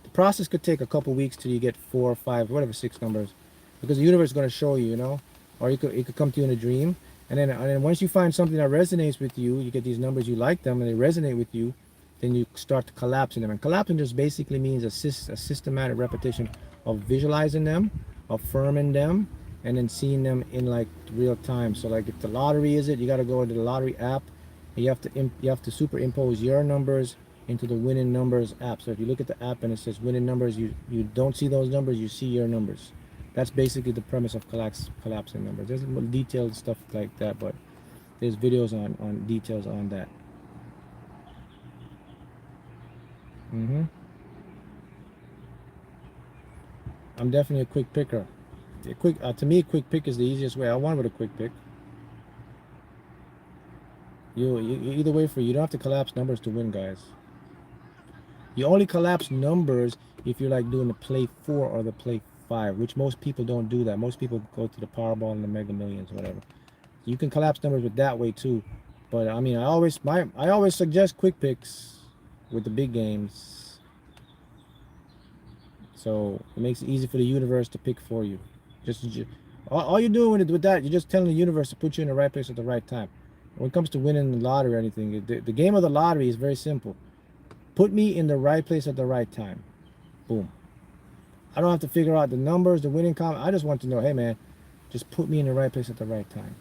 The process could take a couple weeks till you get 4 or 5, whatever, 6 numbers, because the universe is going to show you, you know, or it could come to you in a dream, and then once you find something that resonates with you, you get these numbers, you like them, and they resonate with you, then you start to collapsing them. And collapsing just basically means a systematic repetition of visualizing them, affirming them, and then seeing them in like real time. So like if the lottery is it, you got to go into the lottery app, and you have to superimpose your numbers into the winning numbers app. So if you look at the app and it says winning numbers, you don't see those numbers, you see your numbers. That's basically the premise of collapsing numbers. There's more detailed stuff like that, but there's videos on details on that. I'm definitely a quick picker. To me, quick pick is the easiest way. I want with a quick pick. You either way for you don't have to collapse numbers to win, guys. You only collapse numbers if you're like doing the play 4 or the play 5, which most people don't do that. Most people go to the Powerball and the Mega Millions, whatever. You can collapse numbers with that way too. But I mean, I always suggest quick picks with the big games. So it makes it easy for the universe to pick for you. All you're doing with that, you're just telling the universe to put you in the right place at the right time. When it comes to winning the lottery or anything, the game of the lottery is very simple. Put me in the right place at the right time. Boom. I don't have to figure out the numbers, the winning column. I just want to know, hey man, just put me in the right place at the right time.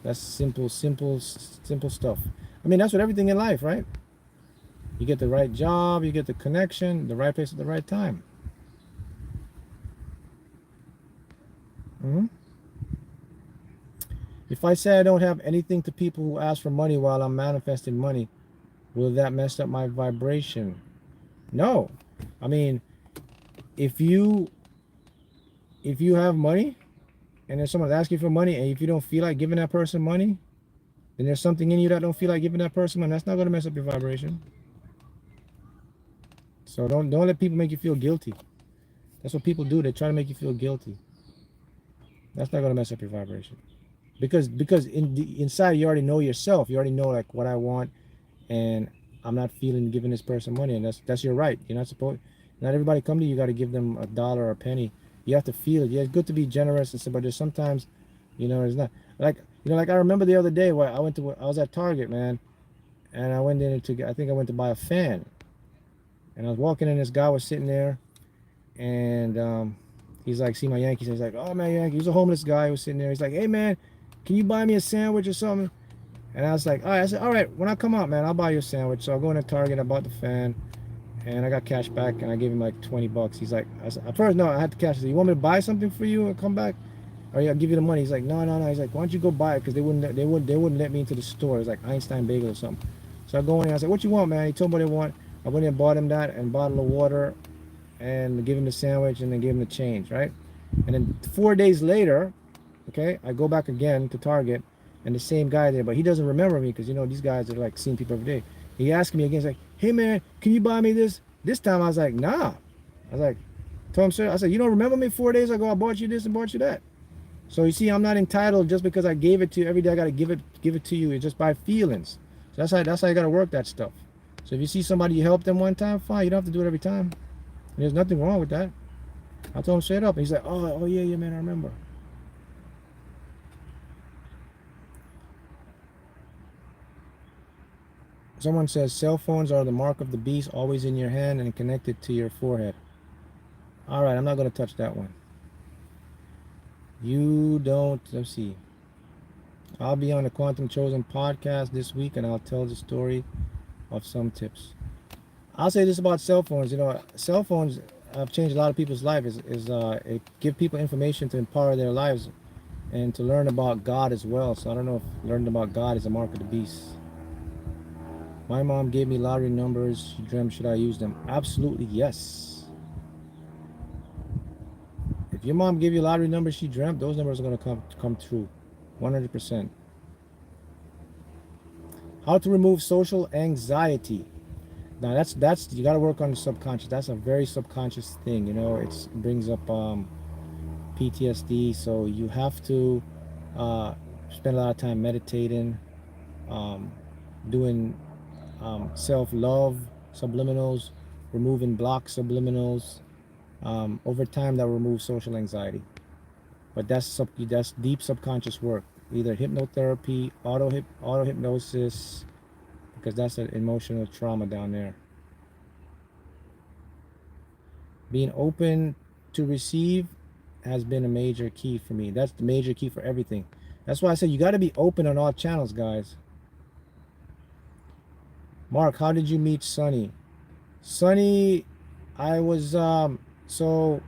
That's simple stuff. I mean, that's what everything in life, right? You get the right job, you get the connection, the right place at the right time. If I say I don't have anything to people who ask for money while I'm manifesting money, will that mess up my vibration? No. I mean, if you have money and there's someone asking for money, and if you don't feel like giving that person money, then there's something in you that don't feel like giving that person money. That's not going to mess up your vibration. So don't let people make you feel guilty. That's what people do. They try to make you feel guilty. That's not going to mess up your vibration. Because inside you already know yourself. You already know like what I want, and I'm not feeling giving this person money, and that's your right. You're not supposed. Not everybody come to you. You got to give them $1 or a penny. You have to feel it. Yeah, it's good to be generous and stuff, but there's sometimes, you know, it's not like, you know, like I remember the other day where I was at Target, man, and I went in I think I went to buy a fan, and I was walking in. This guy was sitting there, and he's like, see my Yankees, and he's like, oh man, Yankee. He's a homeless guy who was sitting there. He's like, hey man, can you buy me a sandwich or something? And I was like, all right. I said, all right, when I come out, man, I'll buy you a sandwich. So I go into Target, I bought the fan, and I got cash back, and I gave him like 20 bucks. He's like, at first, no, I had the cash. I said, you want me to buy something for you and come back? Or yeah, I'll give you the money. He's like, no. He's like, why don't you go buy it? Because they wouldn't let me into the store. It was like Einstein Bagel or something. So I go in there, I said, what you want, man? He told me what they want. I went in and bought him that and a bottle of water and give him the sandwich and then gave him the change, right? And then 4 days later, okay, I go back again to Target, and the same guy there, but he doesn't remember me because, you know, these guys are like seeing people every day. He asked me again, he's like, hey man, can you buy me this? This time I was like, nah. I was like, told him, sir, I said, you don't remember me 4 days ago? I bought you this and bought you that. So you see, I'm not entitled just because I gave it to you every day. I gotta give it to you. It's just by feelings. So that's how you gotta work that stuff. So if you see somebody, you help them one time, fine. You don't have to do it every time. And there's nothing wrong with that. I told him straight up. And he's like, oh yeah, yeah, man, I remember. Someone says cell phones are the mark of the beast, always in your hand and connected to your forehead. All right, I'm not gonna touch that one. You don't. Let's see. I'll be on the Quantum Chosen podcast this week, and I'll tell the story of some tips. I'll say this about cell phones. You know, cell phones have changed a lot of people's lives. It give people information to empower their lives and to learn about God as well. So I don't know if learning about God is a mark of the beast. My mom gave me lottery numbers. She dreamt, should I use them? Absolutely yes. If your mom gave you lottery numbers she dreamt, those numbers are going to come true. 100%. How to remove social anxiety. Now that's you got to work on the subconscious. That's a very subconscious thing, you know. It brings up PTSD, so you have to spend a lot of time meditating, doing self-love subliminals, removing block subliminals. Over time that will remove social anxiety. But that's deep subconscious work. Either hypnotherapy, auto hypnosis, because that's an emotional trauma down there. Being open to receive has been a major key for me. That's the major key for everything. That's why I said you got to be open on all channels, guys. Mark, how did you meet Sunny? Sunny, I was so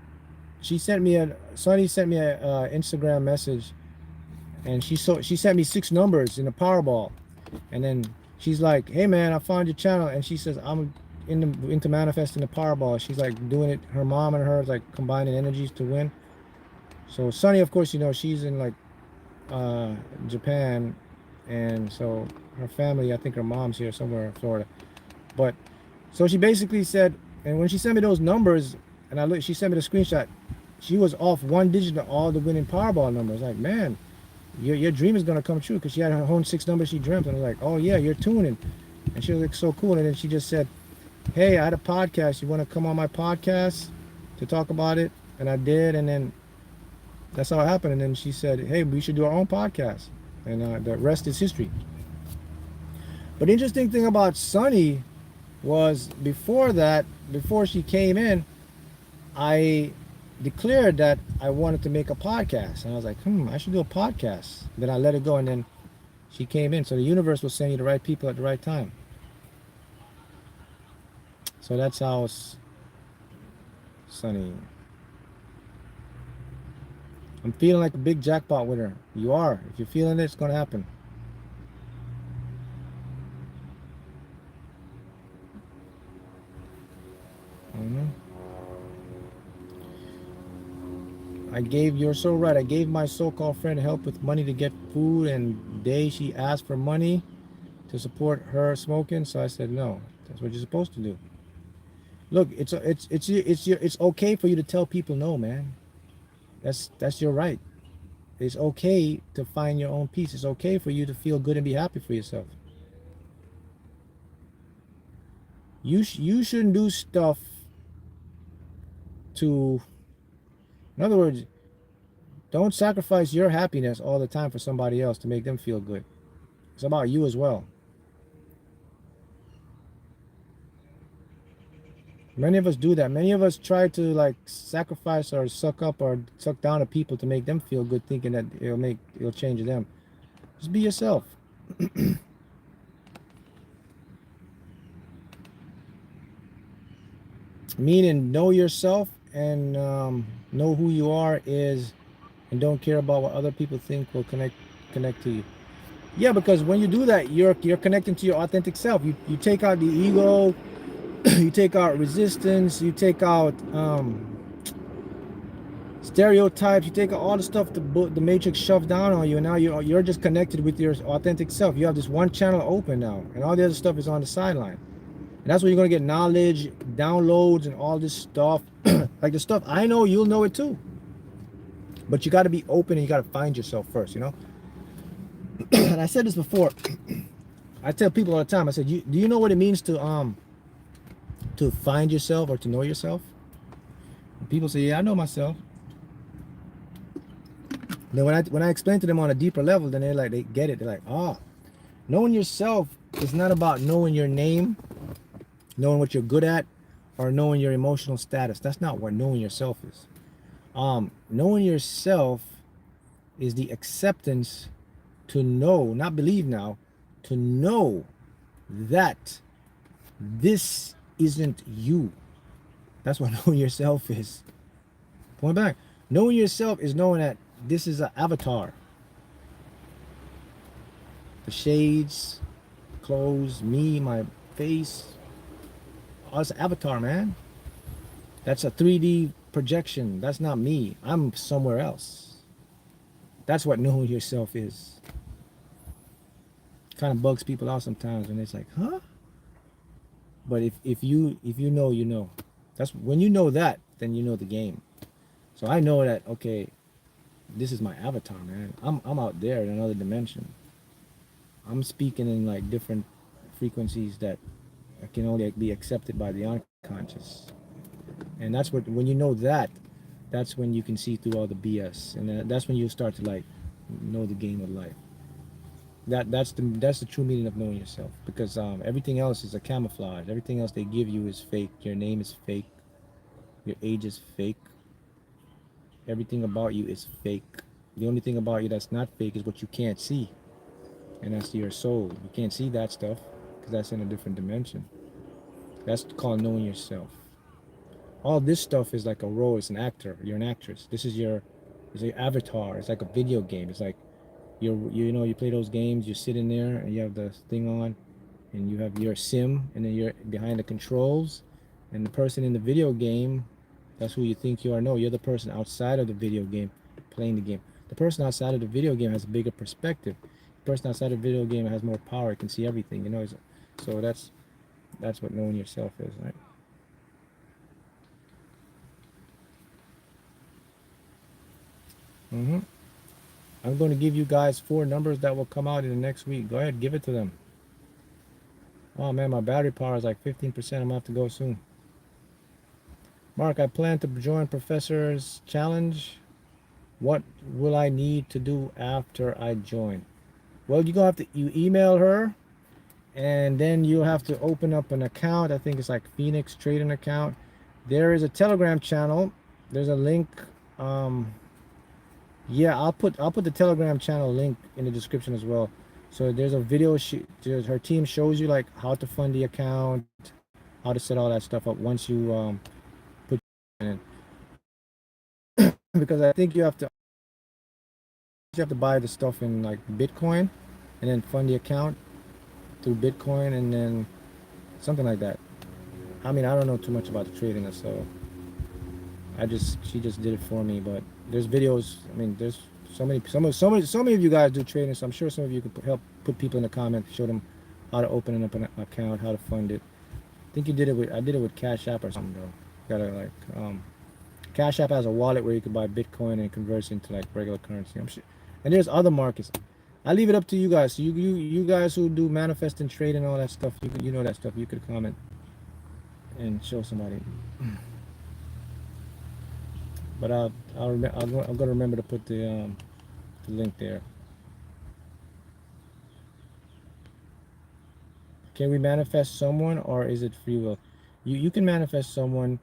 Sunny sent me a Instagram message, and she sent me 6 numbers in a Powerball, and then she's like, hey man, I found your channel, and she says I'm into manifesting the Powerball. She's like doing it, her mom and her like combining energies to win. So Sunny, of course, you know, she's in like Japan, and so her family, I think her mom's here somewhere in Florida. But so she basically said, and when she sent me those numbers, and she sent me the screenshot, she was off 1 digit of all the winning Powerball numbers. Like, man, your dream is gonna come true, because she had her own 6 numbers she dreamt, and I was like, oh yeah, you're tuning. And she was like, so cool. And then she just said, hey, I had a podcast. You want to come on my podcast to talk about it? And I did, and then that's how it happened. And then she said, hey, we should do our own podcast, and the rest is history. But the interesting thing about Sunny was before she came in, I declared that I wanted to make a podcast, and I was like, I should do a podcast. Then I let it go, and then she came in. So the universe will send you the right people at the right time. So that's how it's Sunny. I'm feeling like a big jackpot winner. You are. If you're feeling it, it's going to happen. You're so right. I gave my so-called friend help with money to get food, and day she asked for money to support her smoking. So I said, no, that's what you're supposed to do. Look, it's okay for you to tell people no, man. That's your right. It's okay to find your own peace. It's okay for you to feel good and be happy for yourself. You shouldn't do stuff to, in other words, don't sacrifice your happiness all the time for somebody else to make them feel good. It's about you as well. Many of us do that. Many of us try to like sacrifice or suck up or suck down to people to make them feel good, thinking that it'll change them. Just be yourself. Meaning, know yourself and know who you are and don't care about what other people think will connect to you. Yeah, because when you do that, you're connecting to your authentic self. You take out the ego, you take out resistance, you take out stereotypes, you take out all the stuff the matrix shoved down on you, and now you're just connected with your authentic self. You have this one channel open now, and all the other stuff is on the sideline. And that's where you're gonna get knowledge, downloads, and all this stuff. Like the stuff I know, you'll know it too. But you got to be open and you got to find yourself first, you know. And I said this before. I tell people all the time. I said, do you know what it means to find yourself or to know yourself? And people say, yeah, I know myself. Then when I explain to them on a deeper level, then they get it. They're like, oh, knowing yourself is not about knowing your name, knowing what you're good at, or knowing your emotional status. That's not what knowing yourself is. Knowing yourself is the acceptance to know, not believe now, to know that this isn't you. That's what knowing yourself is. Point back. Knowing yourself is knowing that this is an avatar. The shades, clothes, me, my face. Oh, it's an avatar, man. That's a 3D projection. That's not me. I'm somewhere else. That's what knowing yourself is. Kind of bugs people out sometimes when it's like, huh? But if you know, you know. That's when you know that, then you know the game. So I know that, okay, this is my avatar, man. I'm out there in another dimension. I'm speaking in like different frequencies that can only be accepted by the unconscious. And that's what, when you know that, that's when you can see through all the BS, and that's when you start to like know the game of life. That's the true meaning of knowing yourself, because everything else is a camouflage. Everything else they give you is fake. Your name is fake. Your age is fake. Everything about you is fake. The only thing about you that's not fake is what you can't see, and that's your soul. You can't see that stuff because that's in a different dimension. That's called knowing yourself. All this stuff is like a role. It's an actor. You're an actress. This is your, it's your avatar. It's like a video game. It's like you know, you play those games. You sit in there and you have the thing on, and you have your sim, and then you're behind the controls, and the person in the video game, that's who you think you are. No, you're the person outside of the video game playing the game. The person outside of the video game has a bigger perspective. The person outside of the video game has more power, can see everything, you know. So that's what knowing yourself is, right? Mm-hmm. I'm going to give you guys 4 numbers that will come out in the next week. Go ahead, give it to them. Oh man, my battery power is like 15%. I'm going to have to go soon. Mark, I plan to join Professor's Challenge. What will I need to do after I join? Well, you're going to have to, you email her, and then you'll have to open up an account. I think it's like Phoenix Trading account. There is a Telegram channel. There's a link. Yeah, I'll put the Telegram channel link in the description as well. So there's a video. Her team shows you like how to fund the account, how to set all that stuff up once you put it in. Because I think you have to buy the stuff in like Bitcoin, and then fund the account through Bitcoin, and then something like that. I mean, I don't know too much about the trading, so she just did it for me. But there's videos. I mean, there's so many of you guys do trading, so I'm sure some of you could help put people in the comments, show them how to open up an account, how to fund it. I think I did it with Cash App or something though. Gotta like Cash App has a wallet where you can buy Bitcoin and convert it into like regular currency. I'm sure, and there's other markets. I leave it up to you guys. So you guys who do manifest and trade and all that stuff, you know that stuff. You could comment and show somebody. But I'm gonna remember to put the link there. Can we manifest someone, or is it free will? You can manifest someone.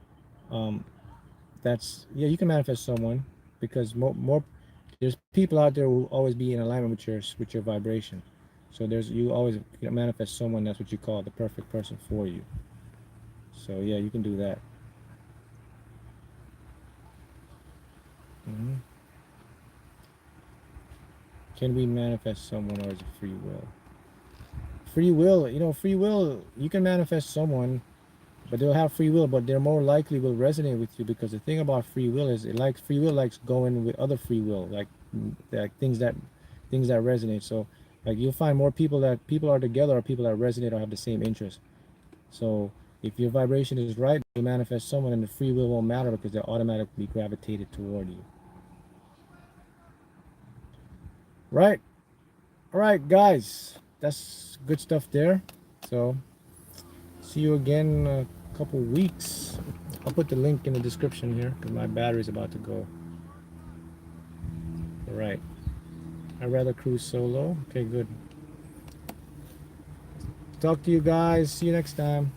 Um, yeah, you can manifest someone, because more there's people out there who will always be in alignment with your vibration. So you always manifest someone. That's what you call the perfect person for you. So yeah, you can do that. Hmm. Can we manifest someone, or is it free will? Free will, free will, you can manifest someone, but they'll have free will, but they're more likely will resonate with you, because the thing about free will is free will likes going with other free will, like things that resonate. So like you'll find more people that people are together, or people that resonate or have the same interest. So if your vibration is right, you manifest someone, and the free will won't matter because they're automatically gravitated toward you. Right? All right, guys. That's good stuff there. So see you again in a couple weeks. I'll put the link in the description here because my battery's about to go. All right. I'd rather cruise solo. Okay, good. Talk to you guys. See you next time.